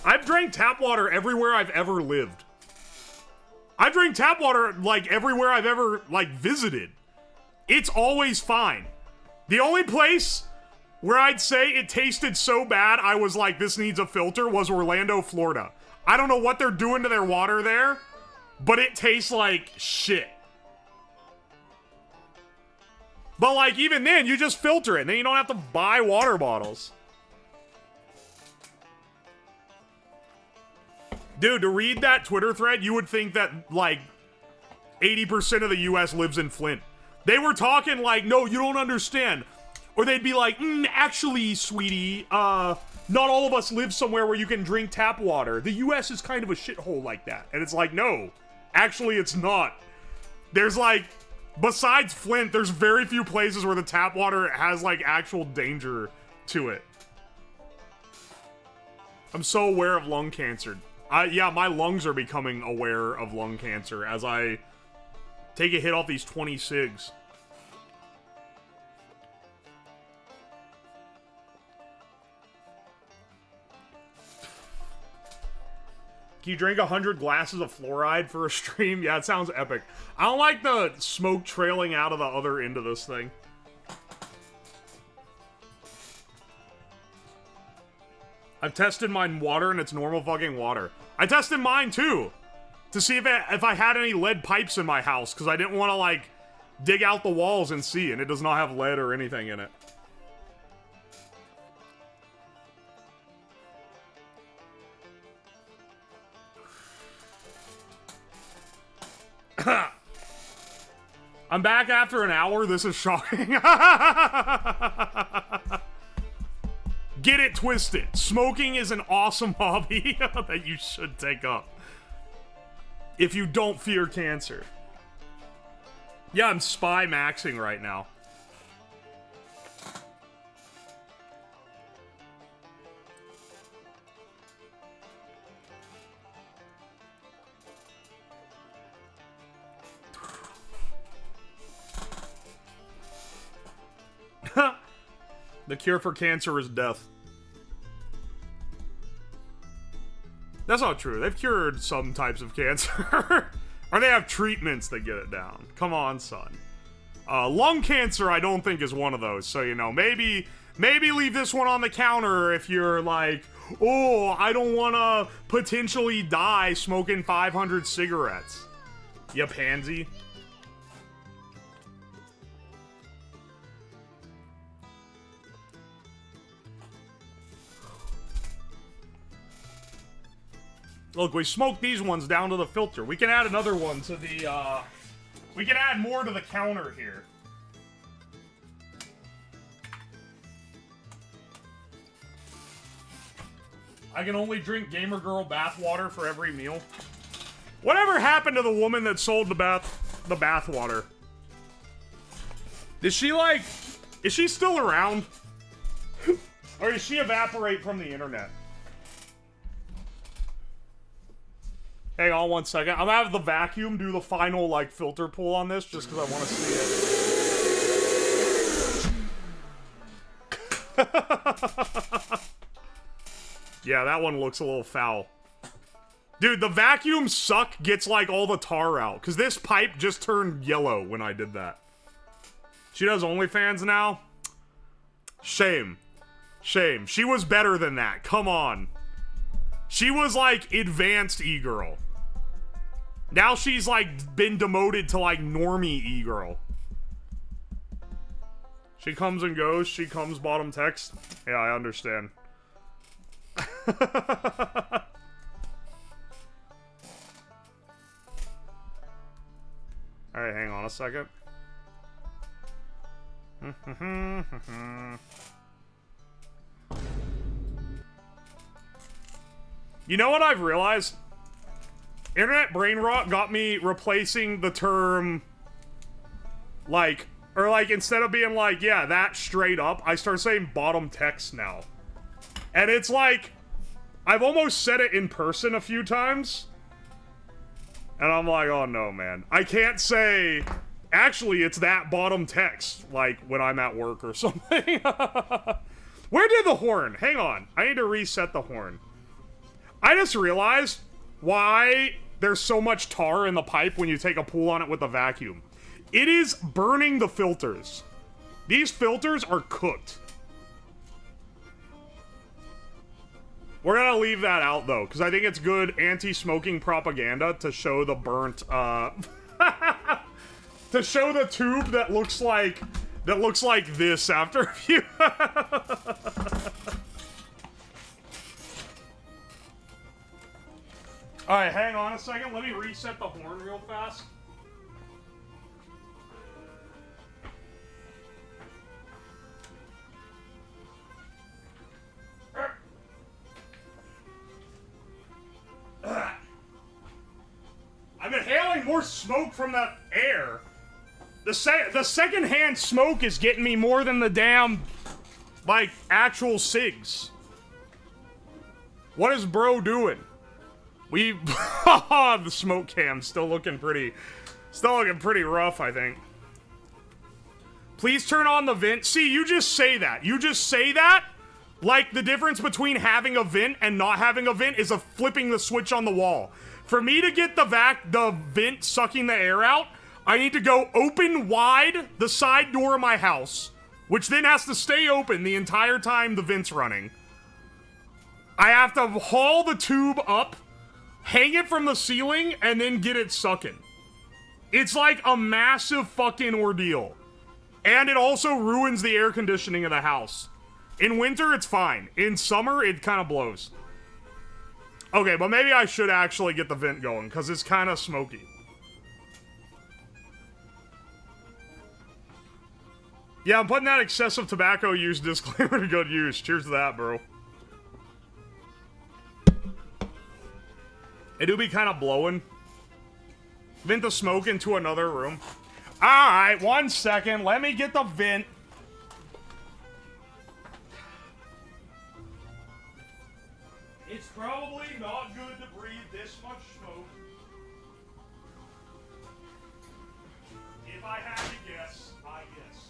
I've drank tap water everywhere I've ever lived. I drink tap water, like, everywhere I've ever, like, visited. It's always fine. The only place where I'd say it tasted so bad I was like, this needs a filter, was Orlando, Florida. I don't know what they're doing to their water there, but it tastes like shit. But, like, even then, you just filter it, and then you don't have to buy water bottles. Dude, to read that Twitter thread, you would think that, like, 80% of the US lives in Flint. They were talking like, no, you don't understand. Or they'd be like, actually, sweetie, not all of us live somewhere where you can drink tap water. The US is kind of a shithole like that. And it's like, no, actually, it's not. There's, like... Besides Flint, there's very few places where the tap water has, like, actual danger to it. I'm so aware of lung cancer. Yeah, my lungs are becoming aware of lung cancer as I take a hit off these 20 cigs. Can you drink 100 glasses of fluoride for a stream? Yeah, it sounds epic. I don't like the smoke trailing out of the other end of this thing. I've tested mine water and it's normal fucking water. I tested mine too, to see if I had any lead pipes in my house, because I didn't want to, like, dig out the walls and see, and it does not have lead or anything in it. I'm back after an hour. This is shocking. Get it twisted. Smoking is an awesome hobby that you should take up. If you don't fear cancer. Yeah, I'm spy maxing right now. The cure for cancer is death. That's not true. They've cured some types of cancer. Or they have treatments that get it down. Come on, son. Lung cancer, I don't think, is one of those. So, you know, maybe leave this one on the counter if you're like, oh, I don't want to potentially die smoking 500 cigarettes. You pansy. Look, we smoked these ones down to the filter. We can add another one to the, we can add more to the counter here. I can only drink Gamer Girl bath water for every meal. Whatever happened to the woman that sold the bath water? Is she still around? Or does she evaporate from the internet? Hang on one second. I'm gonna have the vacuum do the final, like, filter pull on this just because I want to see it. Yeah, that one looks a little foul. Dude, the vacuum suck gets, like, all the tar out. Because this pipe just turned yellow when I did that. She does OnlyFans now? Shame. Shame. She was better than that. Come on. She was, like, advanced e-girl. Now she's, like, been demoted to, like, normie e-girl. She comes and goes. She comes bottom text. Yeah, I understand. Alright, hang on a second. You know what I've realized? Internet brain rot got me replacing the term, like, or like, instead of being like, yeah, that straight up, I start saying bottom text now. And it's like, I've almost said it in person a few times. And I'm like, oh no, man. I can't say, actually, it's that bottom text, like, when I'm at work or something. Where did the horn? Hang on. I need to reset the horn. I just realized why there's so much tar in the pipe when you take a pull on it with a vacuum. It is burning the filters. These filters are cooked. We're gonna leave that out, though, because I think it's good anti-smoking propaganda to show the burnt, to show the tube that looks like this after a few... Alright, hang on a second. Let me reset the horn real fast. I'm inhaling more smoke from the air. The secondhand smoke is getting me more than the damn, like, actual cigs. What is bro doing? The smoke cam's still looking pretty rough, I think. Please turn on the vent. See, you just say that. You just say that like the difference between having a vent and not having a vent is flipping the switch on the wall. For me to get the vent sucking the air out, I need to go open wide the side door of my house, which then has to stay open the entire time the vent's running. I have to haul the tube up, hang it from the ceiling, and then get it sucking. It's like a massive fucking ordeal. And it also ruins the air conditioning of the house. In winter, it's fine. In summer, it kind of blows. Okay, but maybe I should actually get the vent going, because it's kind of smoky. Yeah, I'm putting that excessive tobacco use disclaimer to good use. Cheers to that, bro. It do be kind of blowing. Vent the smoke into another room. Alright, 1 second. Let me get the vent. It's probably not good to breathe this much smoke. If I had to guess, I guess.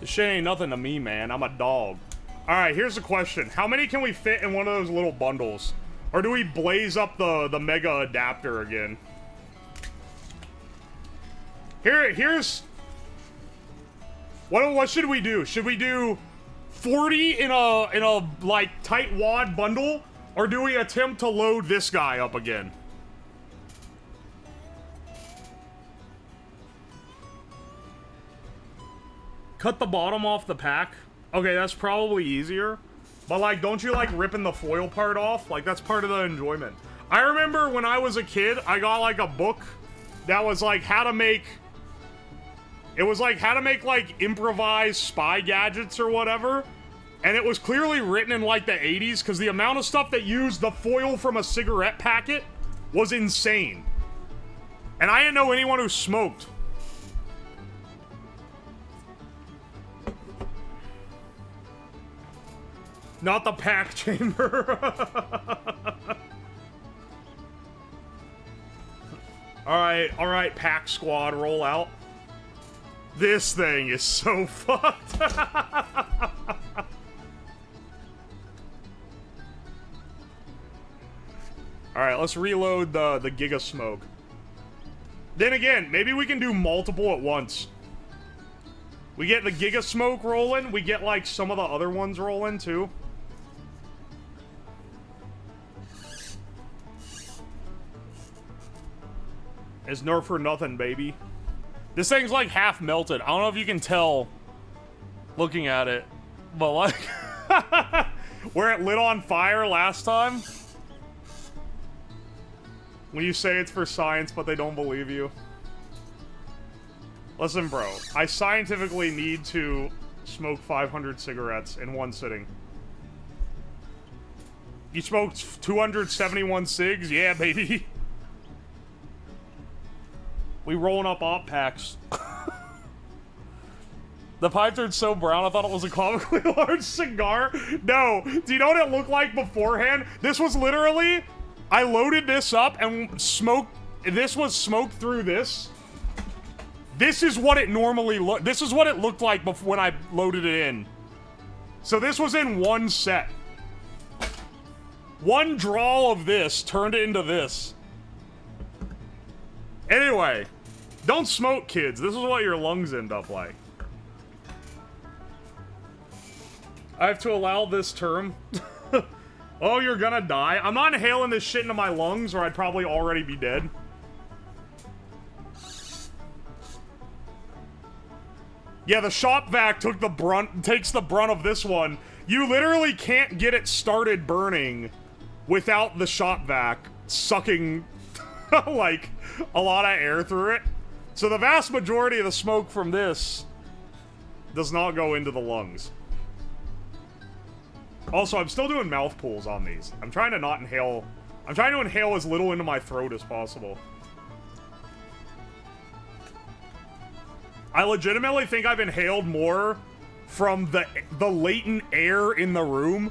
This shit ain't nothing to me, man. I'm a dog. Alright, here's the question. How many can we fit in one of those little bundles? Or do we blaze up the mega adapter again? Here's... What should we do? Should we do 40 in a like tight wad bundle? Or do we attempt to load this guy up again? Cut the bottom off the pack. Okay, that's probably easier. But, like, don't you like ripping the foil part off? Like, that's part of the enjoyment. I remember when I was a kid, I got, like, a book that was like how to make... It was like how to make, like, improvised spy gadgets or whatever. And it was clearly written in, like, the 80s, because the amount of stuff that used the foil from a cigarette packet was insane. And I didn't know anyone who smoked. Not the pack chamber. Alright, pack squad, roll out. This thing is so fucked. Alright, let's reload the Giga Smoke. Then again, maybe we can do multiple at once. We get the Giga Smoke rolling, we get like some of the other ones rolling too. It's Nerf for nothing, baby. This thing's like half melted. I don't know if you can tell looking at it, but like where it lit on fire last time. When you say it's for science, but they don't believe you. Listen, bro. I scientifically need to smoke 500 cigarettes in one sitting. You smoked 271 cigs? Yeah, baby. We rolling up op packs. The pipe turned so brown, I thought it was a comically large cigar. No. Do you know what it looked like beforehand? This was literally... I loaded this up and smoked... This was smoked through this. This is what it normally looked... This is what it looked like before when I loaded it in. So this was in one set. One draw of this turned it into this. Anyway, don't smoke, kids. This is what your lungs end up like. I have to allow this term. Oh, you're gonna die? I'm not inhaling this shit into my lungs, or I'd probably already be dead. Yeah, the shop vac takes the brunt of this one. You literally can't get it started burning without the shop vac sucking like a lot of air through it. So the vast majority of the smoke from this does not go into the lungs. Also, I'm still doing mouth pulls on these. I'm trying to not inhale. I'm trying to inhale as little into my throat as possible. I legitimately think I've inhaled more from the latent air in the room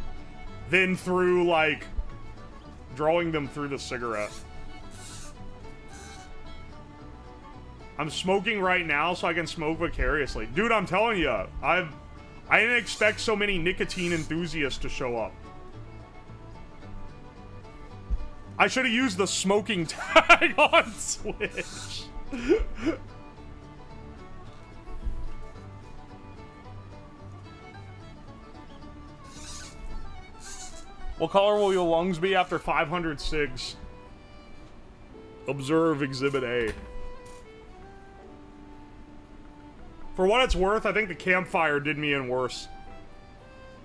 than through, like, drawing them through the cigarette. I'm smoking right now so I can smoke vicariously. Dude, I'm telling you, I didn't expect so many nicotine enthusiasts to show up. I should have used the smoking tag on Switch. What color will your lungs be after 500 cigs? Observe Exhibit A. For what it's worth, I think the campfire did me in worse.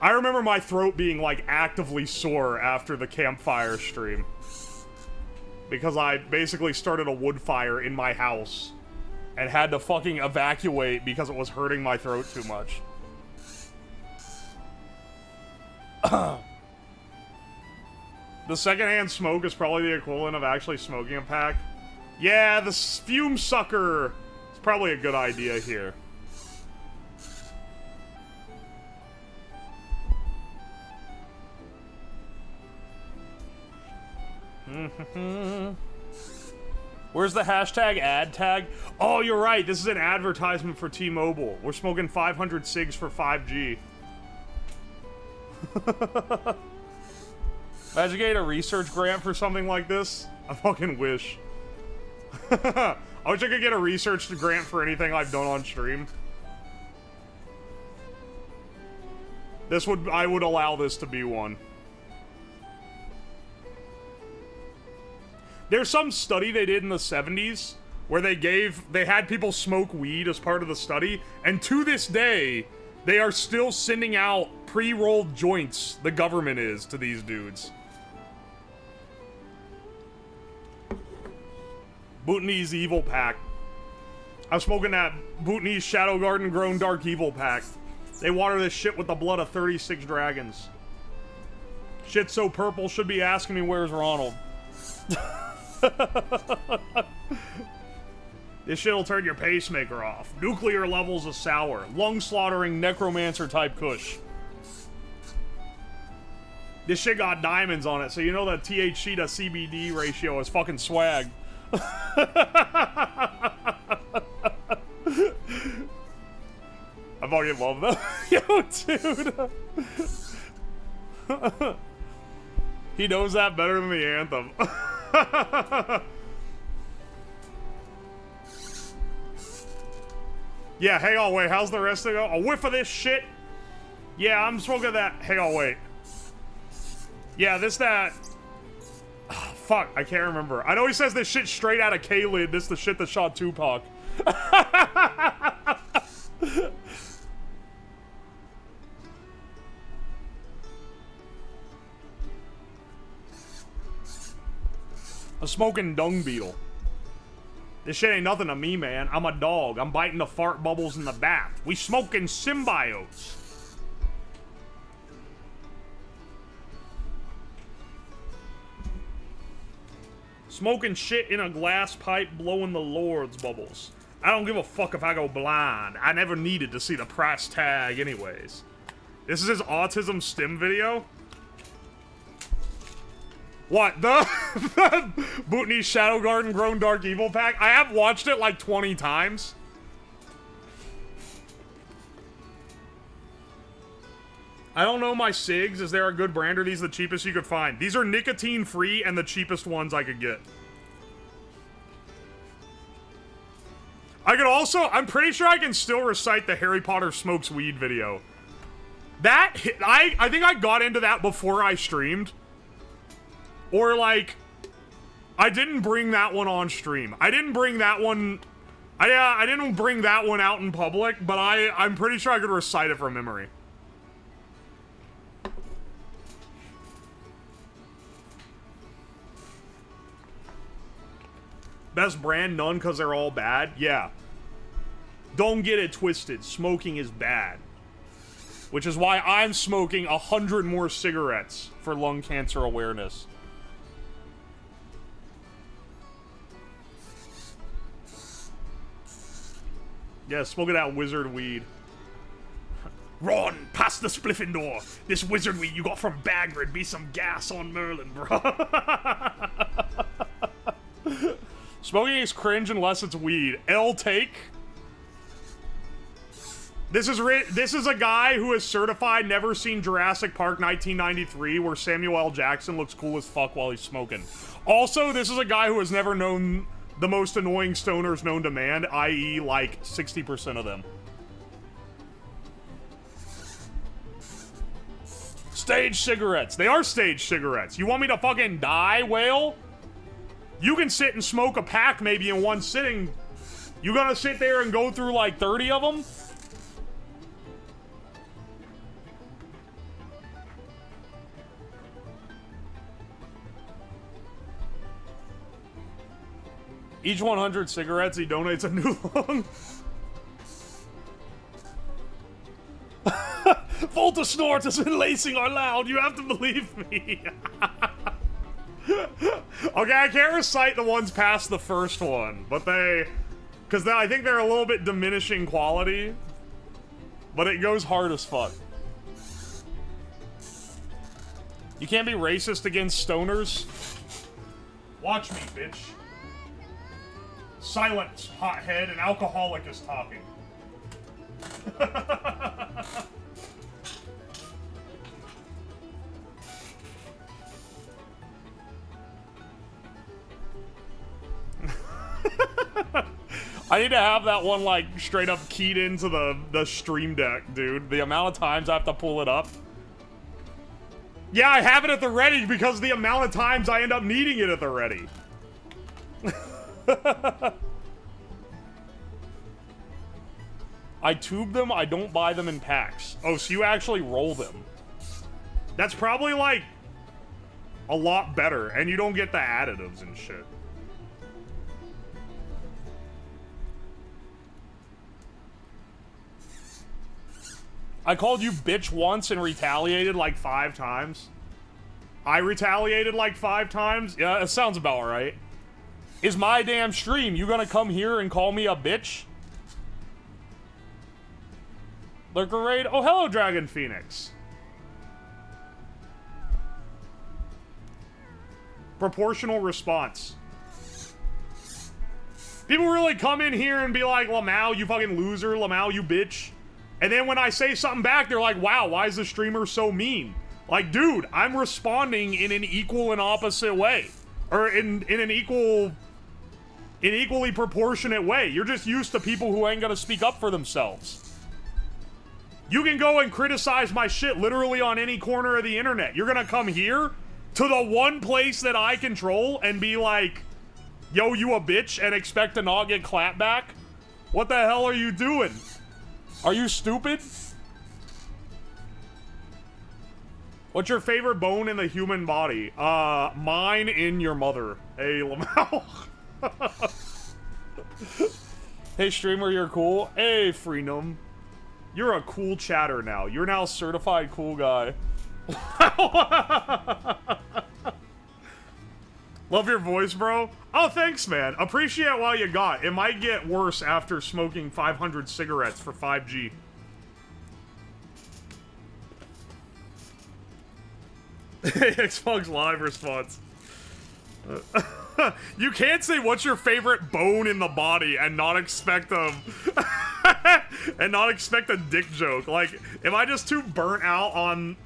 I remember my throat being, like, actively sore after the campfire stream. Because I basically started a wood fire in my house. And had to fucking evacuate because it was hurting my throat too much. The secondhand smoke is probably the equivalent of actually smoking a pack. Yeah, the fume sucker is probably a good idea here. Where's the hashtag ad tag? Oh, you're right. This is an advertisement for T-Mobile. We're smoking 500 cigs for 5G. Imagine getting a research grant for something like this. I fucking wish. I wish I could get a research grant for anything I've done on stream. I would allow this to be one. There's some study they did in the 70s where they had people smoke weed as part of the study, and to this day, they are still sending out pre-rolled joints, the government is, to these dudes. Bhutanese Evil Pack. I'm smoking that Bhutanese Shadow Garden Grown Dark Evil Pack. They water this shit with the blood of 36 dragons. Shit's so purple, should be asking me where's Ronald. This shit'll turn your pacemaker off. Nuclear levels of sour. Lung-slaughtering necromancer type kush. This shit got diamonds on it, so you know the THC to CBD ratio is fucking swag. I fucking love that. Yo, dude. He knows that better than the anthem. Yeah, hang on, wait. How's the rest of it go? A whiff of this shit? Yeah, I'm smoking that. Hang on, wait. Yeah, that. Oh, fuck, I can't remember. I know he says this shit straight out of K-Lid. This the shit that shot Tupac. I'm smoking dung beetle. This shit ain't nothing to me, man. I'm a dog. I'm biting the fart bubbles in the bath. We smoking symbiotes. Smoking shit in a glass pipe, blowing the Lord's bubbles. I don't give a fuck if I go blind. I never needed to see the price tag anyways. This is his autism stim video? What, the Bhutanese Shadow Garden Grown Dark Evil Pack? I have watched it like 20 times. I don't know my SIGs. Is there a good brand? Or are these the cheapest you could find? These are nicotine free and the cheapest ones I could get. I could also, I'm pretty sure I can still recite the Harry Potter smokes weed video. That, I think I got into that before I streamed. Or like, I didn't bring that one on stream. I didn't bring that one, I didn't bring that one out in public, but I'm pretty sure I could recite it from memory. Best brand? None, because they're all bad? Yeah. Don't get it twisted. Smoking is bad. Which is why I'm smoking 100 more cigarettes for lung cancer awareness. Yeah, smoking that wizard weed. Ron, past the spliffing door. This wizard weed you got from Bagrid be some gas on Merlin, bro. Smoking is cringe unless it's weed. L take. This is a guy who is certified, never seen Jurassic Park 1993, where Samuel L. Jackson looks cool as fuck while he's smoking. Also, this is a guy who has never known the most annoying stoners known to man, i.e. like 60% of them. Stage cigarettes. They are stage cigarettes. You want me to fucking die, whale? You can sit and smoke a pack maybe in one sitting. You gonna sit there and go through like 30 of them? Each 100 cigarettes, he donates a new lung. Volta snort has been lacing our loud. You have to believe me. Okay, I can't recite the ones past the first one, but because I think they're a little bit diminishing quality, but it goes hard as fuck. You can't be racist against stoners. Watch me, bitch. Silence, hothead, an alcoholic is talking. I need to have that one, like, straight up keyed into the stream deck, dude. The amount of times I have to pull it up. Yeah, I have it at the ready because the amount of times I end up needing it at the ready. I tube them, I don't buy them in packs. Oh, so you actually roll them. That's probably, like, a lot better, and you don't get the additives and shit. I called you bitch once and retaliated like 5 times. I retaliated like 5 times? Yeah, that sounds about right. Is my damn stream. You gonna come here and call me a bitch? Lurker Raid? Oh, hello, Dragon Phoenix. Proportional response. People really come in here and be like, Lamau, you fucking loser. Lamau, you bitch. And then when I say something back, they're like, wow, why is the streamer so mean? Like, dude, I'm responding in an equal and opposite way. Or in an equally proportionate way. You're just used to people who ain't gonna speak up for themselves. You can go and criticize my shit literally on any corner of the internet. You're gonna come here to the one place that I control and be like, yo, you a bitch, and expect to not get clapped back? What the hell are you doing? Are you stupid? What's your favorite bone in the human body? Mine in your mother. Hey, Lamau. Hey, streamer, you're cool. Hey, Freenum. You're a cool chatter now. You're now certified cool guy. Love your voice, bro. Oh, thanks, man. Appreciate what you got. It might get worse after smoking 500 cigarettes for 5G. Xbox Live response. You can't say what's your favorite bone in the body and not expect a and not expect a dick joke. Like, am I just too burnt out on?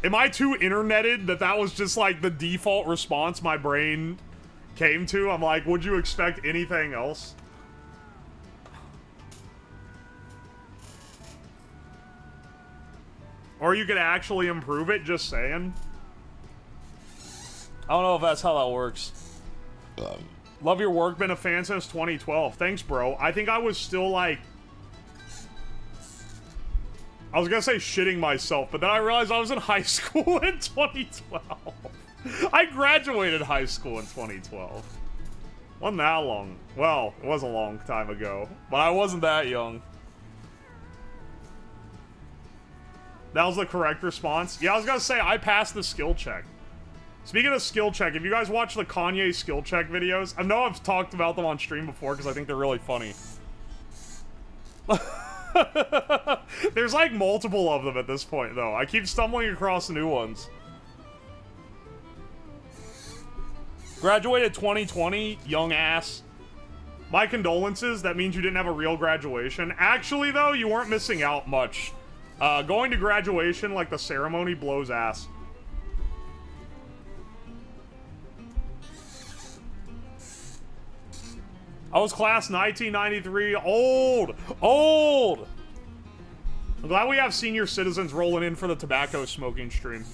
Am I too interneted that was just like the default response my brain came to? I'm like, would you expect anything else? Or you could actually improve it, just saying. I don't know if that's how that works. Love your work, been a fan since 2012. Thanks, bro. I think I was still like... I was gonna say shitting myself, but then I realized I was in high school in 2012. I graduated high school in 2012. Wasn't that long. Well, it was a long time ago, but I wasn't that young. That was the correct response? Yeah, I was gonna say, I passed the skill check. Speaking of skill check, if you guys watch the Kanye skill check videos, I know I've talked about them on stream before because I think they're really funny. There's like multiple of them at this point, though. I keep stumbling across new ones. Graduated 2020, young ass. My condolences, that means you didn't have a real graduation. Actually, though, you weren't missing out much. Going to graduation, like the ceremony, blows ass. I was class 1993. Old! Old! I'm glad we have senior citizens rolling in for the tobacco smoking stream.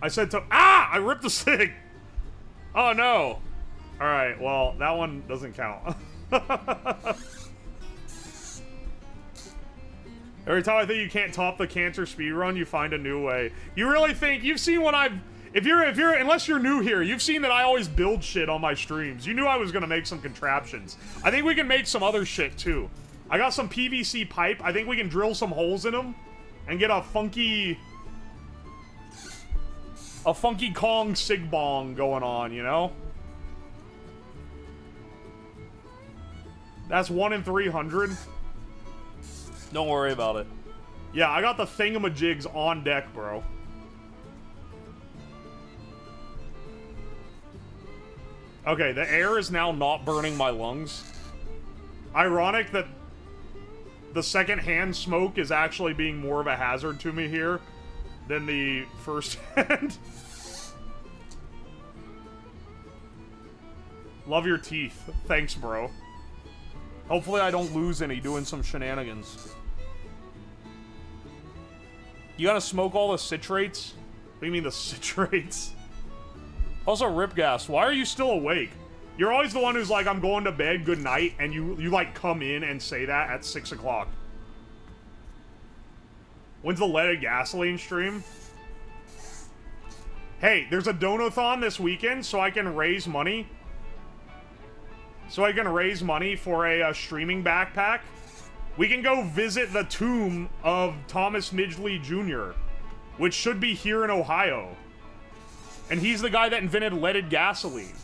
I said to... Ah! I ripped the cig! Oh, no. Alright, well, that one doesn't count. Every time I think you can't top the cancer speedrun, you find a new way. You really think... You've seen when I've... Unless you're new here, you've seen that I always build shit on my streams. You knew I was gonna make some contraptions. I think we can make some other shit, too. I got some PVC pipe. I think we can drill some holes in them and get a funky Kong sig bong going on, you know? That's 1 in 300. Don't worry about it. Yeah, I got the thingamajigs on deck, bro. Okay, the air is now not burning my lungs. Ironic that the second-hand smoke is actually being more of a hazard to me here than the first-hand. Love your teeth. Thanks, bro. Hopefully I don't lose any doing some shenanigans. You gotta smoke all the citrates? What do you mean the citrates? Also, Ripgas, why are you still awake? You're always the one who's like, I'm going to bed, good night, and you like come in and say that at 6 o'clock. When's the leaded gasoline stream? Hey, there's a donathon this weekend, so I can raise money. So I can raise money for a streaming backpack. We can go visit the tomb of Thomas Midgley Jr., which should be here in Ohio. And he's the guy that invented leaded gasoline.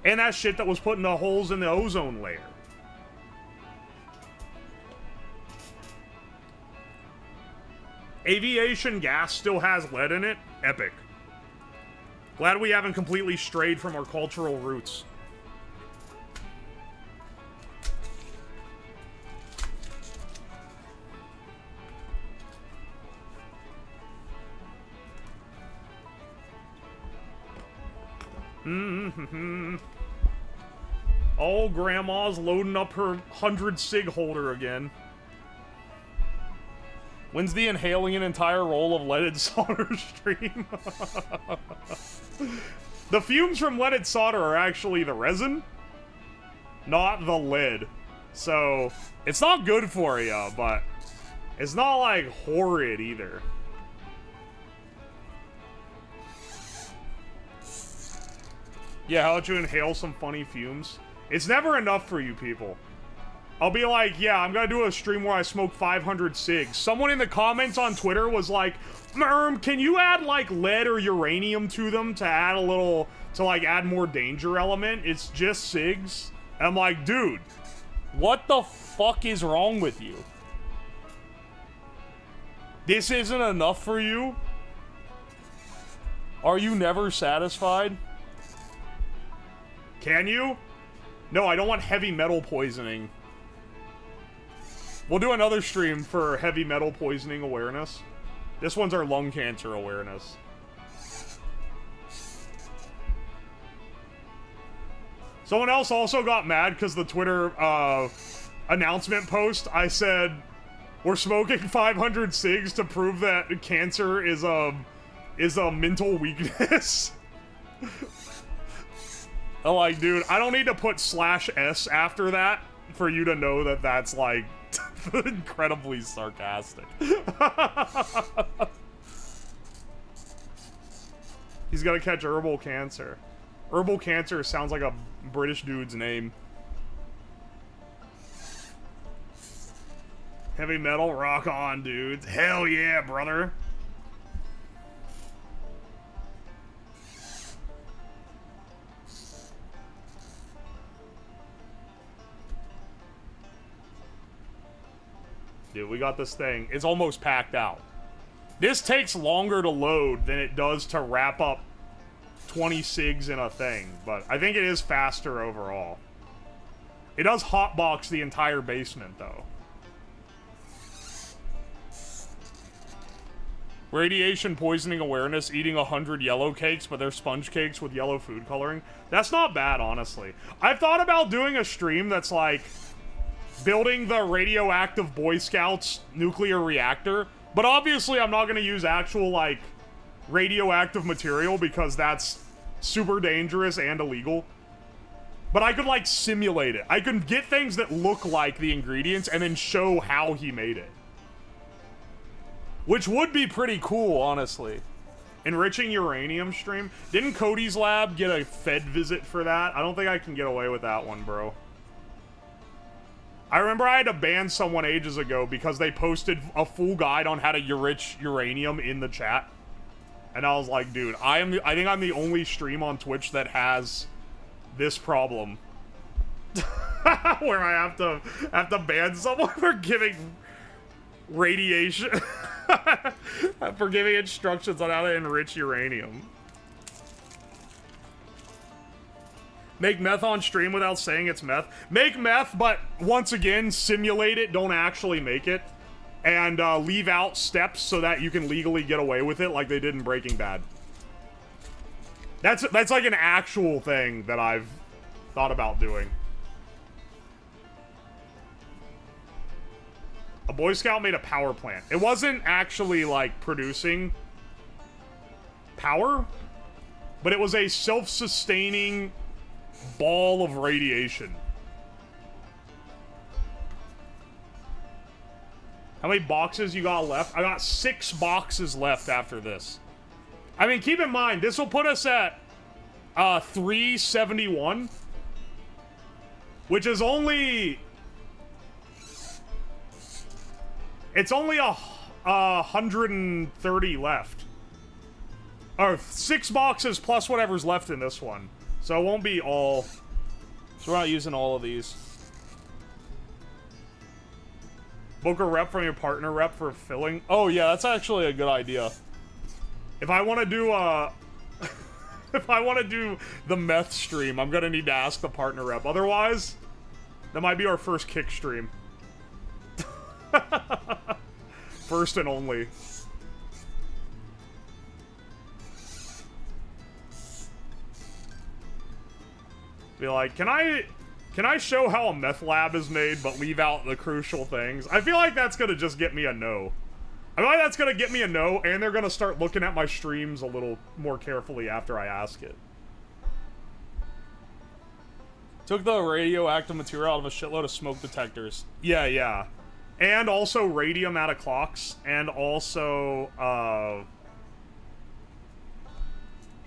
And that shit that was put in the holes in the ozone layer. Aviation gas still has lead in it? Epic. Glad we haven't completely strayed from our cultural roots. Oh, Grandma's loading up her 100 sig holder again. When's the inhaling an entire roll of leaded solder stream? The fumes from leaded solder are actually the resin, not the lead. So, it's not good for you, but it's not, like, horrid either. Yeah, how about you inhale some funny fumes? It's never enough for you people. I'll be like, yeah, I'm gonna do a stream where I smoke 500 cigs. Someone in the comments on Twitter was like, Merm, can you add, like, lead or uranium to them to add a little, to, like, add more danger element? It's just cigs. And I'm like, dude, what the fuck is wrong with you? This isn't enough for you? Are you never satisfied? Can you? No, I don't want heavy metal poisoning. We'll do another stream for heavy metal poisoning awareness. This one's our lung cancer awareness. Someone else also got mad because the Twitter announcement post, I said, we're smoking 500 cigs to prove that cancer is a mental weakness. I'm like, dude, I don't need to put /S after that for you to know that that's, like, incredibly sarcastic. He's gonna catch herbal cancer. Herbal cancer sounds like a British dude's name. Heavy metal, rock on, dudes. Hell yeah, brother. Dude, we got this thing. It's almost packed out. This takes longer to load than it does to wrap up 20 cigs in a thing, but I think it is faster overall. It does hotbox the entire basement, though. Radiation poisoning awareness, eating 100 yellow cakes, but they're sponge cakes with yellow food coloring. That's not bad, honestly. I've thought about doing a stream that's like building the radioactive Boy Scouts nuclear reactor, but obviously I'm not going to use actual, like, radioactive material because that's super dangerous and illegal. But I could, like, simulate it. I could get things that look like the ingredients and then show how he made it. Which would be pretty cool, honestly. Enriching uranium stream. Didn't Cody's lab get a Fed visit for that? I don't think I can get away with that one, bro. I remember I had to ban someone ages ago because they posted a full guide on how to enrich uranium in the chat. And I was like, dude, I think I'm the only stream on Twitch that has this problem. Where I have to ban someone for giving radiation for giving instructions on how to enrich uranium. Make meth on stream without saying it's meth. Make meth, but once again, simulate it, don't actually make it. And leave out steps so that you can legally get away with it like they did in Breaking Bad. That's like an actual thing that I've thought about doing. A Boy Scout made a power plant. It wasn't actually, like, producing power, but it was a self-sustaining ball of radiation. How many boxes you got left? I got 6 boxes left after this. I mean, keep in mind, this will put us at 371, which is only... It's only 130 left. Or 6 boxes plus whatever's left in this one. So it won't be all... So we're not using all of these. Book a rep from your partner rep for filling. Oh yeah, that's actually a good idea. If I want to do if I want to do the meth stream, I'm gonna need to ask the partner rep. Otherwise, that might be our first kick stream. First and only. Be like, can I show how a meth lab is made, but leave out the crucial things? I feel like that's gonna just get me a no. I feel like that's gonna get me a no, and they're gonna start looking at my streams a little more carefully after I ask it. Took the radioactive material out of a shitload of smoke detectors. Yeah, yeah. And also radium out of clocks, and also,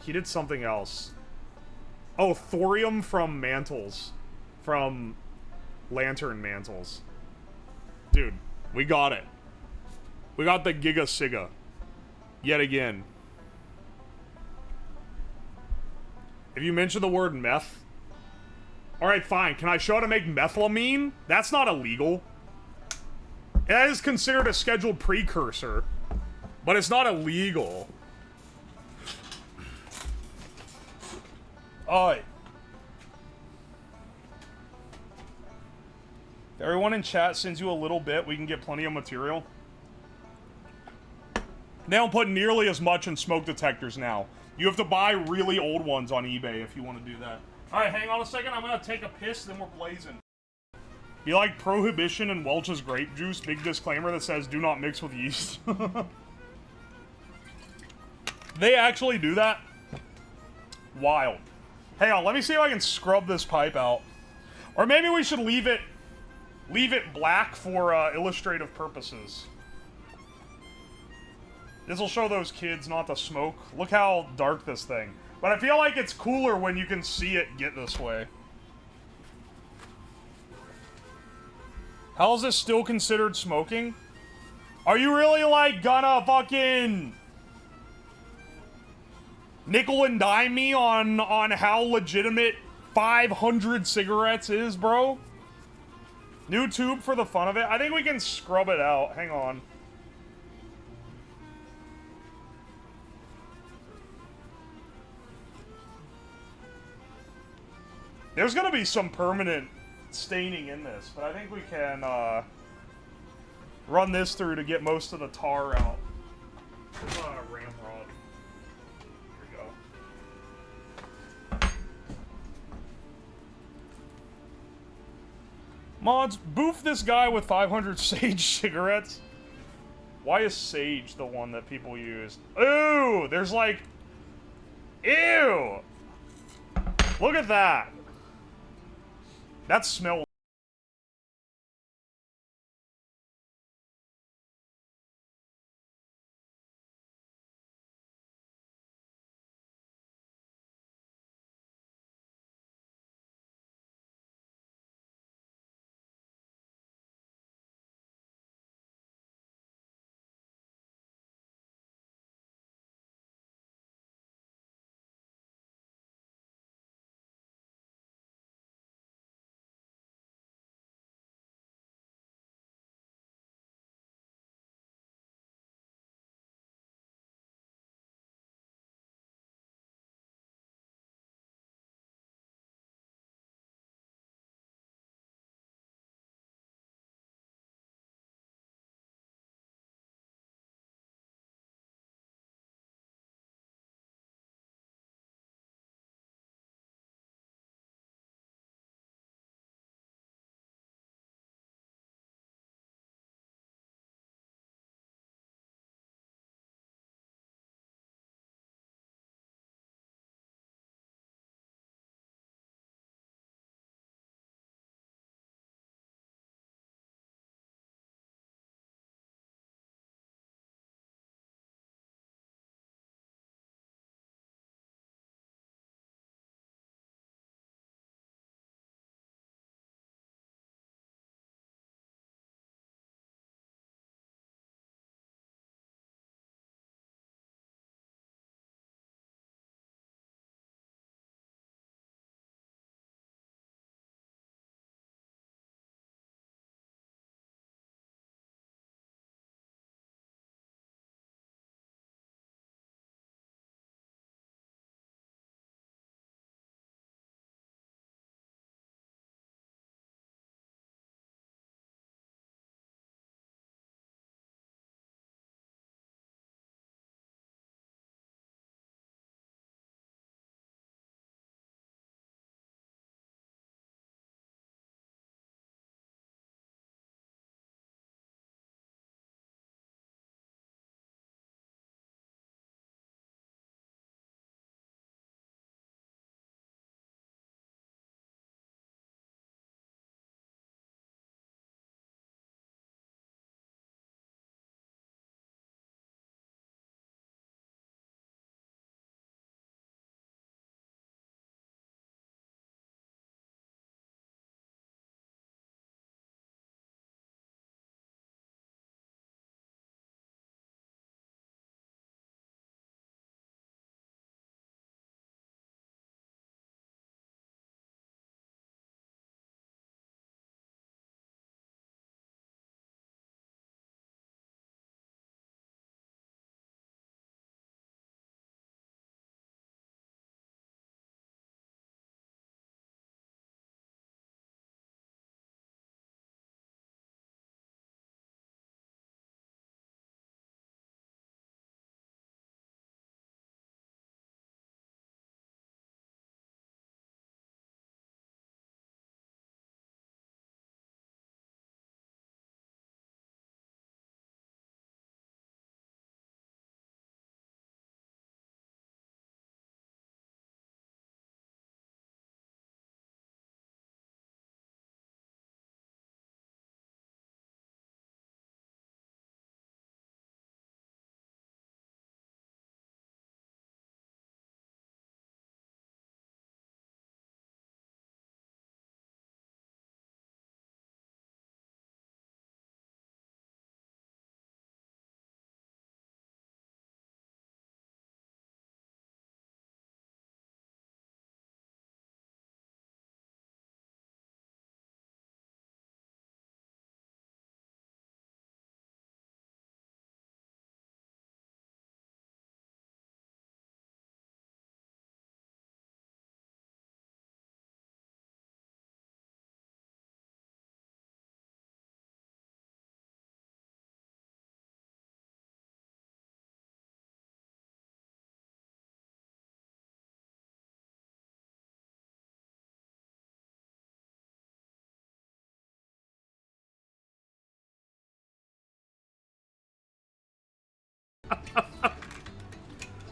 he did something else. Oh, thorium from mantles. From lantern mantles. Dude, we got it. We got the Giga-Siga. Yet again. If you mention the word meth... Alright, fine. Can I show how to make methylamine? That's not illegal. That is considered a scheduled precursor. But it's not illegal. Alright. If everyone in chat sends you a little bit, we can get plenty of material. They don't put nearly as much in smoke detectors now. You have to buy really old ones on eBay if you want to do that. Alright, hang on a second. I'm going to take a piss, then we're blazing. You like Prohibition and Welch's grape juice? Big disclaimer that says, do not mix with yeast. They actually do that? Wild. Hang on, let me see if I can scrub this pipe out. Or maybe we should leave it black for illustrative purposes. This will show those kids not to smoke. Look how dark this thing. But I feel like it's cooler when you can see it get this way. How is this still considered smoking? Are you really, like, gonna fucking nickel and dime me on how legitimate 500 cigarettes is, bro? New tube for the fun of it? I think we can scrub it out. Hang on. There's gonna be some permanent staining in this, but I think we can run this through to get most of the tar out. There's a ramrod. Here we go. Mods, boof this guy with 500 Sage cigarettes. Why is Sage the one that people use? Ooh, there's like... Ew! Look at that. That smells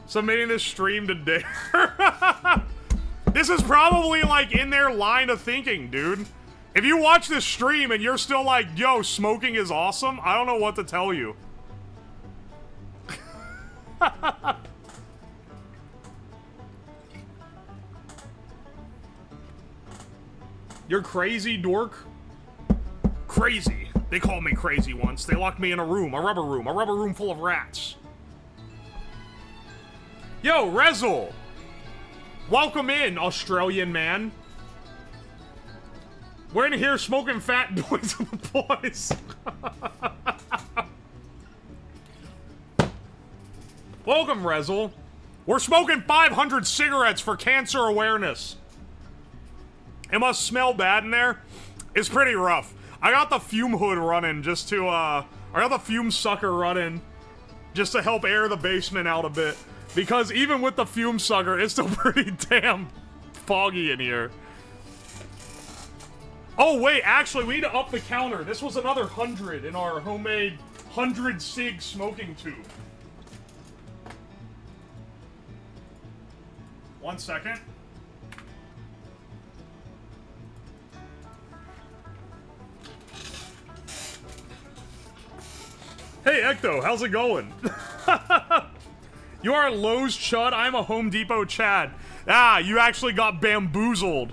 Submitting this stream to Dare. This is probably, like, in their line of thinking, dude. If you watch this stream and you're still like, yo, smoking is awesome, I don't know what to tell you. You're crazy, dork? Crazy. They called me crazy once. They locked me in a rubber room full of rats. Yo, Rezel! Welcome in, Australian man. We're in here smoking fat boys with the boys. Welcome, Rezel. We're smoking 500 cigarettes for cancer awareness. It must smell bad in there. It's pretty rough. I got the fume hood running just to, I got the fume sucker running just to help air the basement out a bit. Because even with the fume sucker, it's still pretty damn foggy in here. Oh, wait, actually, we need to up the counter. This was another 100 in our homemade 100 cig smoking tube. 1 second. Hey, Ecto, how's it going? You are Lowe's Chud, I'm a Home Depot Chad. Ah, you actually got bamboozled.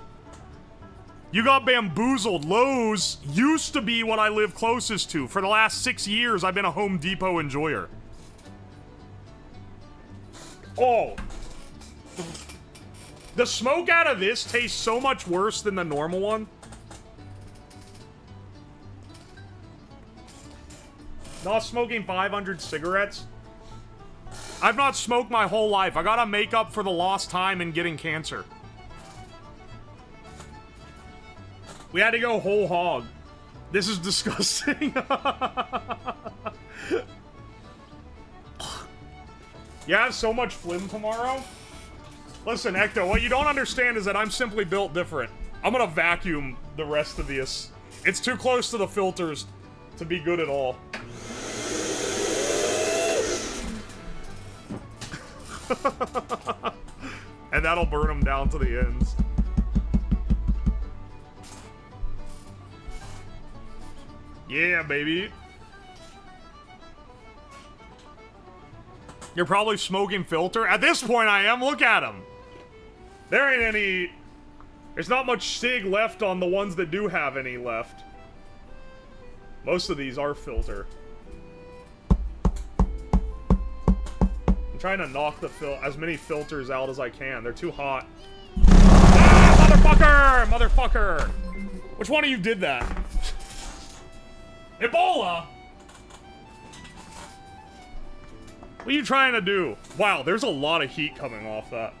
You got bamboozled. Lowe's used to be what I live closest to. For the last 6 years, I've been a Home Depot enjoyer. Oh. The smoke out of this tastes so much worse than the normal one. Not smoking 500 cigarettes. I've not smoked my whole life. I gotta make up for the lost time in getting cancer. We had to go whole hog. This is disgusting. You have so much phlegm tomorrow? Listen, Ecto, what you don't understand is that I'm simply built different. I'm gonna vacuum the rest of this. It's too close to the filters to be good at all. And that'll burn them down to the ends. Yeah, baby. You're probably smoking filter. At this point, I am. Look at them. There ain't any... There's not much cig left on the ones that do have any left. Most of these are filter. I'm trying to knock as many filters out as I can. They're too hot. Ah, motherfucker! Motherfucker! Which one of you did that? Ebola! What are you trying to do? Wow, there's a lot of heat coming off that.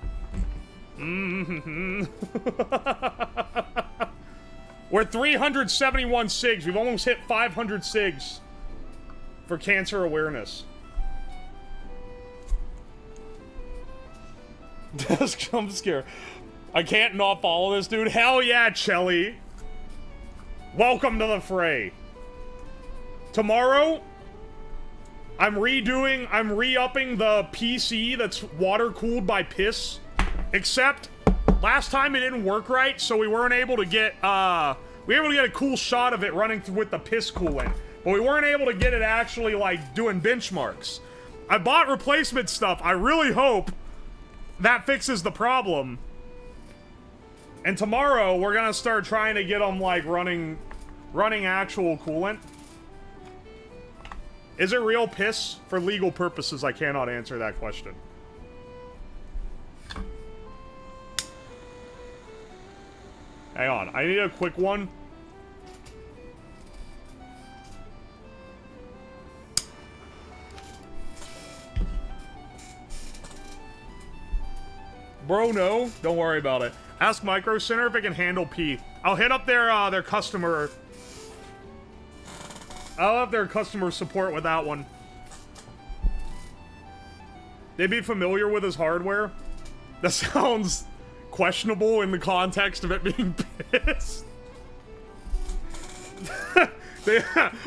We're at 371 cigs. We've almost hit 500 cigs for cancer awareness. Desk jump scare. I can't not follow this dude. Hell yeah, Chelly. Welcome to the fray. Tomorrow, I'm re-upping the PC that's water-cooled by piss. Except, last time it didn't work right, so we weren't able to get, a cool shot of it running with the piss coolant. But we weren't able to get it actually, like, doing benchmarks. I bought replacement stuff. I really hope that fixes the problem. And tomorrow, we're gonna start trying to get them, like, running actual coolant. Is it real piss? For legal purposes, I cannot answer that question. Hang on, I need a quick one. Bro, no. Don't worry about it. Ask Micro Center if it can handle pee. I'll hit up their customer... I'll have their customer support with that one. They'd be familiar with his hardware? That sounds questionable in the context of it being pissed.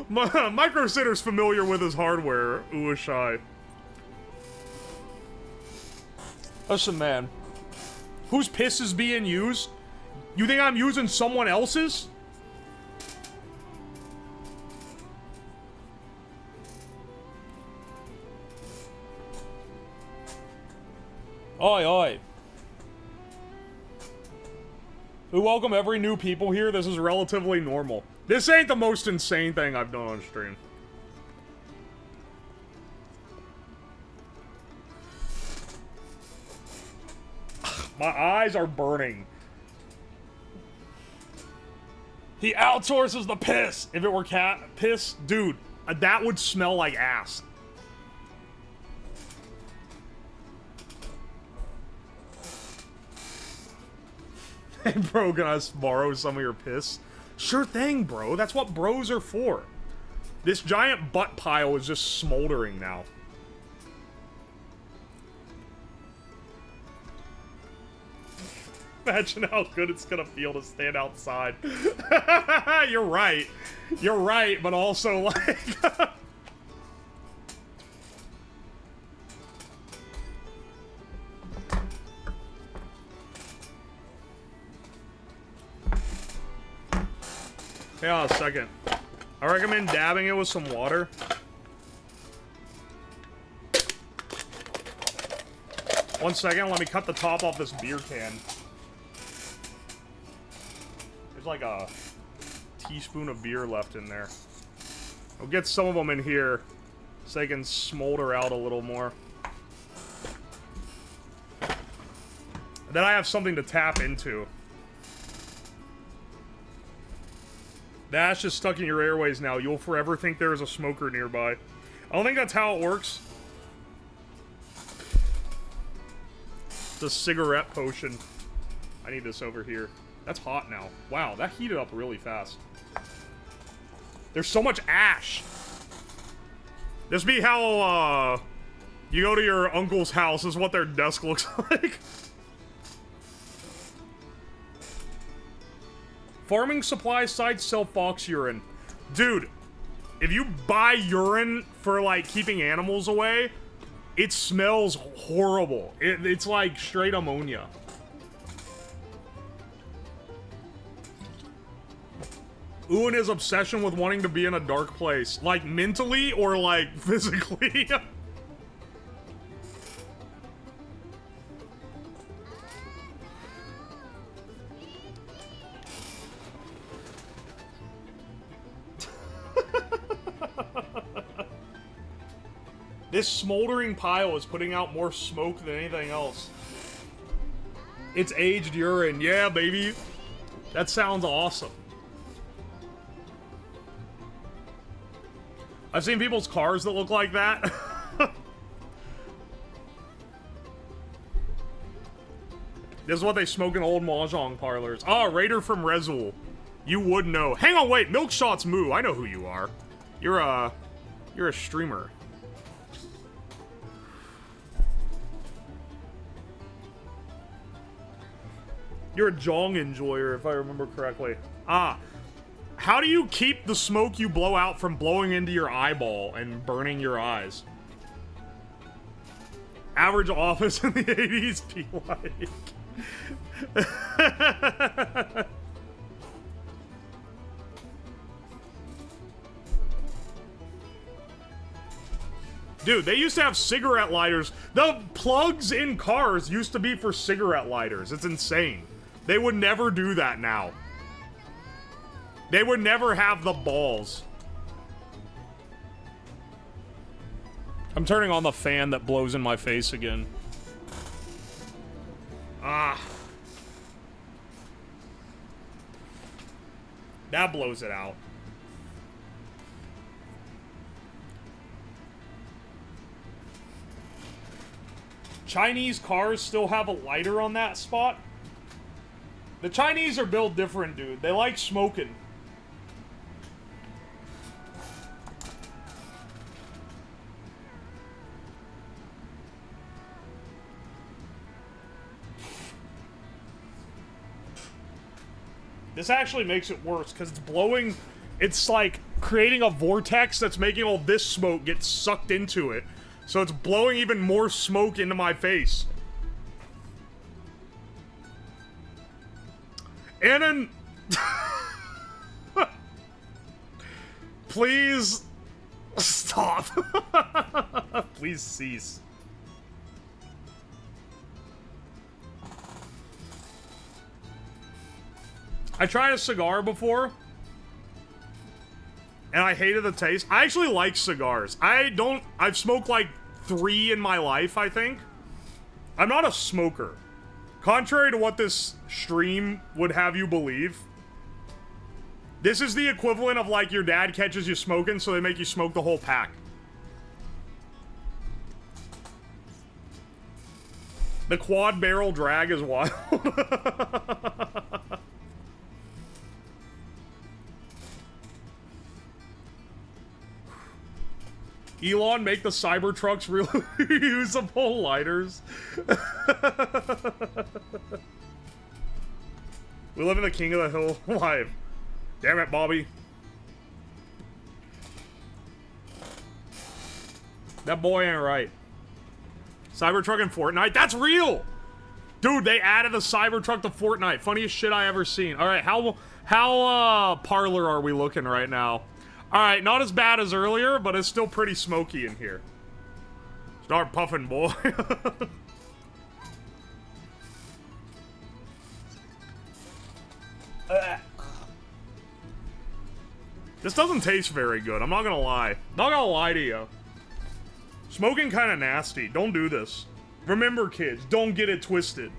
Micro Center's familiar with his hardware, Uashai. Listen, man. Whose piss is being used? You think I'm using someone else's? Oi, oi. We welcome every new people here. This is relatively normal. This ain't the most insane thing I've done on stream. My eyes are burning. He outsources the piss. If it were cat piss, dude, that would smell like ass. Hey, bro, can I borrow some of your piss? Sure thing, bro. That's what bros are for. This giant butt pile is just smoldering now. Imagine how good it's gonna feel to stand outside. You're right. You're right, but also, like... Hang on a second. I recommend dabbing it with some water. One second, let me cut the top off this beer can. There's like a teaspoon of beer left in there. I'll get some of them in here so they can smolder out a little more. Then I have something to tap into. The ash is stuck in your airways now. You'll forever think there is a smoker nearby. I don't think that's how it works. It's a cigarette potion. I need this over here. That's hot now. Wow, that heated up really fast. There's so much ash. This be how, you go to your uncle's house. This is what their desk looks like. Farming supply sites sell fox urine. Dude, if you buy urine for, like, keeping animals away, it smells horrible. It's like straight ammonia. Ooh, and his obsession with wanting to be in a dark place. Like, mentally or, like, physically? This smoldering pile is putting out more smoke than anything else. It's aged urine. Yeah, baby. That sounds awesome. I've seen people's cars that look like that. This is what they smoke in old mahjong parlors. Ah, Raider from Rezul. You would know. Hang on, wait. Milkshots Moo. I know who you are. You're a streamer. You're a Jong enjoyer, if I remember correctly. Ah. How do you keep the smoke you blow out from blowing into your eyeball and burning your eyes? Average office in the 80s be like. Dude, they used to have cigarette lighters. The plugs in cars used to be for cigarette lighters. It's insane. They would never do that now. They would never have the balls. I'm turning on the fan that blows in my face again. Ah. That blows it out. Chinese cars still have a lighter on that spot? The Chinese are built different, dude. They like smoking. This actually makes it worse, because it's blowing... It's like creating a vortex that's making all this smoke get sucked into it. So it's blowing even more smoke into my face. Annan... Please... Stop. Please cease. I tried a cigar before, and I hated the taste. I actually like cigars. I've smoked like 3 in my life, I think. I'm not a smoker. Contrary to what this stream would have you believe, this is the equivalent of like your dad catches you smoking, so they make you smoke the whole pack. The quad barrel drag is wild. Elon, make the Cybertrucks real reusable lighters. We live in the King of the Hill life. Damn it, Bobby. That boy ain't right. Cybertruck in Fortnite? That's real! Dude, they added a Cybertruck to Fortnite. Funniest shit I ever seen. Alright, how parlor are we looking right now? Alright, not as bad as earlier, but it's still pretty smoky in here. Start puffing, boy. This doesn't taste very good, I'm not gonna lie. Not gonna lie to you. Smoking kinda nasty. Don't do this. Remember, kids, don't get it twisted.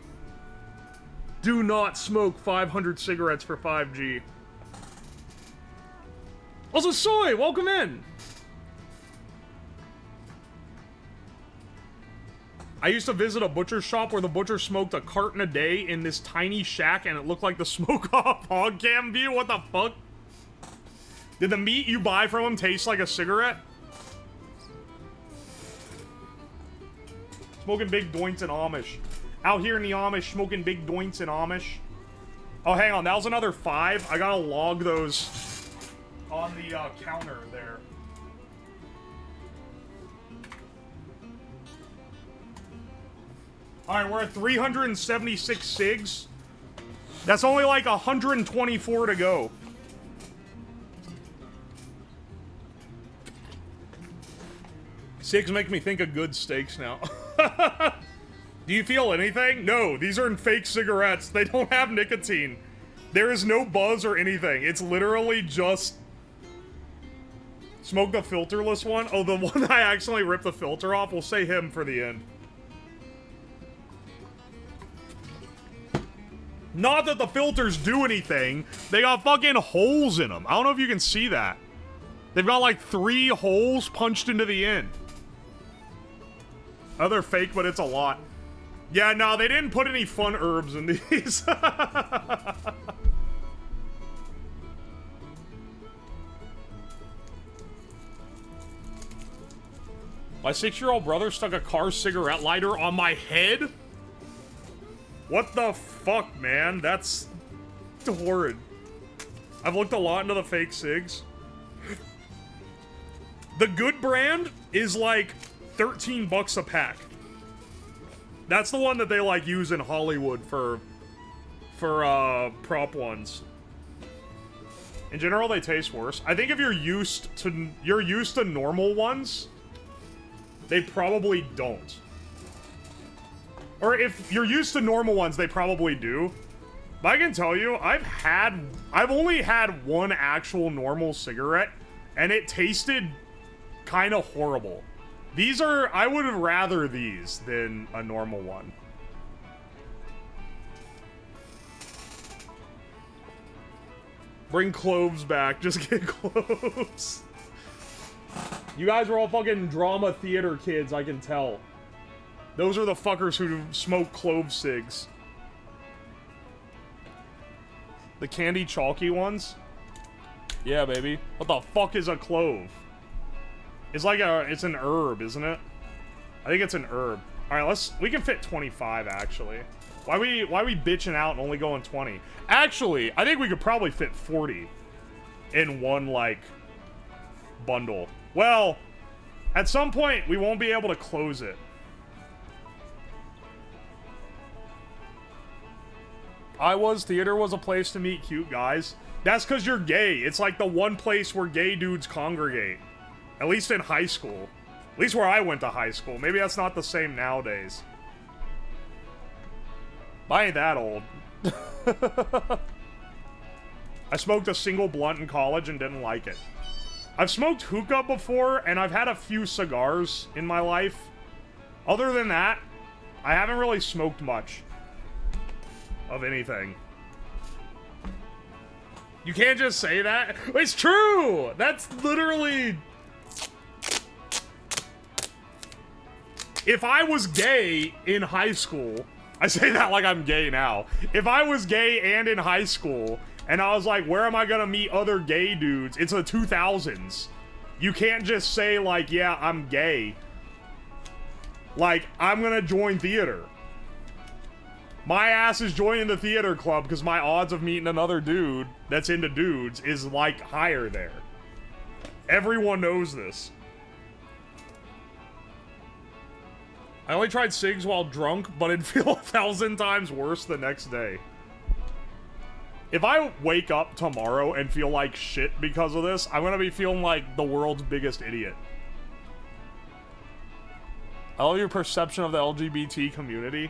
Do not smoke 500 cigarettes for 5G. Also, Soy, welcome in. I used to visit a butcher shop where the butcher smoked a carton a day in this tiny shack and it looked like the smoke off hog cam view. What the fuck? Did the meat you buy from him taste like a cigarette? Smoking big doints in Amish. Out here in the Amish, smoking big doints in Amish. Oh, hang on, that was another 5. I gotta log those on the counter there. Alright, we're at 376 cigs. That's only like 124 to go. Cigs make me think of good steaks now. Do you feel anything? No, these are fake cigarettes. They don't have nicotine. There is no buzz or anything. It's literally just... Smoke the filterless one? Oh, the one I accidentally ripped the filter off? We'll say him for the end. Not that the filters do anything. They got fucking holes in them. I don't know if you can see that. They've got like 3 holes punched into the end. Oh, they're fake, but it's a lot. Yeah, no, they didn't put any fun herbs in these. My 6-year-old brother stuck a car cigarette lighter on my head? What the fuck, man? That's horrid. I've looked a lot into the fake cigs. The good brand is like 13 bucks a pack. That's the one that they like use in Hollywood for prop ones. In general, they taste worse. I think if you're used to normal ones, they probably don't. Or if you're used to normal ones, they probably do. But I can tell you, I've only had one actual normal cigarette, and it tasted kind of horrible. These are, I would have rather these than a normal one. Bring cloves back, just get cloves. You guys are all fucking drama theater kids, I can tell. Those are the fuckers who smoke clove cigs. The candy chalky ones? Yeah, baby. What the fuck is a clove? It's like it's an herb, isn't it? I think it's an herb. Alright, we can fit 25, actually. Why we bitching out and only going 20? Actually, I think we could probably fit 40 in one, like, bundle. Well, at some point, we won't be able to close it. Theater was a place to meet cute guys. That's because you're gay. It's like the one place where gay dudes congregate. At least in high school. At least where I went to high school. Maybe that's not the same nowadays. I ain't that old. I smoked a single blunt in college and didn't like it. I've smoked hookah before, and I've had a few cigars in my life. Other than that, I haven't really smoked much of anything. You can't just say that. It's true! That's literally... If I was gay in high school... I say that like I'm gay now. If I was gay and in high school, and I was like, where am I gonna meet other gay dudes? It's the 2000s. You can't just say, like, yeah, I'm gay. Like, I'm gonna join theater. My ass is joining the theater club because my odds of meeting another dude that's into dudes is, like, higher there. Everyone knows this. I only tried cigs while drunk, but it'd feel 1,000 times worse the next day. If I wake up tomorrow and feel like shit because of this, I'm gonna be feeling like the world's biggest idiot. I love your perception of the LGBT community.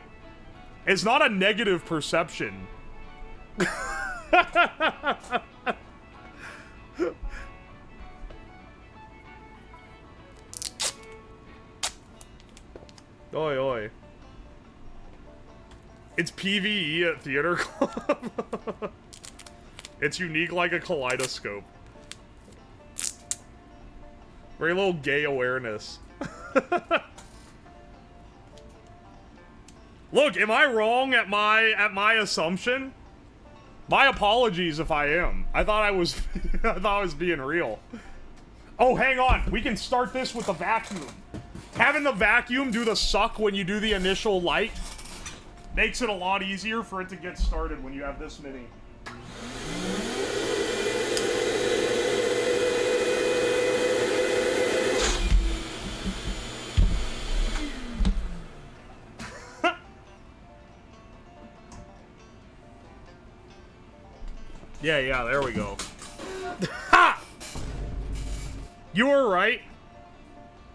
It's not a negative perception. Oi, oi. It's PvE at theater club. It's unique like a kaleidoscope. Very little gay awareness. Look, am I wrong at my assumption? My apologies if I am. I thought I was I thought I was being real. Oh, hang on. We can start this with the vacuum. Having the vacuum do the suck when you do the initial light makes it a lot easier for it to get started when you have this many. Yeah, there we go. Ha! You were right.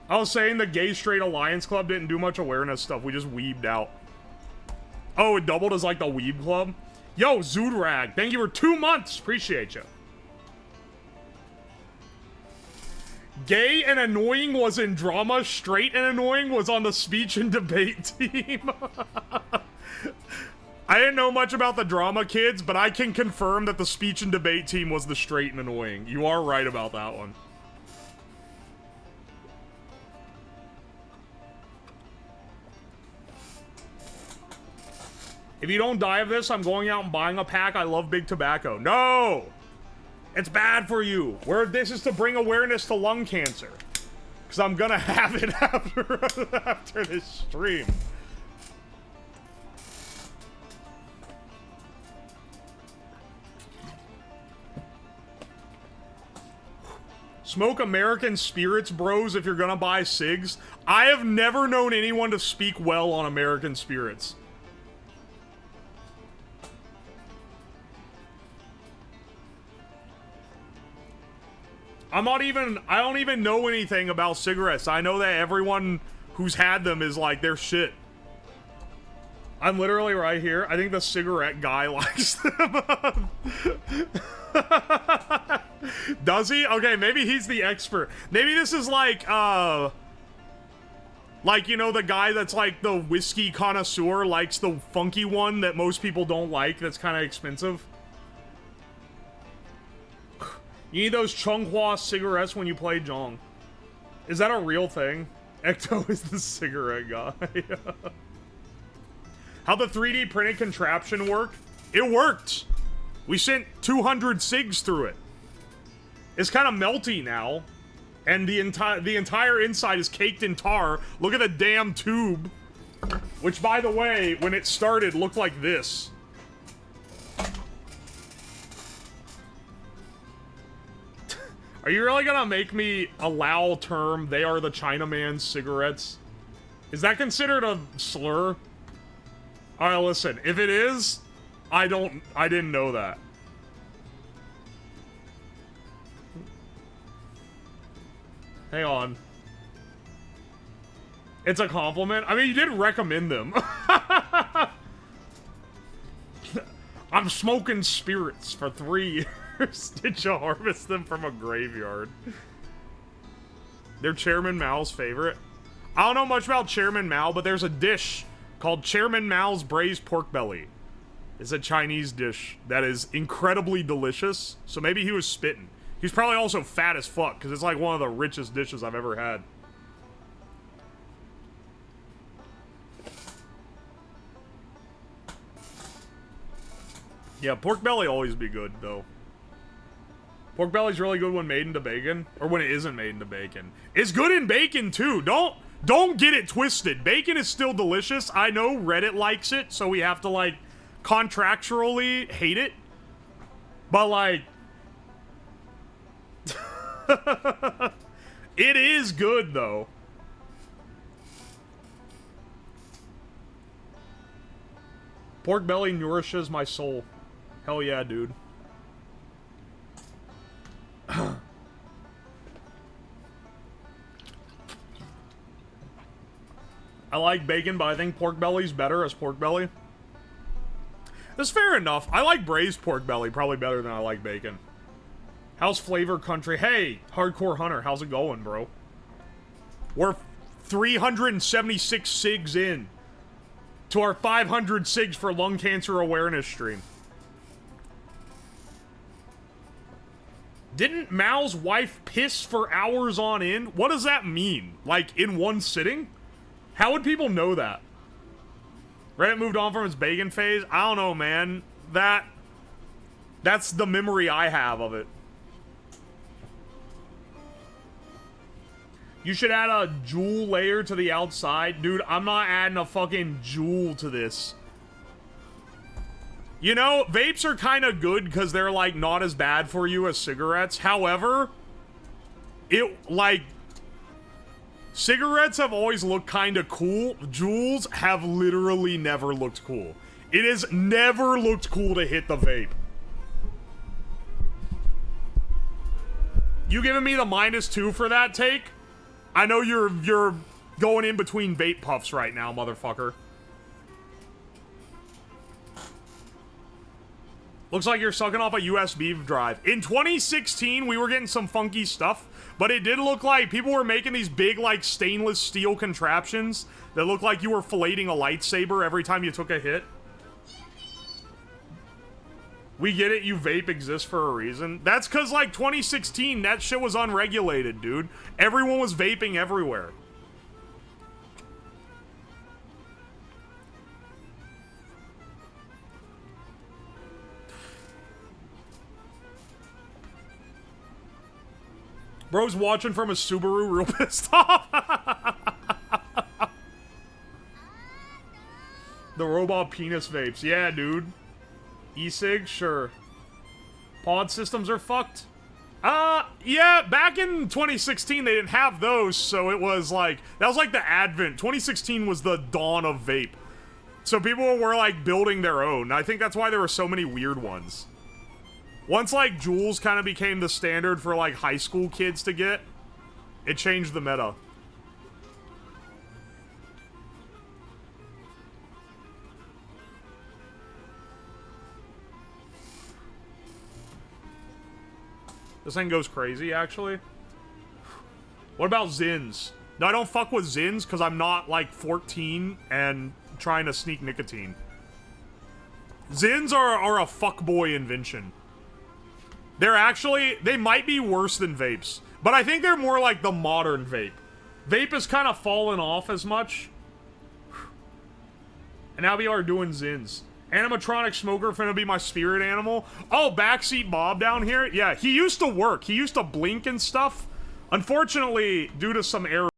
I was saying the Gay Straight Alliance Club didn't do much awareness stuff. We just weebed out. Oh, it doubled as like the weeb club? Yo, Zoodrag, thank you for 2 months. Appreciate you. Gay and annoying was in drama. Straight and annoying was on the speech and debate team. I didn't know much about the drama kids, but I can confirm that the speech and debate team was the straight and annoying. You are right about that one. If you don't die of this, I'm going out and buying a pack. I love big tobacco. No! It's bad for you. This is to bring awareness to lung cancer. Because I'm gonna have it after this stream. Smoke American Spirits, bros, if you're gonna buy cigs. I have never known anyone to speak well on American Spirits. I don't even know anything about cigarettes. I know that everyone who's had them is like, they're shit. I'm literally right here. I think the cigarette guy likes them. Does he? Okay, maybe he's the expert. Maybe this is like, you know, the guy that's like the whiskey connoisseur likes the funky one that most people don't like that's kind of expensive. You need those Chonghua cigarettes when you play Zhong. Is that a real thing? Ecto is the cigarette guy. How'd the 3D printed contraption work? It worked! We sent 200 cigs through it. It's kind of melty now. And the entire inside is caked in tar. Look at the damn tube. Which, by the way, when it started, looked like this. Are you really gonna make me allow term, they are the Chinaman cigarettes? Is that considered a slur? Alright, listen, if it is, I didn't know that. Hang on. It's a compliment? I mean, you did recommend them. I'm smoking spirits for 3 years. Did you harvest them from a graveyard? They're Chairman Mao's favorite. I don't know much about Chairman Mao, but there's a dish called Chairman Mao's braised pork belly. It's a Chinese dish that is incredibly delicious. So maybe he was spitting. He's probably also fat as fuck, because it's like one of the richest dishes I've ever had. Yeah, pork belly always be good, though. Pork belly's really good when made into bacon, or when it isn't made into bacon. It's good in bacon, too. Don't get it twisted. Bacon is still delicious. I know Reddit likes it, so we have to, like, contractually hate it. But, like... it is good, though. Pork belly nourishes my soul. Hell yeah, dude. I like bacon, but I think pork belly's better as pork belly. That's fair enough. I like braised pork belly probably better than I like bacon. How's Flavor Country? Hey, Hardcore Hunter, how's it going, bro? We're 376 SIGs in to our 500 SIGs for lung cancer awareness stream. Didn't Mao's wife piss for hours on end? What does that mean? Like, in one sitting? How would people know that? Reddit moved on from its bacon phase? I don't know, man. That's the memory I have of it. You should add a jewel layer to the outside. Dude, I'm not adding a fucking jewel to this. You know, vapes are kind of good because they're, like, not as bad for you as cigarettes. However, cigarettes have always looked kind of cool. Jewels have literally never looked cool. It has never looked cool to hit the vape. You giving me the -2 for that take? I know you're going in between vape puffs right now, motherfucker. Looks like you're sucking off a USB drive. In 2016, we were getting some funky stuff, but it did look like people were making these big, like, stainless steel contraptions that looked like you were filleting a lightsaber every time you took a hit. We get it, you vape exists for a reason. That's because, like, 2016, that shit was unregulated, dude. Everyone was vaping everywhere. Bro's watching from a Subaru real pissed off. The robot penis vapes. Yeah, dude. E-cig? Sure. Pod systems are fucked? Yeah, back in 2016, they didn't have those, so it was like... That was like the advent. 2016 was the dawn of vape. So people were, like, building their own. I think that's why there were so many weird ones. Once, like, Juuls kind of became the standard for, like, high school kids to get, it changed the meta. This thing goes crazy, actually. What about Zins? No, I don't fuck with Zins because I'm not, like, 14 and trying to sneak nicotine. Zins are a fuckboy invention. They're actually, they might be worse than vapes, but I think they're more like the modern vape. Vape has kind of fallen off as much. And now people are doing Zins. Animatronic smoker finna be my spirit animal. Oh, Backseat Bob down here? Yeah, he used to work. He used to blink and stuff. Unfortunately, due to some error.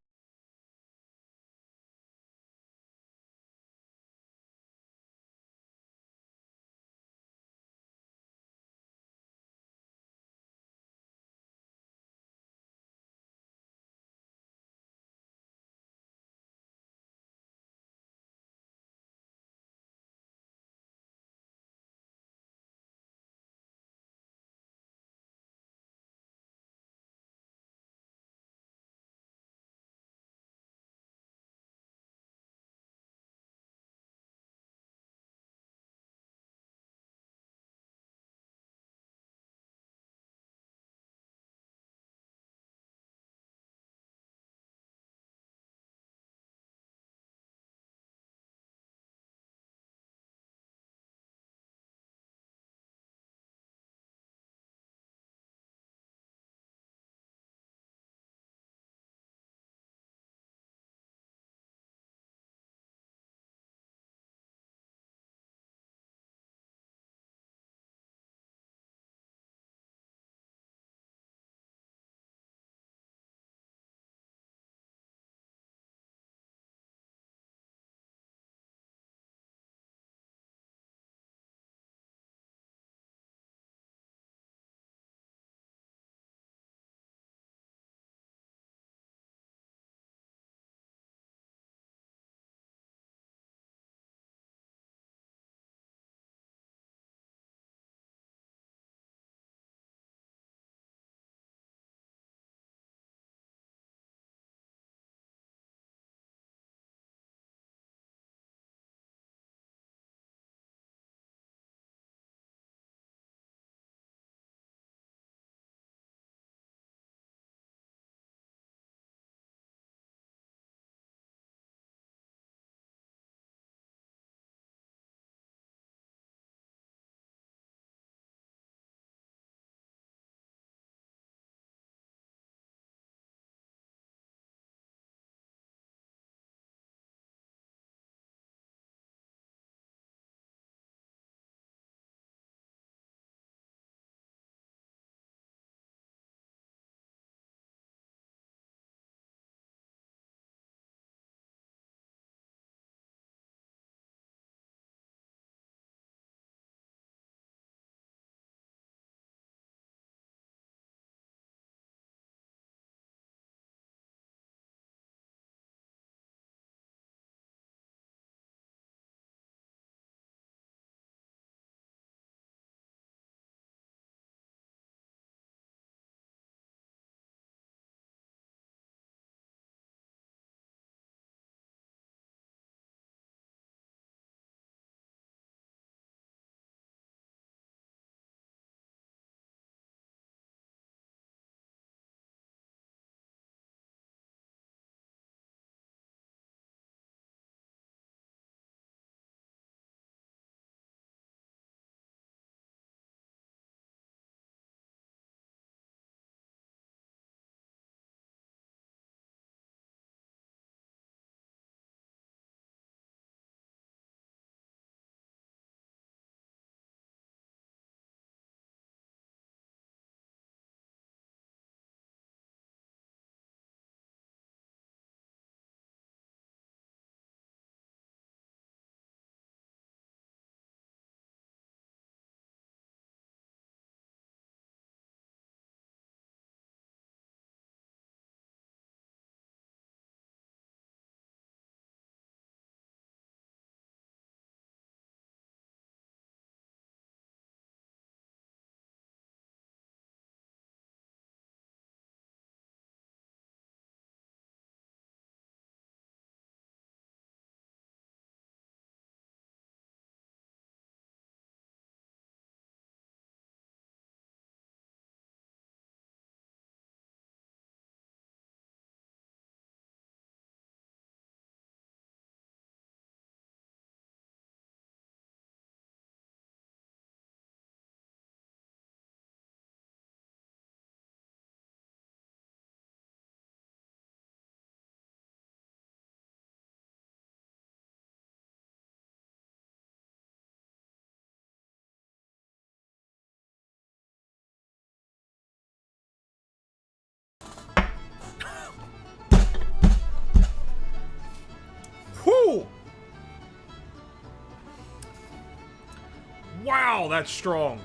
Wow, that's strong.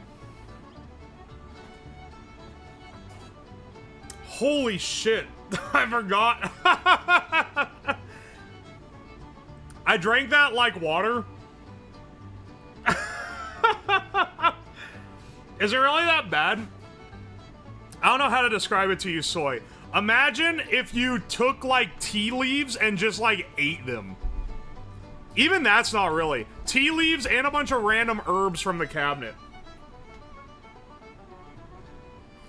Holy shit. I forgot. I drank that like water. Is it really that bad? I don't know how to describe it to you, Soy. Imagine if you took, like, tea leaves and just, like, ate them. Even that's not really. Tea leaves and a bunch of random herbs from the cabinet.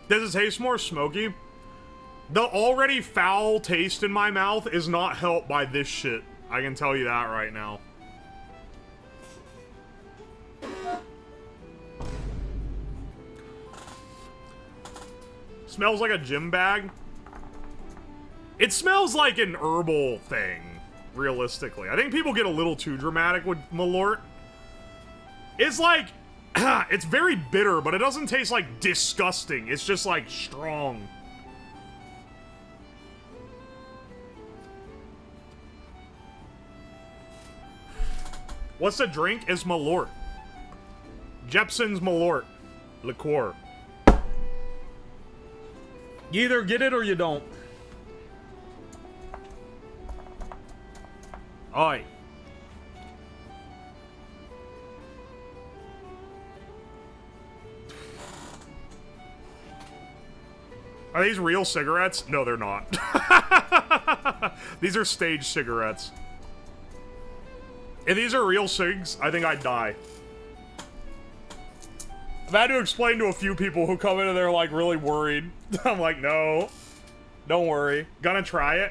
Does it taste more smoky? The already foul taste in my mouth is not helped by this shit. I can tell you that right now. Smells like a gym bag. It smells like an herbal thing, realistically. I think people get a little too dramatic with Malort. It's like, it's very bitter, but it doesn't taste like disgusting. It's just like strong. What's the drink? Is Malort. Jepson's Malort. Liqueur. You either get it or you don't. Oi. Are these real cigarettes? No, they're not. These are staged cigarettes. If these are real cigs, I think I'd die. I've had to explain to a few people who come in and they're like really worried. I'm like, no, don't worry. Gonna try it.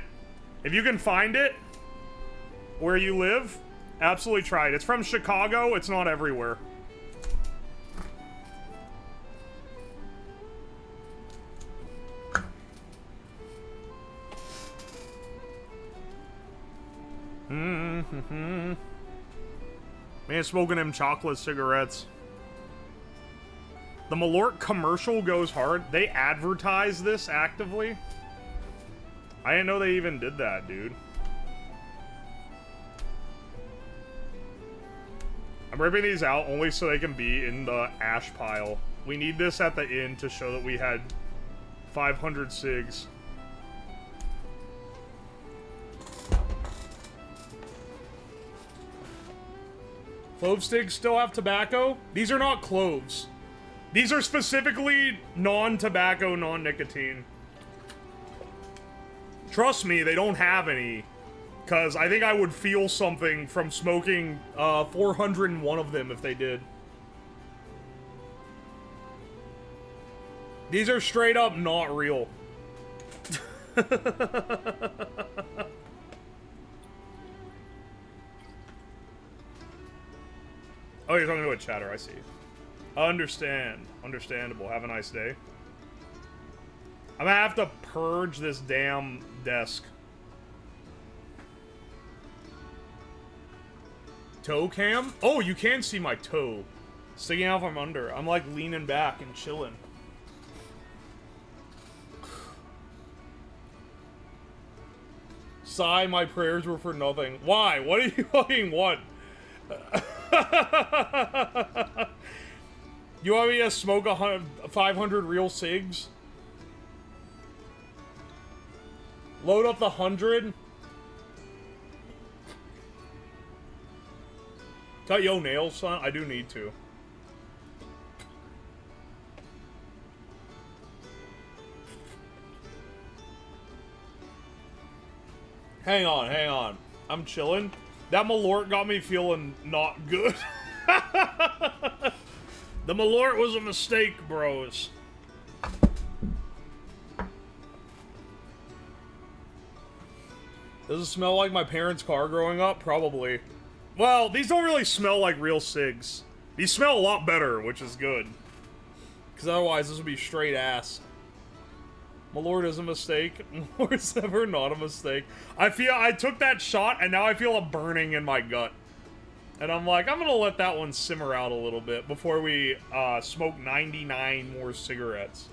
If you can find it where you live, absolutely try it. It's from Chicago. It's not everywhere. Man, smoking them chocolate cigarettes. The Malort commercial goes hard. They advertise this actively. I didn't know they even did that, dude. I'm ripping these out only so they can be in the ash pile. We need this at the end to show that we had 500 cigs. Clove sticks still have tobacco? These are not cloves. These are specifically non-tobacco, non-nicotine. Trust me, they don't have any. Because I think I would feel something from smoking 401 of them if they did. These are straight up not real. Oh, you're talking to a chatter, I see. Understandable. Have a nice day. I'm gonna have to purge this damn desk. Toe cam? Oh, you can see my toe sticking out from under. I'm like leaning back and chilling. Sigh, my prayers were for nothing. Why? What do you fucking want? You want me to smoke 500 real cigs? Load up the 100? Cut your nails, son? I do need to. Hang on. I'm chilling. That Malort got me feeling not good. The Malort was a mistake, bros. Does it smell like my parents' car growing up? Probably. Well, these don't really smell like real cigs. These smell a lot better, which is good. Because otherwise, this would be straight ass. Malort is a mistake. Malort's never not a mistake. I took that shot, and now I feel a burning in my gut. And I'm like, I'm gonna let that one simmer out a little bit before we smoke 99 more cigarettes.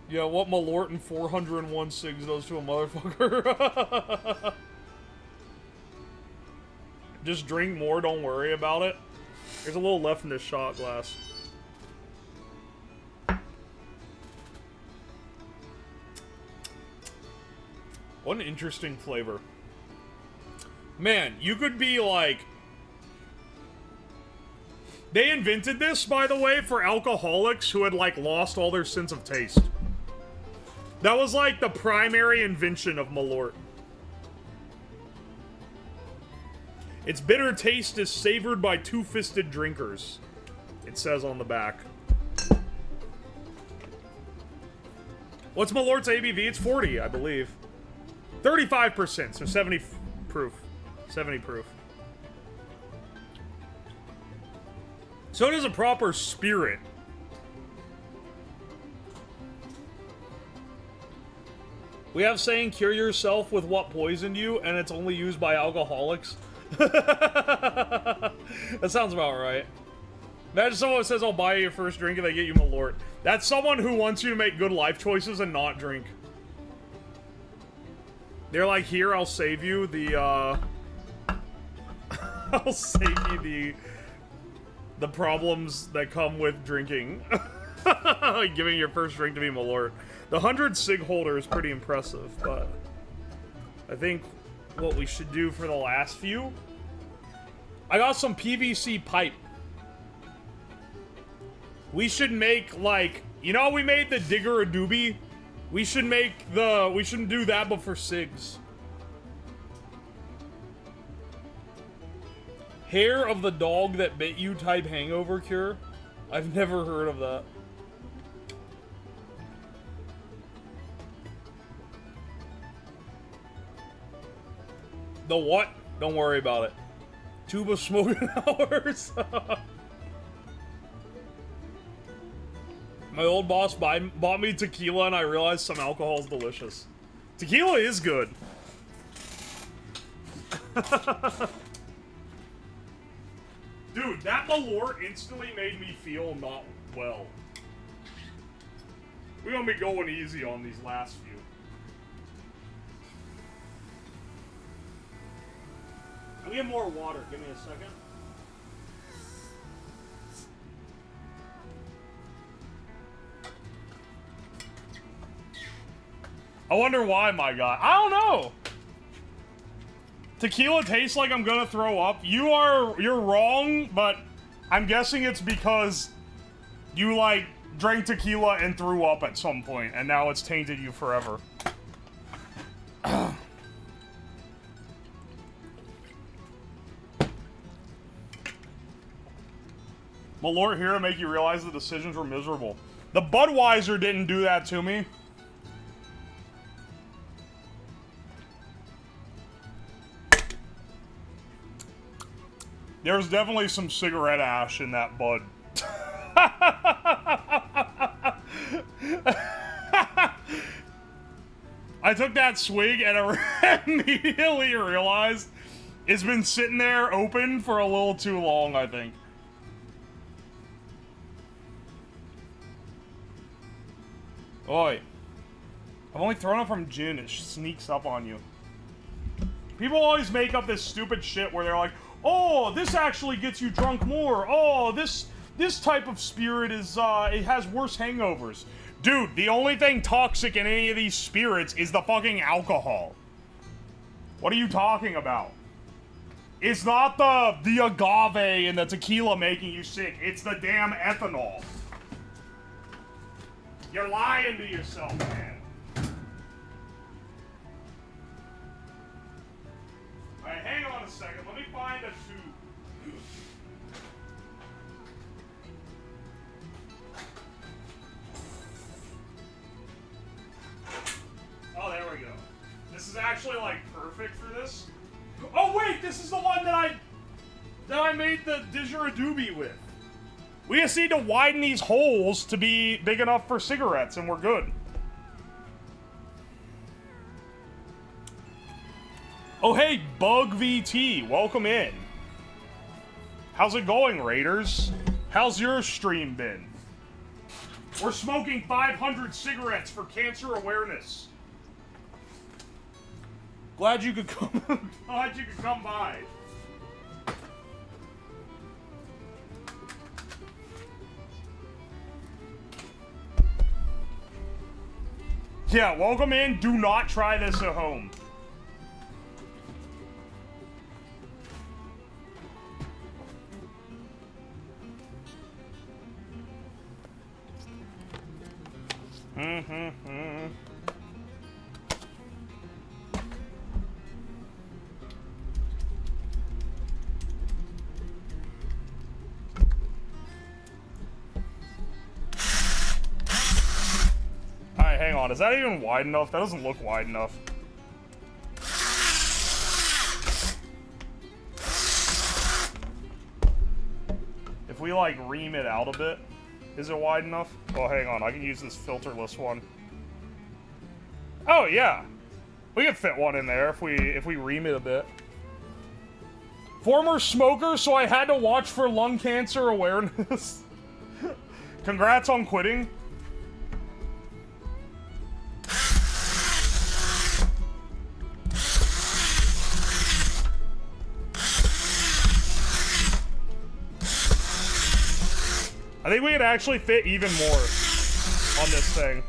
Yeah, what Malort and 401 cigs does to a motherfucker. Just drink more, don't worry about it. There's a little left in this shot glass. What an interesting flavor. Man, you could be like... They invented this, by the way, for alcoholics who had, like, lost all their sense of taste. That was, like, the primary invention of Malort. Its bitter taste is savored by two-fisted drinkers. It says on the back. What's Malort's ABV? It's 40, I believe. 35%, so 70 proof. 70 proof. So does a proper spirit. We have saying, cure yourself with what poisoned you, and it's only used by alcoholics. That sounds about right. Imagine someone says, I'll buy you your first drink and they get you Malort. That's someone who wants you to make good life choices and not drink. They're like, here, I'll save you the, I'll save you the problems that come with drinking. Like giving your first drink to be Malort. The 100 sig holder is pretty impressive, but I think what we should do for the last few... I got some PVC pipe. We should make, like... You know how we made the digger a doobie? We should make the... We shouldn't do that, but for cigs. Hair of the dog that bit you type hangover cure? I've never heard of that. The what? Don't worry about it. Tube of smoking hours. My old boss bought me tequila and I realized some alcohol is delicious. Tequila is good. Dude, that Malort instantly made me feel not well. We're gonna be going easy on these last few. I'll get more water. Give me a second. I wonder why, my guy. I don't know. Tequila tastes like I'm gonna throw up. You're wrong, but I'm guessing it's because you, like, drank tequila and threw up at some point, and now it's tainted you forever. Malort here to make you realize the decisions were miserable. The Budweiser didn't do that to me. There's definitely some cigarette ash in that Bud. I took that swig and I immediately realized it's been sitting there open for a little too long, I think. Oi. I've only thrown it from gin. It sneaks up on you. People always make up this stupid shit where they're like, oh, this actually gets you drunk more. Oh, this type of spirit is, it has worse hangovers. Dude, the only thing toxic in any of these spirits is the fucking alcohol. What are you talking about? It's not the agave and the tequila making you sick. It's the damn ethanol. You're lying to yourself, man. Alright, hang on a second. Let me find a tube. Oh, there we go. This is actually, like, perfect for this. Oh, wait! This is the one that I made the didgeridoo with. We just need to widen these holes to be big enough for cigarettes, and we're good. Oh, hey, Bug VT, welcome in. How's it going, Raiders? How's your stream been? We're smoking 500 cigarettes for cancer awareness. Glad you could come. Glad you could come by. Yeah, welcome in. Do not try this at home. Alright, hang on. Is that even wide enough? That doesn't look wide enough. If we, like, ream it out a bit, is it wide enough? Well, hang on. I can use this filterless one. Oh, yeah. We can fit one in there if we ream it a bit. Former smoker, so I had to watch for lung cancer awareness. Congrats on quitting. I think we could actually fit even more on this thing.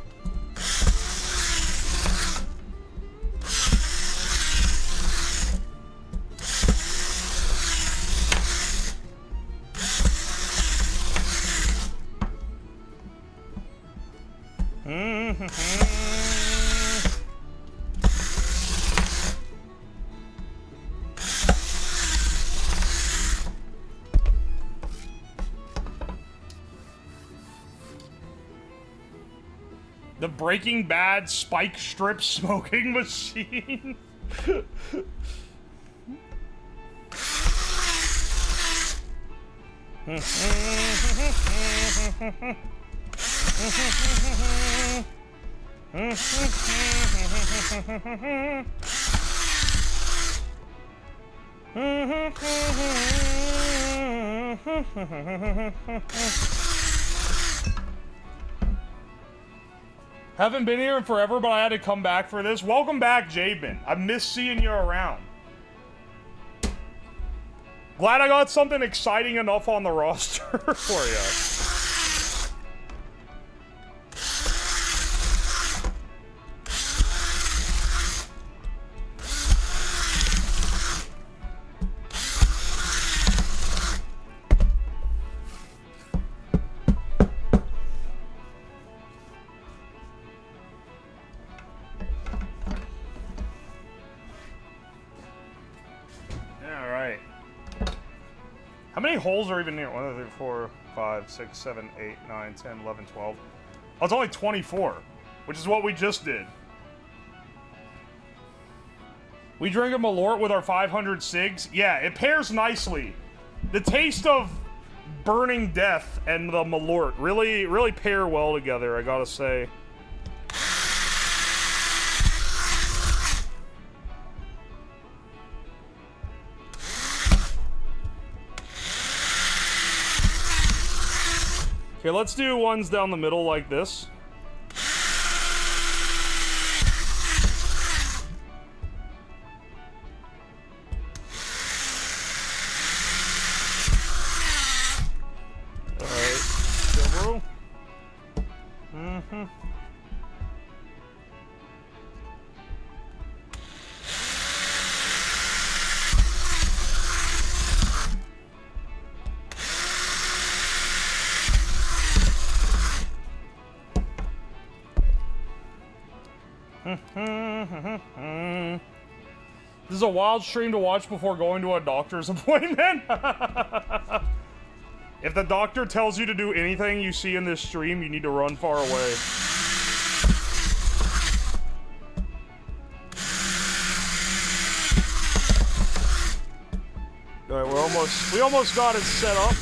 The Breaking Bad spike strip smoking machine. Haven't been here in forever, but I had to come back for this. Welcome back, Jabin. I miss seeing you around. Glad I got something exciting enough on the roster for you. How many holes are even near? 1, 2, 3, 4, 5, 6, 7, 8, 9, 10, 11, 12. Oh, it's only 24, which is what we just did. We drink a Malort with our 500 cigs. Yeah, it pairs nicely. The taste of burning death and the Malort really pair well together, I gotta say. Okay, let's do ones down the middle like this. Alright, go, bro. This is a wild stream to watch before going to a doctor's appointment. If the doctor tells you to do anything you see in this stream, you need to run far away. Alright, we almost got it set up.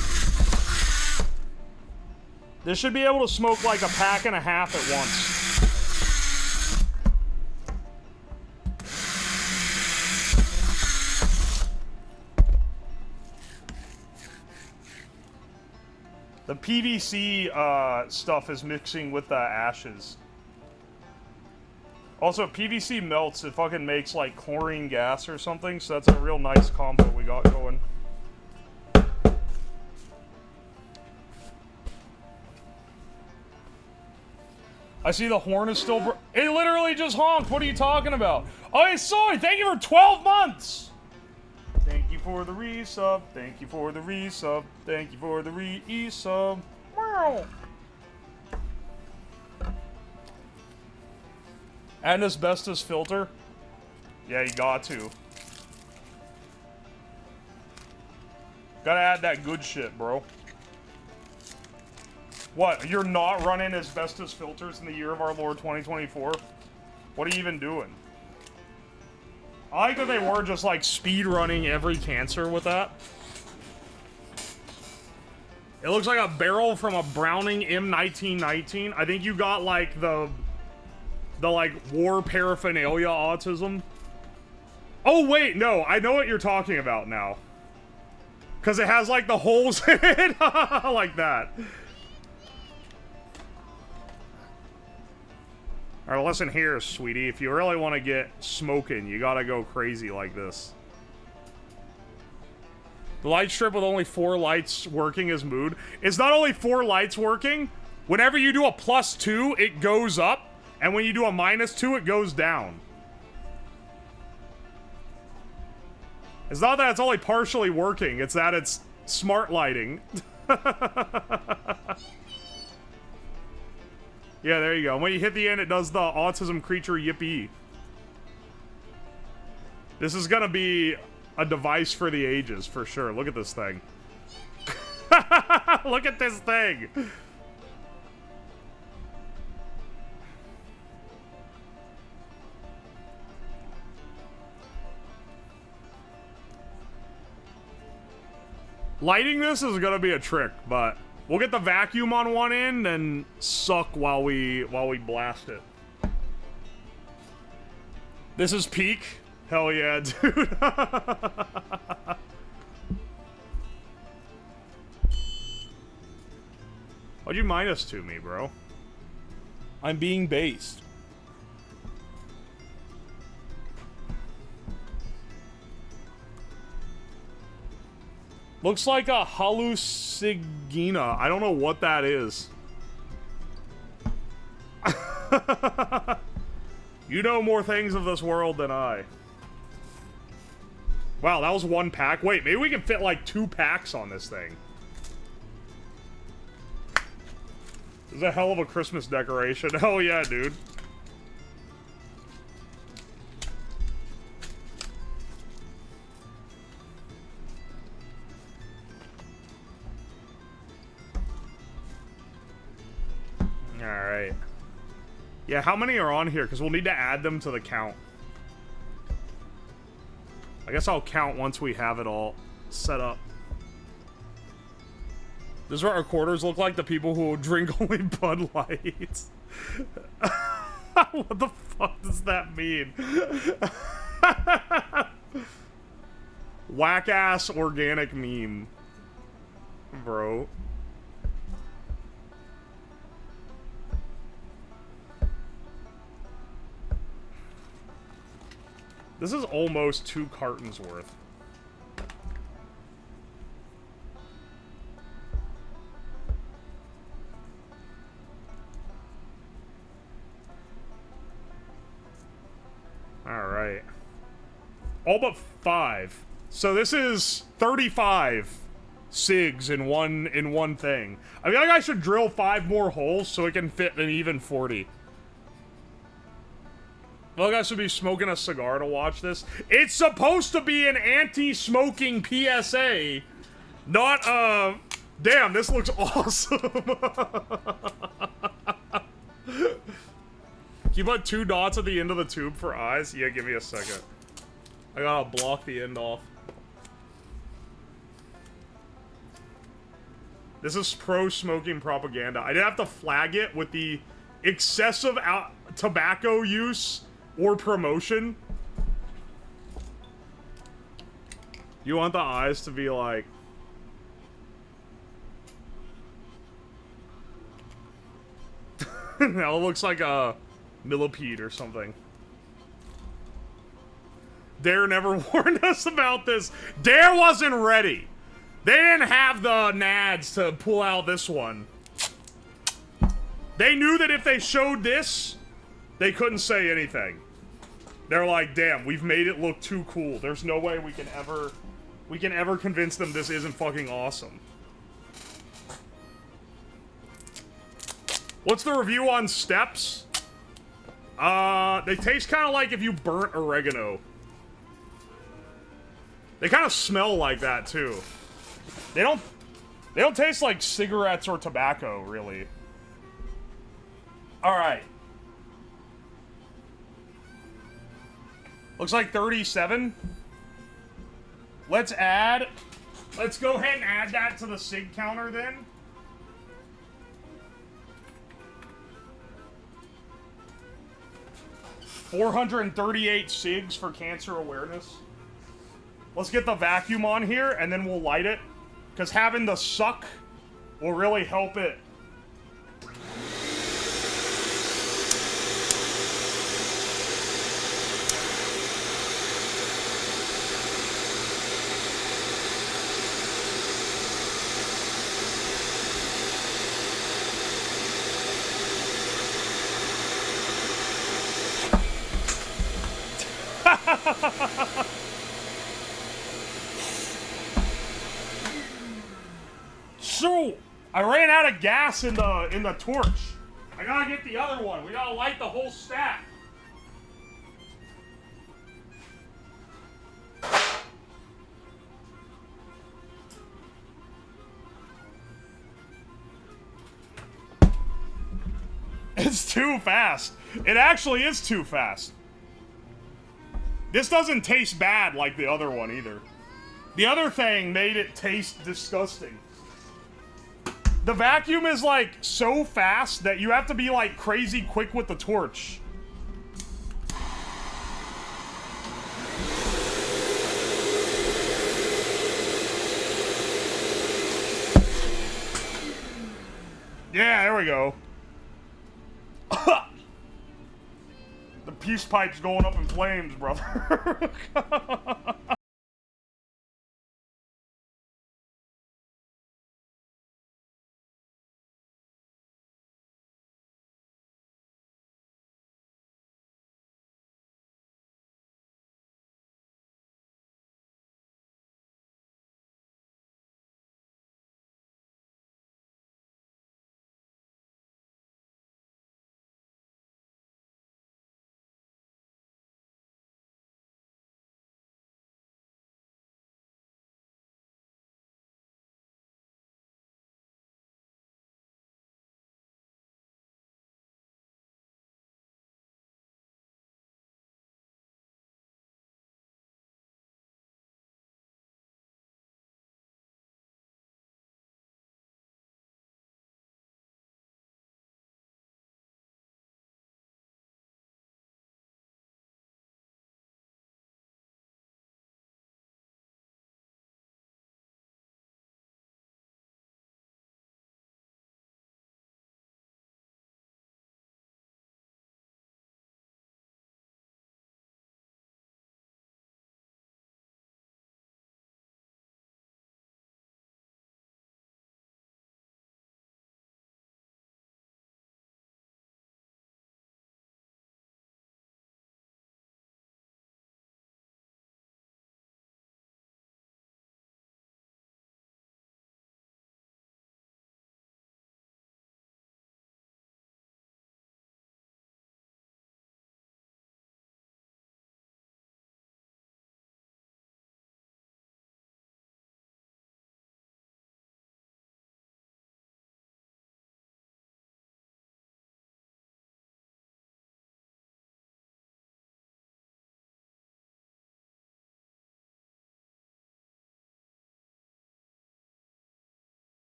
This should be able to smoke like a pack and a half at once. The PVC stuff is mixing with the ashes. Also, PVC melts, it fucking makes like chlorine gas or something, so that's a real nice combo we got going. I see the horn is still... It literally just honked. What are you talking about? Oh, hey, Soy, thank you for 12 months. Thank you for the resub. Thank you for the resub. Thank you for the resub. Wow. And asbestos filter. Yeah, you got to. Gotta add that good shit, bro. What? You're not running asbestos filters in the year of our Lord 2024? What are you even doing? I like that they were just like speed running every cancer with that. It looks like a barrel from a Browning M1919. I think you got like the like war paraphernalia autism. Oh wait, no, I know what you're talking about now. Cause it has like the holes in it, like that. Alright, listen here, sweetie. If you really want to get smoking, you gotta go crazy like this. The light strip with only 4 lights working is mood. It's not only 4 lights working. Whenever you do a +2, it goes up. And when you do a -2, it goes down. It's not that it's only partially working. It's that it's smart lighting. Yeah, there you go. When you hit the end, it does the autism creature yippee. This is gonna be a device for the ages, for sure. Look at this thing. Look at this thing. Lighting this is gonna be a trick, but we'll get the vacuum on one end and suck while we blast it. This is peak? Hell yeah, dude. Why'd you -2 me, bro? I'm being based. Looks like a hallucigena. I don't know what that is. You know more things of this world than I. Wow, that was 1 pack. Wait, maybe we can fit like 2 packs on this thing. This is a hell of a Christmas decoration. Hell yeah, dude. Alright. Yeah, how many are on here? Because we'll need to add them to the count. I guess I'll count once we have it all set up. This is what our quarters look like, the people who drink only Bud Lights. What the fuck does that mean? Whack-ass organic meme. Bro. This is almost 2 cartons worth. Alright. All but 5. So this is 35 SIGs in one thing. I feel like I should drill 5 more holes so it can fit an even 40. Well, I should be smoking a cigar to watch this. It's supposed to be an anti-smoking PSA, not damn, this looks awesome. Can you put 2 dots at the end of the tube for eyes? Yeah, give me a second. I gotta block the end off. This is pro-smoking propaganda. I didn't have to flag it with the excessive tobacco use or promotion. You want the eyes to be like... Now it looks like a millipede or something. Dare never warned us about this. Dare wasn't ready. They didn't have the nads to pull out this one. They knew that if they showed this, they couldn't say anything. They're like, damn, we've made it look too cool. There's no way we can ever convince them this isn't fucking awesome. What's the review on steps? They taste kind of like if you burnt oregano. They kind of smell like that, too. They don't taste like cigarettes or tobacco, really. Alright. Looks like 37. Let's go ahead and add that to the sig counter, then. $438 SIGs for cancer awareness. Let's get the vacuum on here, and then we'll light it. Because having the suck will really help it. So, I ran out of gas in the torch. I gotta get the other one. We gotta light the whole stack. It's too fast. It actually is too fast. This doesn't taste bad like the other one either. The other thing made it taste disgusting. The vacuum is like so fast that you have to be like crazy quick with the torch. Yeah, there we go. The peace pipe's going up in flames, brother.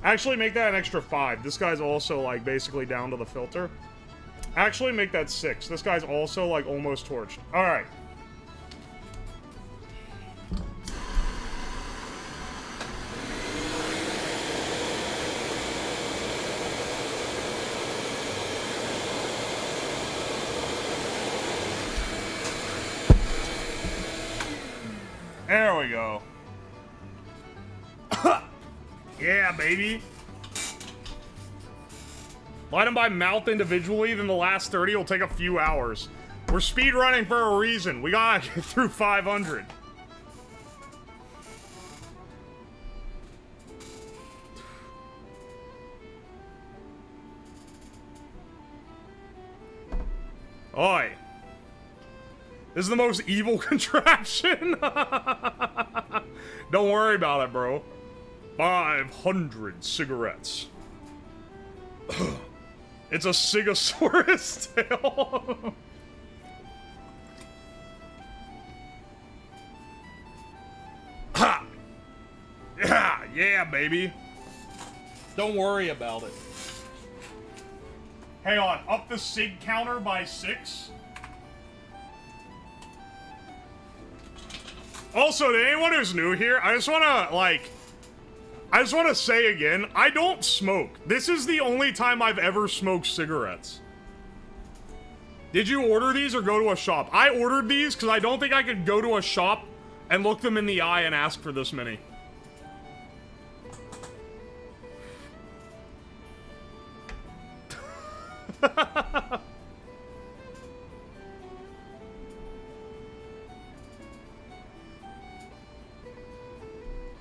Actually, make that an extra 5. This guy's also, like, basically down to the filter. Actually, make that 6. This guy's also, like, almost torched. Alright. There we go. Yeah, baby. Light them by mouth individually, then the last 30 will take a few hours. We're speed running for a reason. We gotta get through 500. Oi. This is the most evil contraption. Don't worry about it, bro. 500 cigarettes. It's a Sigosaurus tail. Ha! Yeah, baby. Don't worry about it. Hang on, up the sig counter by 6. Also, to anyone who's new here, I just want to say again, I don't smoke. This is the only time I've ever smoked cigarettes. Did you order these or go to a shop? I ordered these because I don't think I could go to a shop and look them in the eye and ask for this many.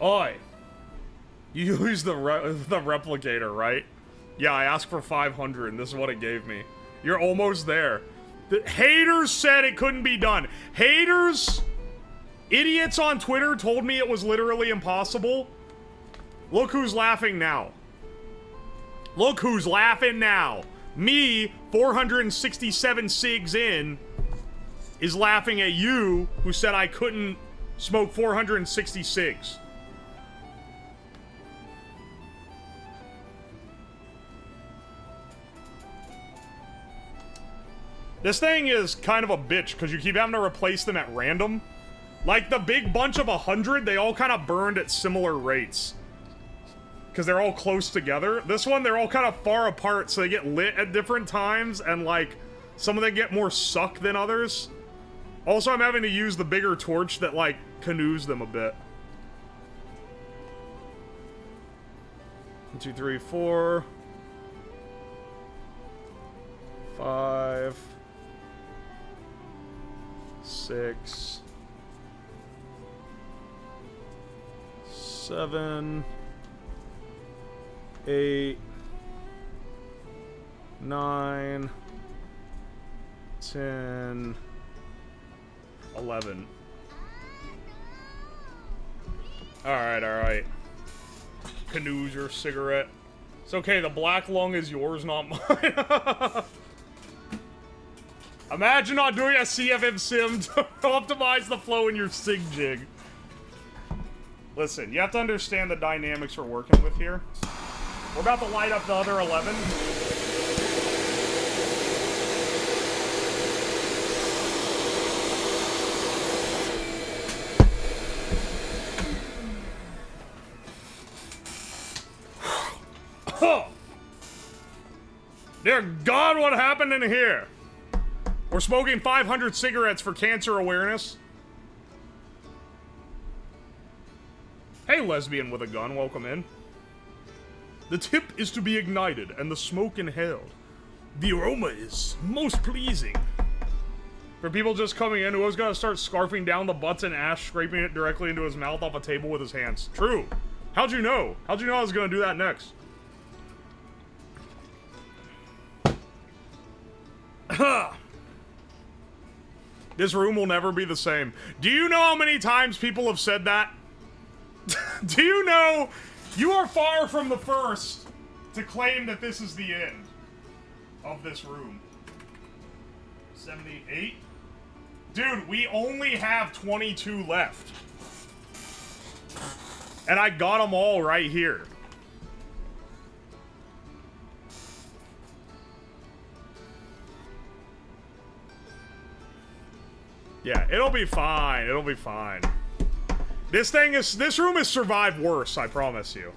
Oi. You used the replicator, right? Yeah, I asked for 500 and this is what it gave me. You're almost there. The haters said it couldn't be done. Haters, idiots on Twitter told me it was literally impossible. Look who's laughing now. Look who's laughing now. Me, 467 cigs in, is laughing at you who said I couldn't smoke 460 cigs. This thing is kind of a bitch because you keep having to replace them at random. Like the big bunch of 100, they all kind of burned at similar rates. Because they're all close together. This one, they're all kind of far apart, so they get lit at different times, and like, some of them get more suck than others. Also, I'm having to use the bigger torch that like, canoes them a bit. 1, 2, 3, 4. 5. 6. 7. 8. 9. 10. 11. Alright. Canoes your cigarette. It's okay, the black lung is yours, not mine. Imagine not doing a CFM sim to optimize the flow in your sig jig. Listen, you have to understand the dynamics we're working with here. We're about to light up the other 11. Dear God, what happened in here? We're smoking 500 cigarettes for cancer awareness. Hey, lesbian with a gun, welcome in. The tip is to be ignited and the smoke inhaled. The aroma is most pleasing. For people just coming in, who was gonna start scarfing down the butts and ash, scraping it directly into his mouth off a table with his hands? True. How'd you know? How'd you know I was gonna do that next? This room will never be the same. Do you know how many times people have said that? Do you know you are far from the first to claim that this is the end of this room? 78? Dude, we only have 22 left. And I got them all right here. Yeah, it'll be fine. It'll be fine. This room has survived worse, I promise you.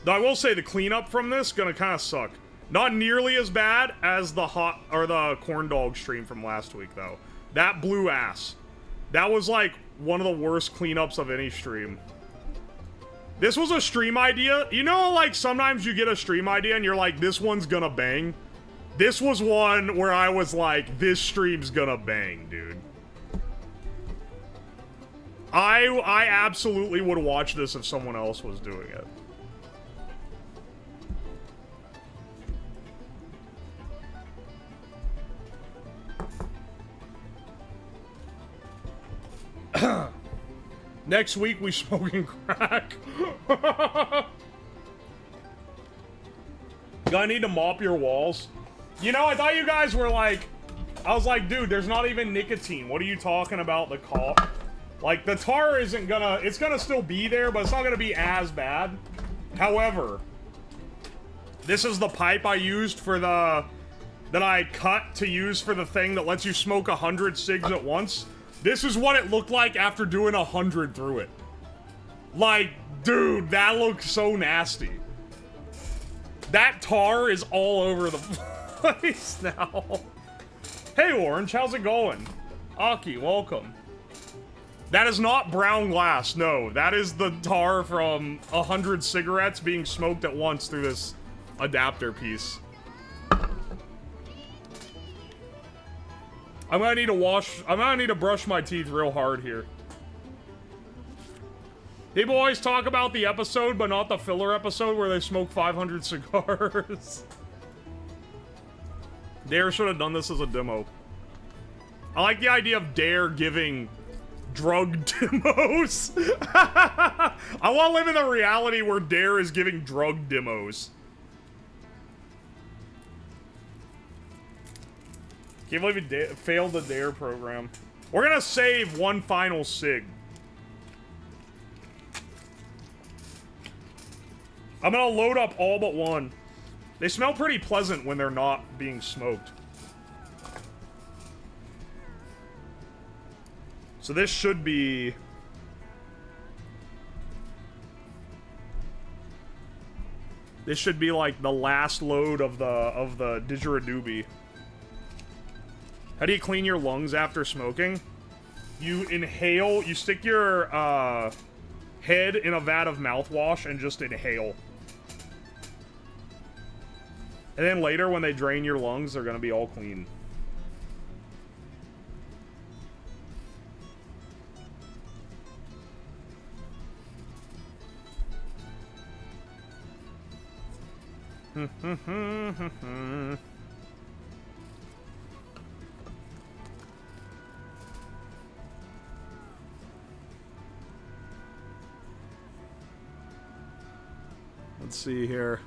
Though I will say the cleanup from this gonna kind of suck. Not nearly as bad as the corn dog stream from last week, though. That blew ass. That was like one of the worst cleanups of any stream. This was a stream idea. You know, like sometimes you get a stream idea and you're like, this one's gonna bang. This was one where I was like, this stream's gonna bang, dude. I absolutely would watch this if someone else was doing it. Next week we smoking crack. Gonna need to mop your walls. You know, I thought you guys were like, I was like, dude, there's not even nicotine. What are you talking about, the cough? Like, the tar isn't gonna, it's gonna still be there, but it's not gonna be as bad. However, this is the pipe I used for the, that I cut to use for the thing that lets you smoke 100 cigs at once. This is what it looked like after doing 100 through it. Like, dude, that looks so nasty. That tar is all over the place now. Hey, Orange, how's it going? Aki, welcome. That is not brown glass, no. That is the tar from 100 cigarettes being smoked at once through this adapter piece. I'm gonna need to brush my teeth real hard here. People always talk about the episode, but not the filler episode where they smoke 500 cigars. Dare should have done this as a demo. I like the idea of Dare giving drug demos. I want to live in the reality where Dare is giving drug demos. Can't believe he failed the Dare program. We're gonna save one final cig. I'm gonna load up all but one. They smell pretty pleasant when they're not being smoked. So this should be... This should be like the last load of the didgeridoo. How do you clean your lungs after smoking? You inhale, you stick your head in a vat of mouthwash and just inhale. And then later when they drain your lungs, they're gonna be all clean. Let's see here.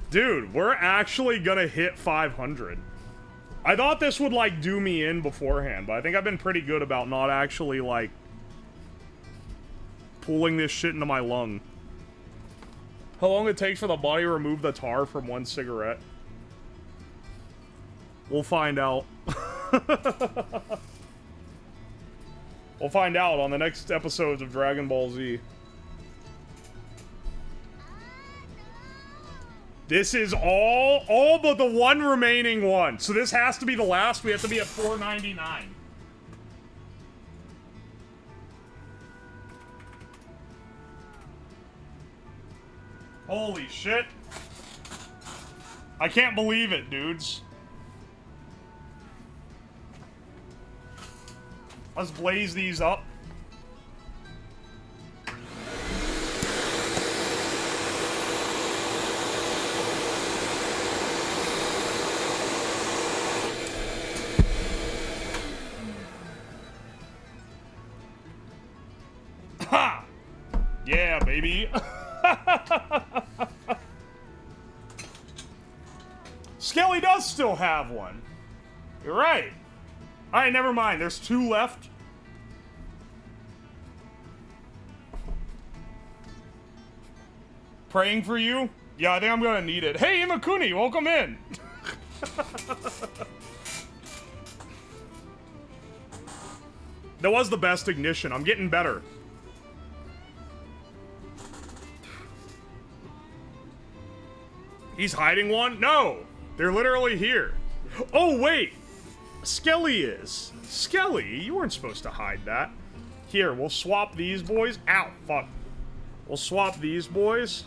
Dude, we're actually gonna hit 500. I thought this would, like, do me in beforehand, but I think I've been pretty good about not actually, like, pulling this shit into my lung. How long it takes for the body to remove the tar from one cigarette? We'll find out. We'll find out on the next episodes of Dragon Ball Z. This is all but the one remaining one. So this has to be the last. We have to be at 499. Holy shit. I can't believe it, dudes. Let's blaze these up. Ha! Yeah, baby. Skelly does still have one. You're right. Alright, never mind. There's two left. Praying for you? Yeah, I think I'm gonna need it. Hey, Imakuni, welcome in. That was the best ignition. I'm getting better. He's hiding one? No! They're literally here. Oh, wait! Skelly is. Skelly, you weren't supposed to hide that. Here, we'll swap these boys. Ow, fuck. We'll swap these boys.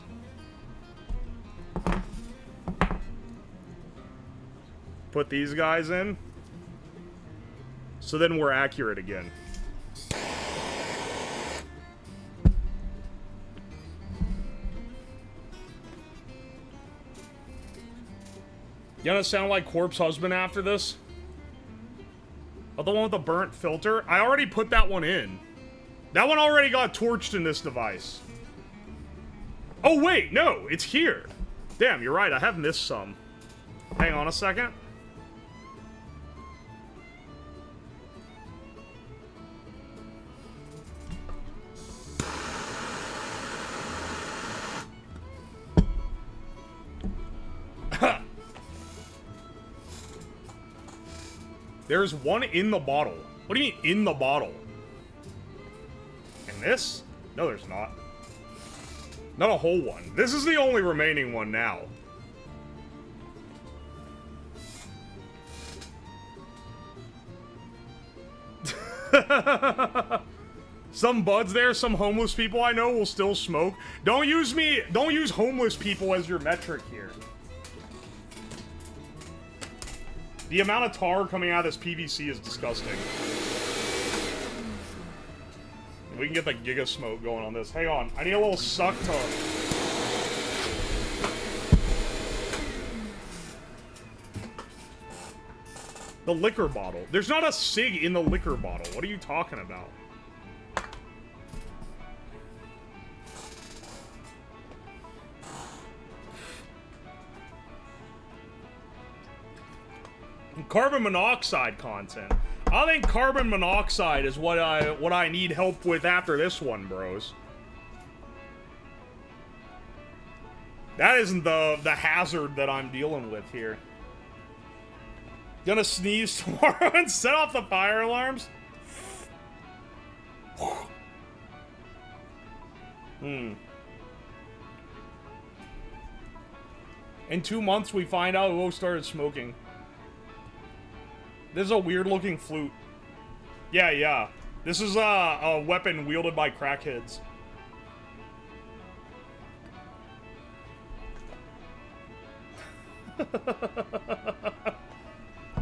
Put these guys in. So then we're accurate again. You gonna sound like Corpse Husband after this? Oh, the one with the burnt filter? I already put that one in. That one already got torched in this device. Oh, wait, no, it's here. Damn, you're right, I have missed some. Hang on a second. There's one in the bottle. What do you mean, in the bottle? And this? No, there's not. Not a whole one. This is the only remaining one now. Some buds there, some homeless people I know will still smoke. Don't use homeless people as your metric here. The amount of tar coming out of this PVC is disgusting. We can get the giga smoke going on this. Hang on, I need a little suck to... The liquor bottle. There's not a cig in the liquor bottle. What are you talking about? Carbon monoxide content. I think carbon monoxide is what I need help with after this one, bros. That isn't the hazard that I'm dealing with here. Gonna sneeze tomorrow and set off the fire alarms? In 2 months we find out who started smoking. This is a weird-looking flute. Yeah. This is a weapon wielded by crackheads.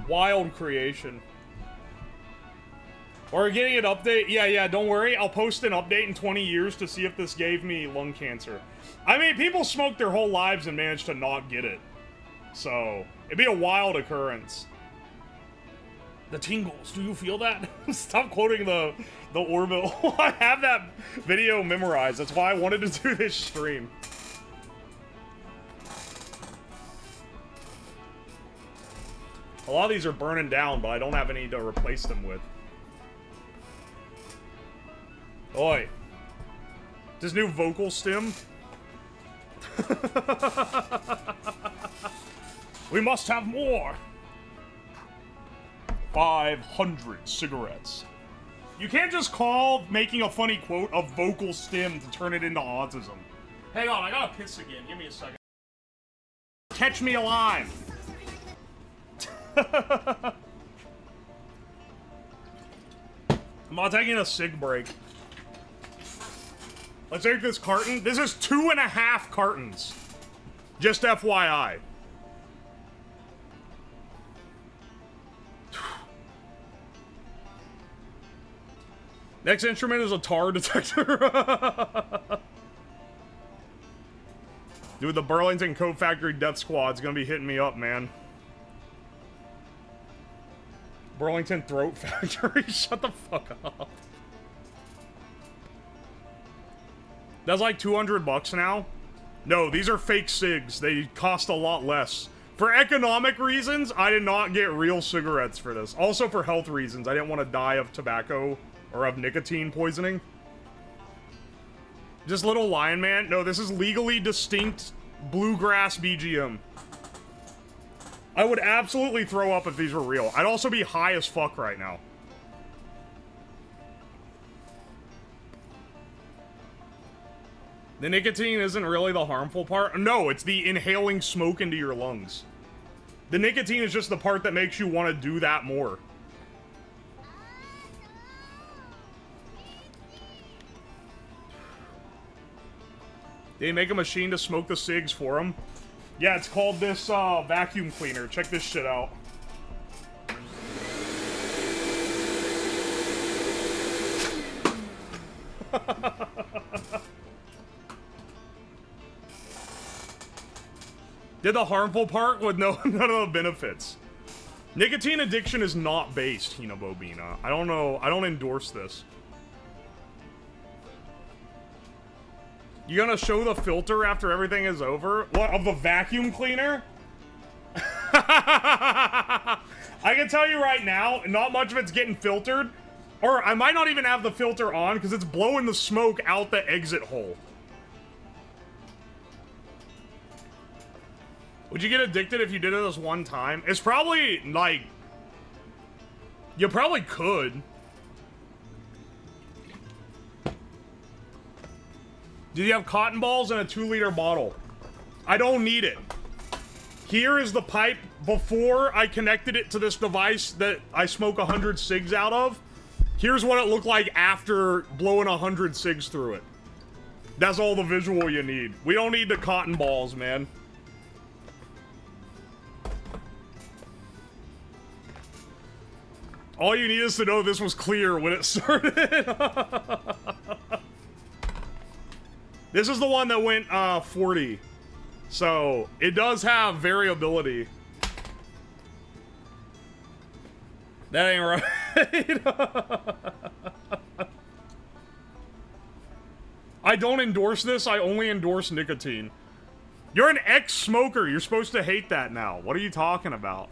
Wild creation. Or getting an update. Yeah, don't worry. I'll post an update in 20 years to see if this gave me lung cancer. I mean, people smoke their whole lives and manage to not get it. So, it'd be a wild occurrence. The tingles, do you feel that? Stop quoting the Orville. I have that video memorized. That's why I wanted to do this stream. A lot of these are burning down, but I don't have any to replace them with. Oi. This new vocal stim? We must have more! 500 cigarettes. You can't just call making a funny quote a vocal stim to turn it into autism. Hang on, I gotta piss again. Give me a second. Catch me alive! I'm not taking a cig break. Let's take this carton. This is 2.5 cartons. Just FYI. Next instrument is a tar detector. Dude, the Burlington Coat Factory Death Squad's gonna be hitting me up, man. Burlington Throat Factory? Shut the fuck up. That's like 200 bucks now? No, these are fake cigs. They cost a lot less. For economic reasons, I did not get real cigarettes for this. Also for health reasons, I didn't want to die of tobacco or of nicotine poisoning. Just Little Lion Man? No, this is legally distinct bluegrass BGM. I would absolutely throw up if these were real. I'd also be high as fuck right now. The nicotine isn't really the harmful part. No, it's the inhaling smoke into your lungs. The nicotine is just the part that makes you want to do that more. They make a machine to smoke the cigs for them. Yeah, it's called this vacuum cleaner. Check this shit out. Did the harmful part with none of the benefits. Nicotine addiction is not based, Hinabobina. I don't know. I don't endorse this. You gonna show the filter after everything is over? What, of the vacuum cleaner? I can tell you right now, not much of it's getting filtered. Or I might not even have the filter on because it's blowing the smoke out the exit hole. Would you get addicted if you did it this one time? It's probably, like... You probably could. Do you have cotton balls in a 2-liter bottle? I don't need it. Here is the pipe before I connected it to this device that I smoke 100 cigs out of. Here's what it looked like after blowing 100 cigs through it. That's all the visual you need. We don't need the cotton balls, man. All you need is to know this was clear when it started. This is the one that went 40. So, it does have variability. That ain't right. I don't endorse this, I only endorse nicotine. You're an ex-smoker, you're supposed to hate that now. What are you talking about?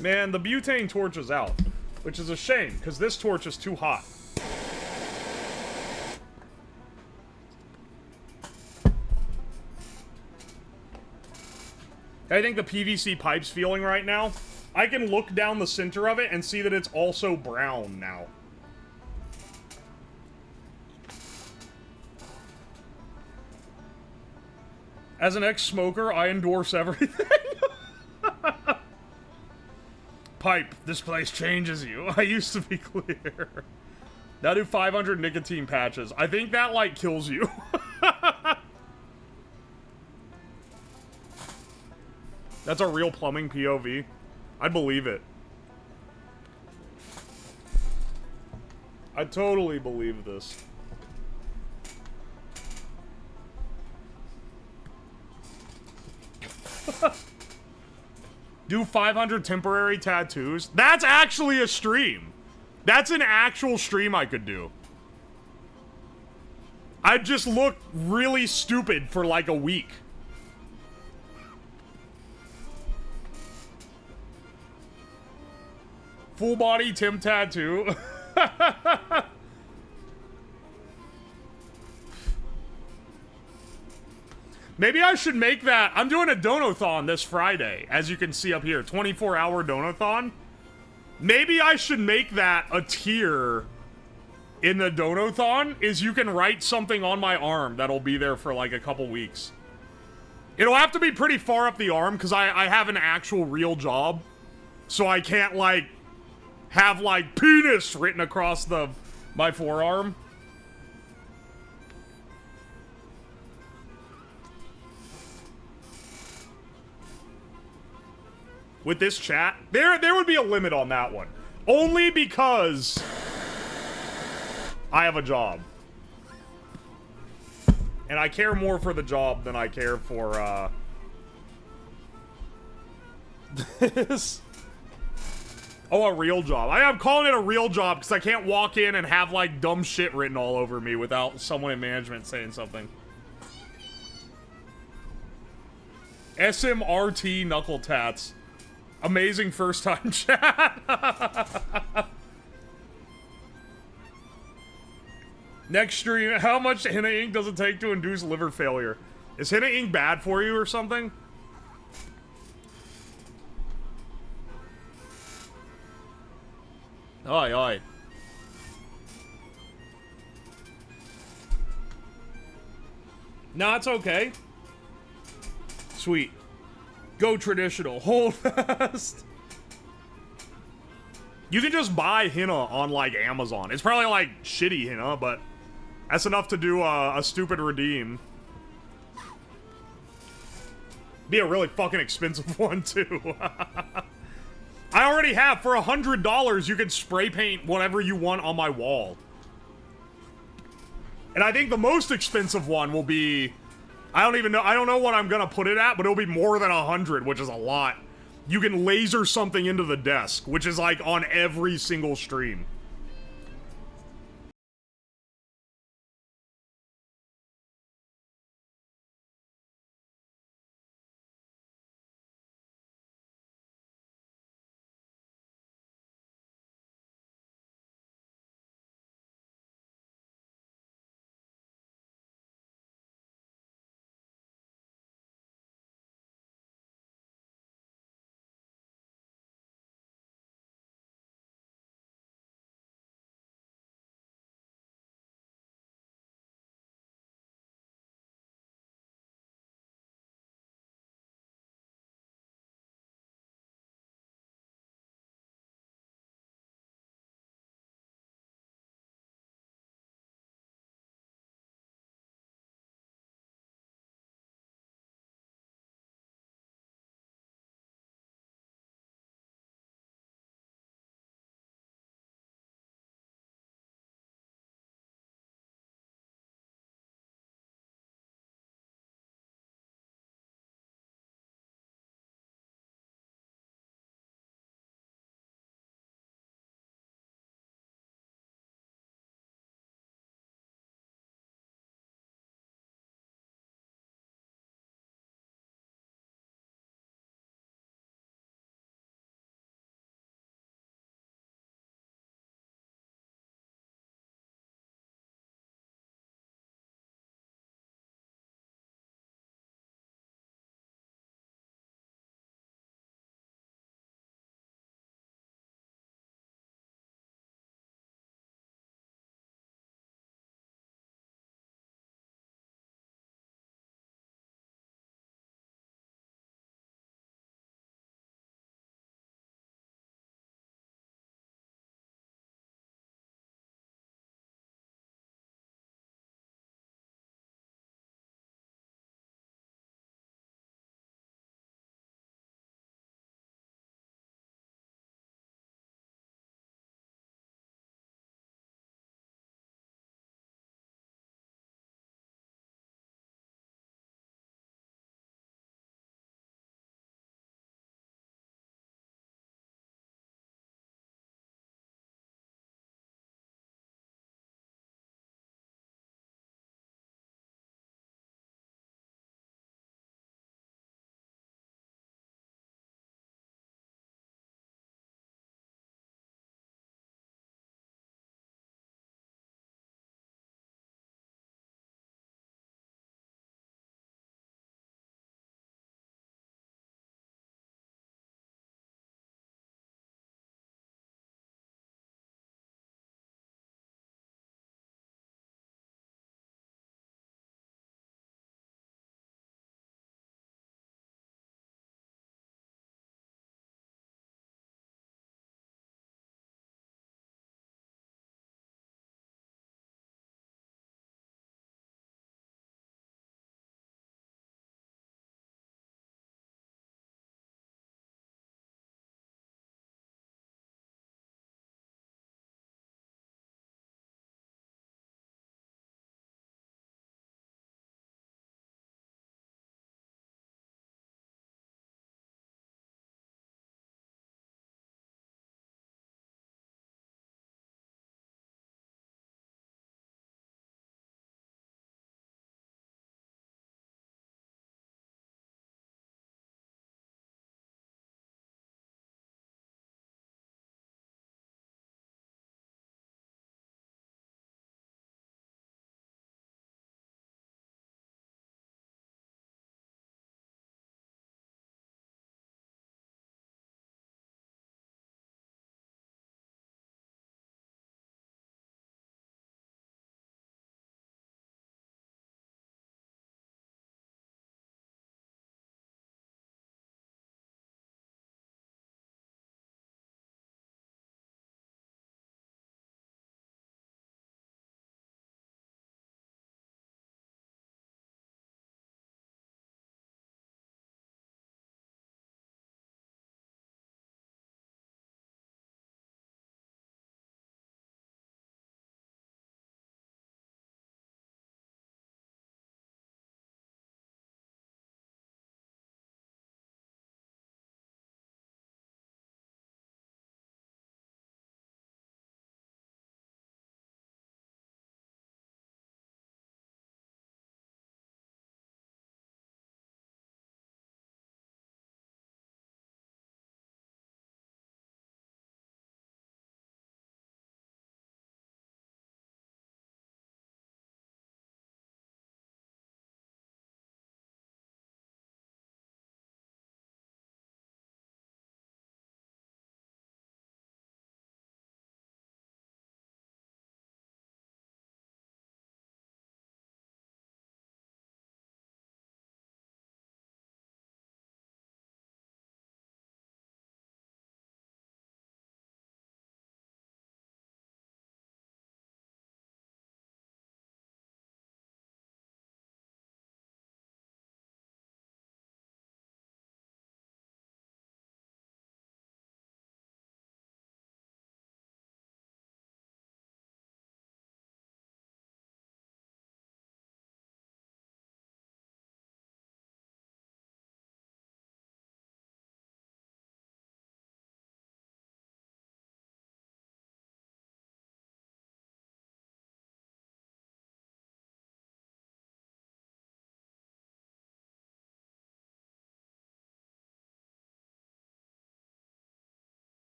Man, the butane torch is out, which is a shame, because this torch is too hot. I think the PVC pipe's feeling right now. I can look down the center of it and see that it's also brown now. As an ex-smoker, I endorse everything. Pipe, this place changes you. I used to be clear. Now do 500 nicotine patches. I think that, like, kills you. That's a real plumbing POV. I believe it. I totally believe this. Do 500 temporary tattoos? That's actually a stream. That's an actual stream I could do. I'd just look really stupid for like a week. Full body Tim tattoo. Maybe I should make that. I'm doing a donathon this Friday, as you can see up here. 24-hour donathon. Maybe I should make that a tier in the donathon, is you can write something on my arm that'll be there for like a couple weeks. It'll have to be pretty far up the arm, because I have an actual real job. So I can't, like, have, like, penis written across my forearm. With this chat, there would be a limit on that one. Only because I have a job. And I care more for the job than I care for, this. Oh, a real job. I'm calling it a real job because I can't walk in and have, like, dumb shit written all over me without someone in management saying something. SMRT Knuckle Tats. Amazing first time chat. Next stream, how much henna ink does it take to induce liver failure? Is henna ink bad for you or something? Oi, oi. No, it's okay. Sweet. Go traditional. Hold fast. You can just buy henna on, like, Amazon. It's probably, like, shitty henna, but that's enough to do a stupid redeem. Be a really fucking expensive one, too. I already have. For $100, you can spray paint whatever you want on my wall. And I think the most expensive one will be... I don't know what I'm gonna put it at, but it'll be more than 100, which is a lot. You can laser something into the desk, which is like on every single stream.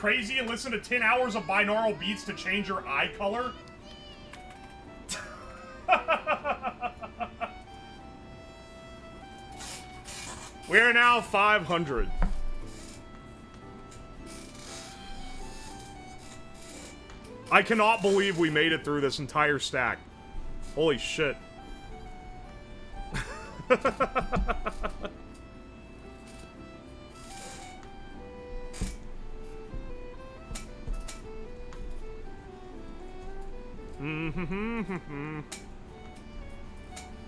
crazy and listen to 10 hours of binaural beats to change your eye color? We are now 500. I cannot believe we made it through this entire stack. Holy shit.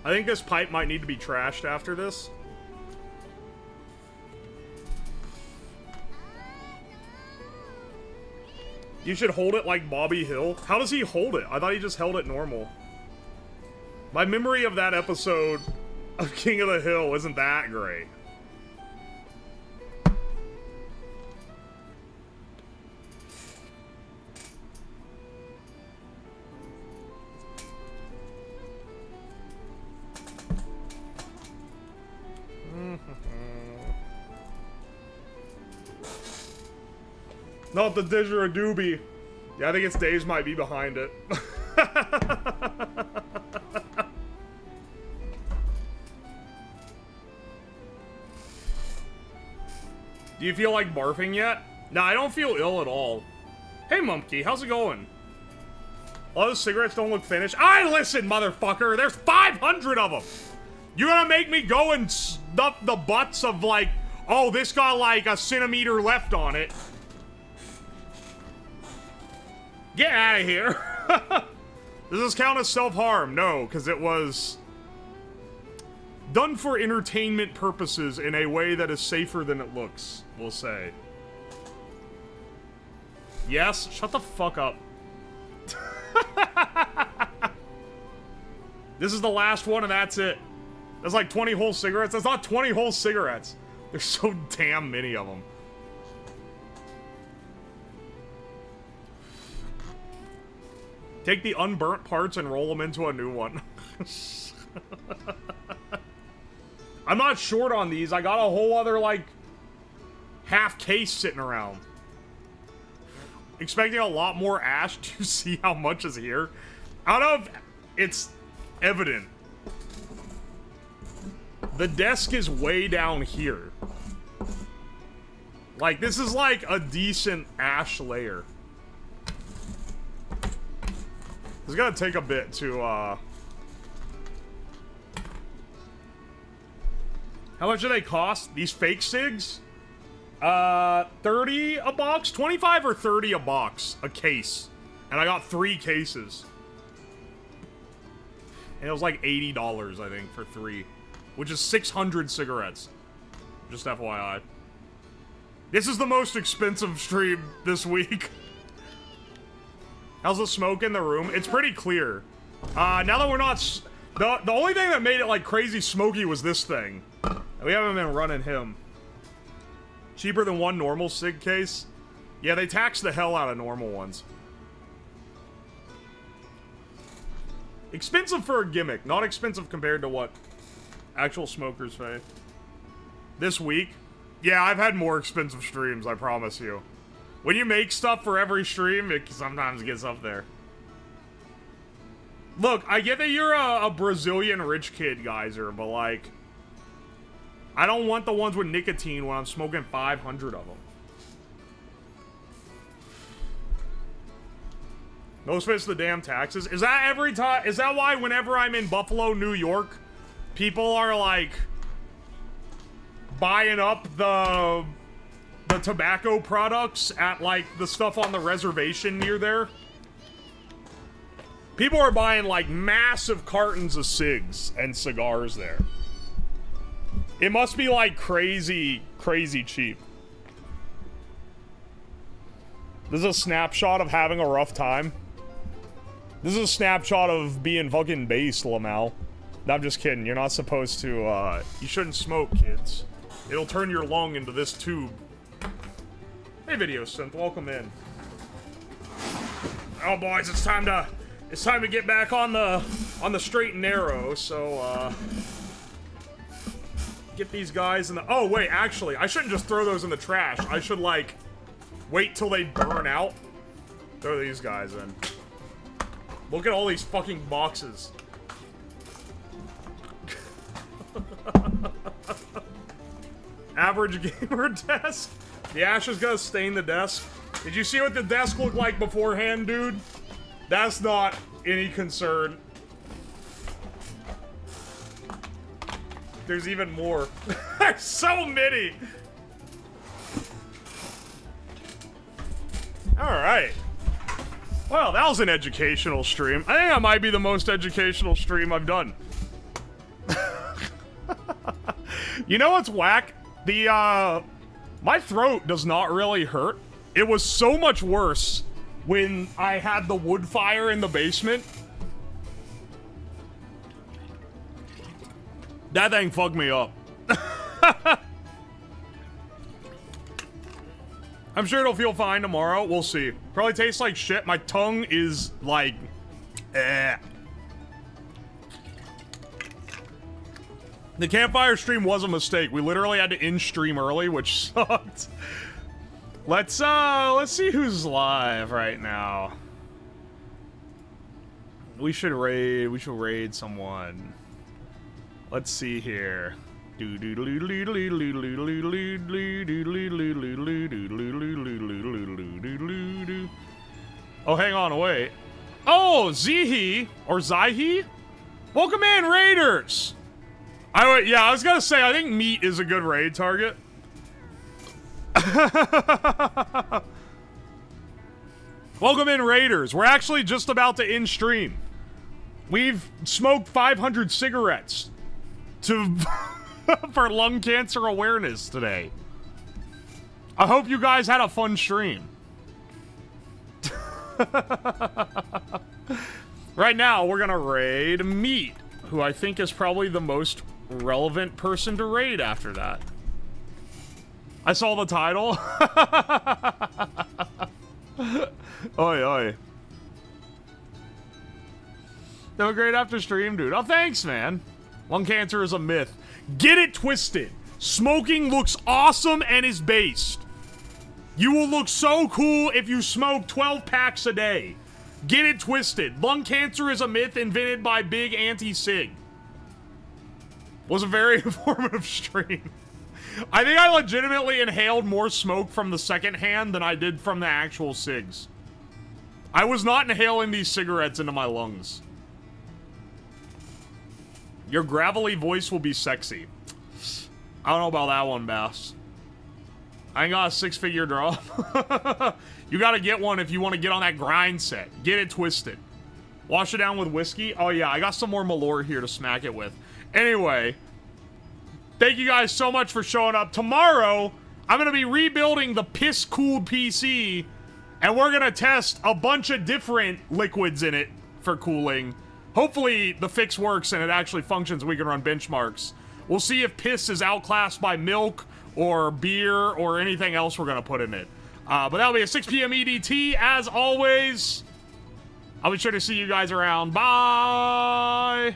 I think this pipe might need to be trashed after this. You should hold it like Bobby Hill. How does he hold it? I thought he just held it normal. My memory of that episode of King of the Hill isn't that great. Not the didgeridoo. Yeah, I think it's Dave's might be behind it. Do you feel like barfing yet? Nah, I don't feel ill at all. Hey, Mumpky, how's it going? All those cigarettes don't look finished. I listen, motherfucker. There's 500 of them. You're gonna make me go and stuff the butts of like, oh, this got like a centimeter left on it. Get out of here. Does this count as self-harm? No, because it was done for entertainment purposes in a way that is safer than it looks, we'll say. Yes? Shut the fuck up. This is the last one and that's it. That's like 20 whole cigarettes. That's not 20 whole cigarettes. There's so damn many of them. Take the unburnt parts and roll them into a new one. I'm not short on these. I got a whole other, like, half case sitting around. Expecting a lot more ash. Do you see how much is here? I don't know if it's evident. The desk is way down here. Like, this is like a decent ash layer. It's gonna take a bit to, How much do they cost? These fake cigs? 30 a box? 25 or 30 a box. A case. And I got 3 cases. And it was like $80, I think, for 3. Which is 600 cigarettes. Just FYI. This is the most expensive stream this week. How's the smoke in the room? It's pretty clear. Now that we're not... The only thing that made it, like, crazy smoky was this thing. We haven't been running him. Cheaper than one normal cig case? Yeah, they tax the hell out of normal ones. Expensive for a gimmick. Not expensive compared to what actual smokers pay. This week? Yeah, I've had more expensive streams, I promise you. When you make stuff for every stream, it sometimes gets up there. Look, I get that you're a Brazilian rich kid, Geyser, but like... I don't want the ones with nicotine when I'm smoking 500 of them. Most of it's the damn taxes. Is that every time? Is that why whenever I'm in Buffalo, New York, people are like... buying up the tobacco products at, like, the stuff on the reservation near there? People are buying, like, massive cartons of cigs and cigars there. It must be, like, crazy, crazy cheap. This is a snapshot of having a rough time. This is a snapshot of being fucking based, Lamau. No, I'm just kidding. You're not supposed to, you shouldn't smoke, kids. It'll turn your lung into this tube. Hey, Video Synth, welcome in. Oh, boys, it's time to get back on the straight and narrow. So, get these guys in the. Oh, wait, actually, I shouldn't just throw those in the trash. I should like Wait till they burn out. Throw these guys in. Look at all these fucking boxes. Average gamer desk. The ash is gonna stain the desk. Did you see what the desk looked like beforehand, dude? That's not any concern. There's even more. There's so many. Alright. Well, that was an educational stream. I think that might be the most educational stream I've done. You know what's whack? My throat does not really hurt. It was so much worse when I had the wood fire in the basement. That thing fucked me up. I'm sure it'll feel fine tomorrow. We'll see. Probably tastes like shit. My tongue is like... The campfire stream was a mistake. We literally had to end stream early, which sucked. Let's see who's live right now. We should raid someone. Let's see here. Oh, hang on, wait. Oh, Zihi or Zaihi? Welcome in, Raiders. Yeah, I was gonna say, I think meat is a good raid target. Welcome in, Raiders. We're actually just about to end stream. We've smoked 500 cigarettes for lung cancer awareness today. I hope you guys had a fun stream. Right now, we're gonna raid Meat, who I think is probably the most relevant person to raid after that. I saw the title. Oi, oi. Have a great after stream, dude. Oh, thanks, man. Lung cancer is a myth. Get it twisted. Smoking looks awesome and is based. You will look so cool if you smoke 12 packs a day. Get it twisted. Lung cancer is a myth invented by Big Anti-Sig. Was a very informative stream. I think I legitimately inhaled more smoke from the second hand than I did from the actual cigs. I was not inhaling these cigarettes into my lungs. Your gravelly voice will be sexy. I don't know about that one, Bass. I ain't got a 6-figure draw. You gotta get one if you want to get on that grind set. Get it twisted. Wash it down with whiskey. Oh yeah, I got some more Malort here to smack it with. Anyway, thank you guys so much for showing up. Tomorrow, I'm gonna be rebuilding the piss-cooled PC, and we're gonna test a bunch of different liquids in it for cooling. Hopefully, the fix works and it actually functions. We can run benchmarks. We'll see if piss is outclassed by milk or beer or anything else we're gonna put in it. But that'll be at 6 p.m. EDT, as always. I'll be sure to see you guys around. Bye!